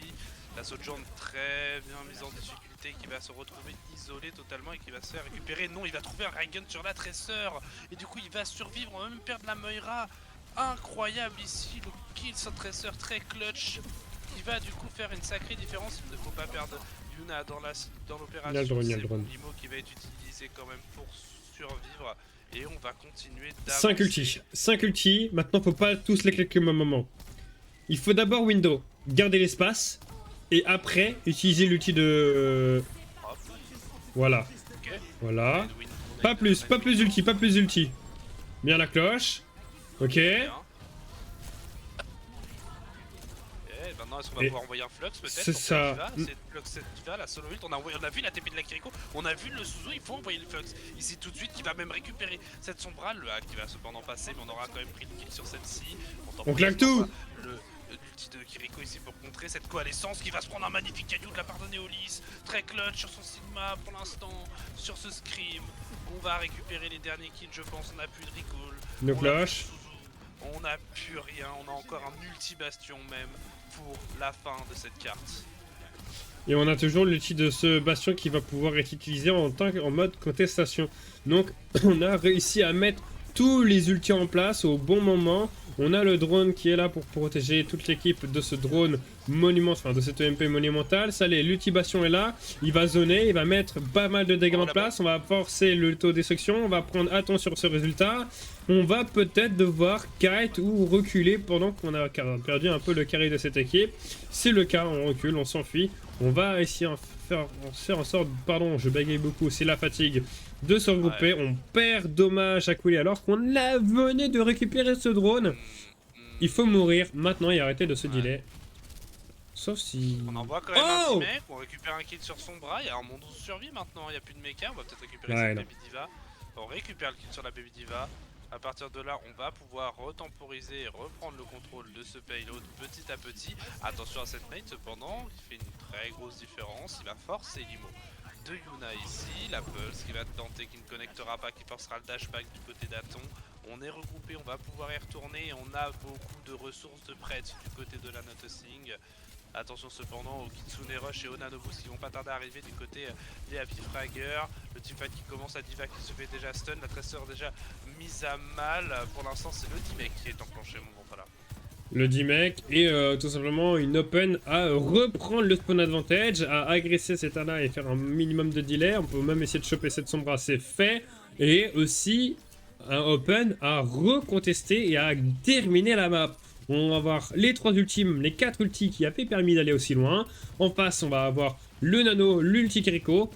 La Sojourn très bien mise en difficulté qui va se retrouver isolé totalement et qui va se faire récupérer. Non, il va trouver un Raigun sur la tresseur et du coup il va survivre, on va même perdre la Moira. Incroyable ici, le kill sur tresseur très clutch qui va du coup faire une sacrée différence. Il ne faut pas perdre Yuna dans l'opération. Il y a le drone, il y a le C'est drone. Limo qui va être utilisé quand même pour survivre et on va continuer d'avancer. 5 ultis. 5 ultis. Maintenant, faut pas tous les cliquer au même moment. Il faut d'abord window, garder l'espace, et après, utiliser l'ulti de... Hop, Voilà. ok. Voilà. Win. Pas plus d'ulti, pas plus d'ulti. Bien la cloche. Ok. Bien. Et maintenant, est-ce qu'on va Et pouvoir envoyer un flux peut-être c'est pour ça. faire Diva, cette diva, la solo ult, on a vu la TP de la Kiriko, on a vu le Suzu, il faut envoyer le flux. Ici tout de suite, qui va même récupérer cette Sombra, le hack qui va cependant passer, mais on aura quand même pris le kill sur celle-ci. On claque tout. L'ulti de Kiriko ici pour contrer cette coalescence qui va se prendre un magnifique caillou de la part de Neolis. Très clutch sur son Sigma pour l'instant, sur ce Scream. On va récupérer les derniers kills, je pense, on n'a plus de recall. Nos On a cloches. plus de Suzu, on n'a plus rien, on a encore un multi-bastion même pour la fin de cette carte. Et on a toujours l'ulti de ce bastion qui va pouvoir être utilisé en mode contestation. Donc on a réussi à mettre tous les ultis en place au bon moment. On a le drone qui est là pour protéger toute l'équipe de ce drone de cette EMP monumentale. Ça, l'ulti bastion est là. Il va zoner, il va mettre pas mal de dégâts en place. On va forcer le taux de destruction. On va prendre attention sur ce résultat. On va peut-être devoir kite ou reculer pendant qu'on a perdu un peu le carré de cette équipe. C'est le cas, on recule, on s'enfuit. On va essayer de faire en sorte, pardon, je bagaye beaucoup, c'est la fatigue, de se regrouper. On perd dommage à couler alors qu'on venait de récupérer ce drone. Il faut mourir maintenant et arrêter de se delay. Sauf si... On envoie quand même un petit mec, on récupère un kill sur son bras, il y a un monde de survie maintenant, il n'y a plus de mecha, on va peut-être récupérer cette Baby Diva. On récupère le kill sur la Baby Diva. À partir de là, on va pouvoir retemporiser et reprendre le contrôle de ce payload petit à petit. Attention à cette nade cependant, qui fait une très grosse différence. Il va forcer l'IMO de Yuna ici. La Pulse qui va tenter, qui ne connectera pas, qui forcera le dashback du côté d'Aton. On est regroupé, on va pouvoir y retourner. On a beaucoup de ressources de prête du côté de la Noticing. Attention cependant au Kitsune Rush et au Nanoboost qui vont pas tarder à arriver du côté des Happy Fragger. Le teamfight qui commence, à Diva qui se fait déjà stun, la Tracer déjà mise à mal. Pour l'instant c'est le D-Mec qui est enclenché mon bon voilà. Le D-Mec et tout simplement une open à reprendre le spawn advantage, à agresser cette Ana et faire un minimum de delay. On peut même essayer de choper cette sombra, c'est fait. Et aussi un open à recontester et à terminer la map. On va avoir les 3 ultimes, les 4 ultis qui avaient permis d'aller aussi loin. En face, on va avoir le nano, l'ulti Kiriko.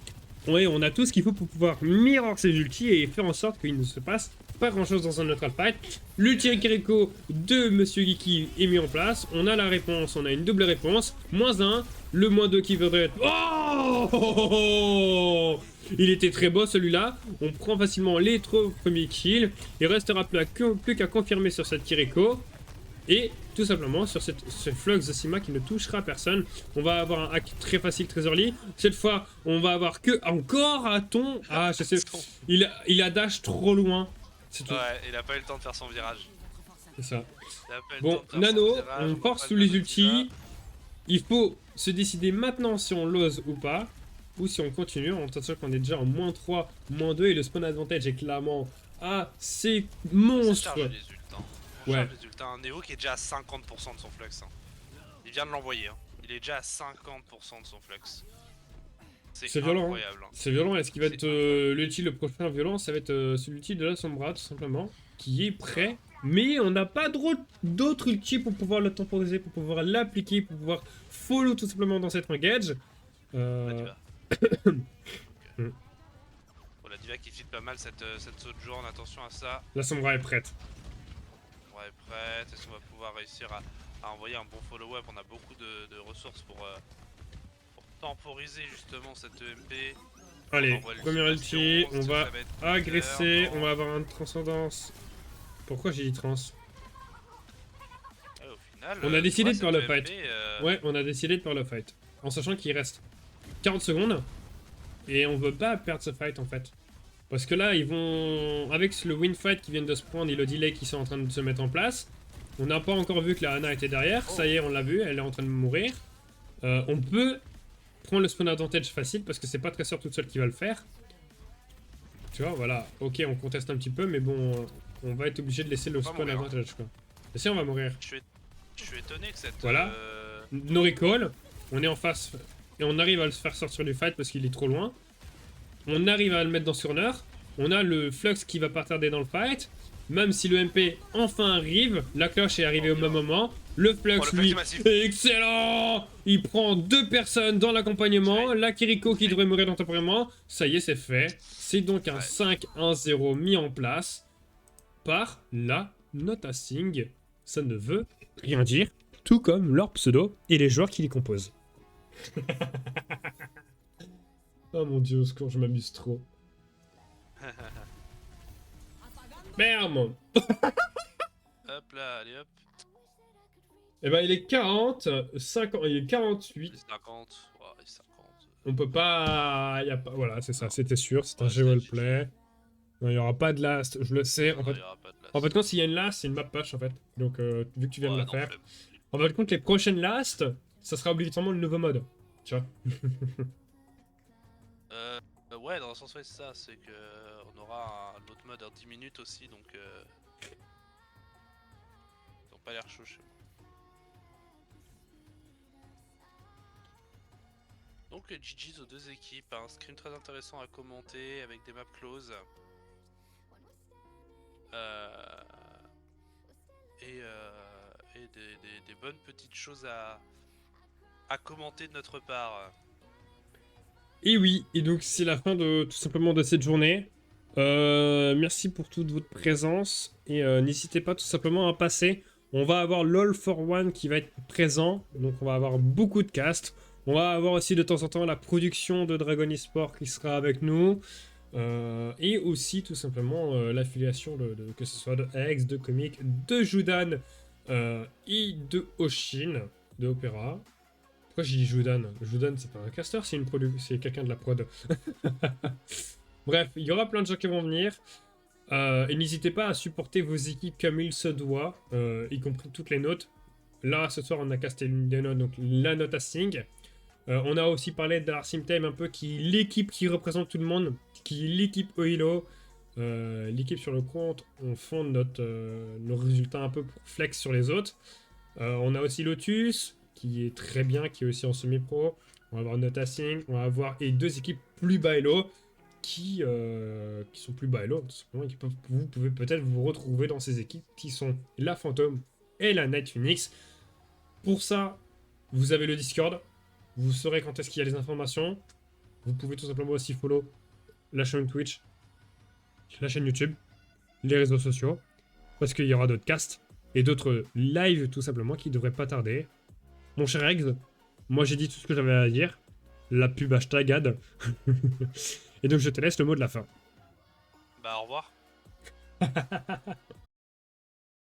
Et on a tout ce qu'il faut pour pouvoir mirror ces ultis et faire en sorte qu'il ne se passe pas grand chose dans un neutral fight. L'ulti Kiriko de Monsieur Geeky est mis en place. On a la réponse, on a une double réponse. -1, le -2 qui voudrait être... Oh, il était très beau celui-là. On prend facilement les 3 premiers kills. Il restera plus qu'à confirmer sur cette Kiriko. Et tout simplement sur ce Flux de Sima qui ne touchera personne. On va avoir un hack très facile, très early. Cette fois, on va avoir que encore Aton. Ah, je sais. Il a dash trop loin. C'est tout. Ouais, il a pas eu le temps de faire son virage. C'est ça. Bon, Nano, on force tous les ultis. Il faut se décider maintenant si on l'ose ou pas. Ou si on continue. En sachant qu'on est déjà en -3, -2. Et le spawn advantage est clairement assez monstre. Ouais. Résultat, un Néo qui est déjà à 50% de son flux. Hein. Il vient de l'envoyer. Hein. Il est déjà à 50% de son flux. C'est violent. Hein. C'est violent. Est-ce qu'il va être l'ulti le prochain violent? Ça va être celui de la Sombra, tout simplement. Qui est prêt. Mais on n'a pas d'autres ultis pour pouvoir le temporiser, pour pouvoir l'appliquer, pour pouvoir follow tout simplement dans cette engage. Bon, la Diva qui fit pas mal cette saut de jour. Attention à ça. La Sombra est prête. Est prête, est-ce qu'on va pouvoir réussir à envoyer un bon follow-up? On a beaucoup de ressources pour temporiser justement cette EMP. Allez, premier ulti, on va agresser, on va avoir une transcendance. Pourquoi j'ai dit trans? Au final, on a décidé de faire le fight. EMP, Ouais, on a décidé de faire le fight. En sachant qu'il reste 40 secondes. Et on veut pas perdre ce fight en fait. Parce que là, ils vont... Avec le win fight qui vient de se prendre et le delay qui sont en train de se mettre en place, on n'a pas encore vu que la Ana était derrière. Ça y est, on l'a vu, elle est en train de mourir. On peut prendre le spawn advantage facile parce que c'est pas Tracer toute seule qui va le faire. Tu vois, voilà. Ok, on conteste un petit peu, mais bon, on va être obligé de laisser le spawn advantage, quoi. Et si on va mourir. Je suis étonné que cette... Voilà. No recall. On est en face et on arrive à le faire sortir du fight parce qu'il est trop loin. On arrive à le mettre dans Surner. On a le Flux qui va pas tarder dans le fight. Même si le MP enfin arrive, la cloche est arrivée au même moment. Le Flux, lui, excellent! Il prend 2 personnes dans l'accompagnement. La Kiriko qui devrait mourir dans temporairement. Ça y est, c'est fait. C'est donc un 5-1-0 mis en place par la Noticing. Ça ne veut rien dire. Tout comme leur pseudo et les joueurs qui les composent. Oh mon dieu, au secours, je m'amuse trop. Merde. Hop là, allez hop. Eh ben il est 40, 50, il est 48. 50, ouais, 50. On peut pas... Y a pas... Voilà, c'est ça, c'était sûr, c'est un G-Roleplay. Non, il n'y aura pas de last, je le sais. En fait, quand s'il y a une last, c'est une map push en fait. Donc, vu que tu viens de la faire. En fait, compte les prochaines last, ça sera obligatoirement le nouveau mode. Tu vois. Ouais, dans le sens, ouais, c'est ça, c'est que on aura l'autre mode en 10 minutes aussi, donc ils ont pas l'air chaud chez moi. Donc GG's aux deux équipes, un scrim très intéressant à commenter avec des maps closes. Euh, et des bonnes petites choses à commenter de notre part. Et oui, et donc c'est la fin de tout simplement de cette journée. Merci pour toute votre présence et n'hésitez pas tout simplement à passer. On va avoir LOL for One qui va être présent, donc on va avoir beaucoup de cast. On va avoir aussi de temps en temps la production de Dragon Esport qui sera avec nous. Et aussi tout simplement l'affiliation que ce soit de X, de Comic, de Judan et de Oshin, de Opera. Pourquoi j'ai dit Judan? Judan, c'est pas un caster, c'est quelqu'un de la prod. Bref, il y aura plein de gens qui vont venir. Et n'hésitez pas à supporter vos équipes comme il se doit, y compris toutes les notes. Là, ce soir, on a casté l'une des notes, donc la note à Sting. On a aussi parlé de l'Arsim Time, un peu qui l'équipe qui représente tout le monde, qui est l'équipe Oilo. L'équipe sur le compte, on fonde nos résultats un peu pour flex sur les autres. On a aussi Lotus, qui est très bien, qui est aussi en semi-pro. On va avoir Notasing, on va avoir et deux équipes plus bas elo qui sont plus bas elo, tout simplement, et vous pouvez peut-être vous retrouver dans ces équipes qui sont la Phantom et la Night Phoenix. Pour ça, vous avez le Discord, vous saurez quand est-ce qu'il y a les informations. Vous pouvez tout simplement aussi follow la chaîne Twitch, la chaîne YouTube, les réseaux sociaux, parce qu'il y aura d'autres casts et d'autres lives tout simplement qui devraient pas tarder. Mon cher Eggs, moi j'ai dit tout ce que j'avais à dire. La pub hashtag ad. Et donc je te laisse le mot de la fin. Bah au revoir.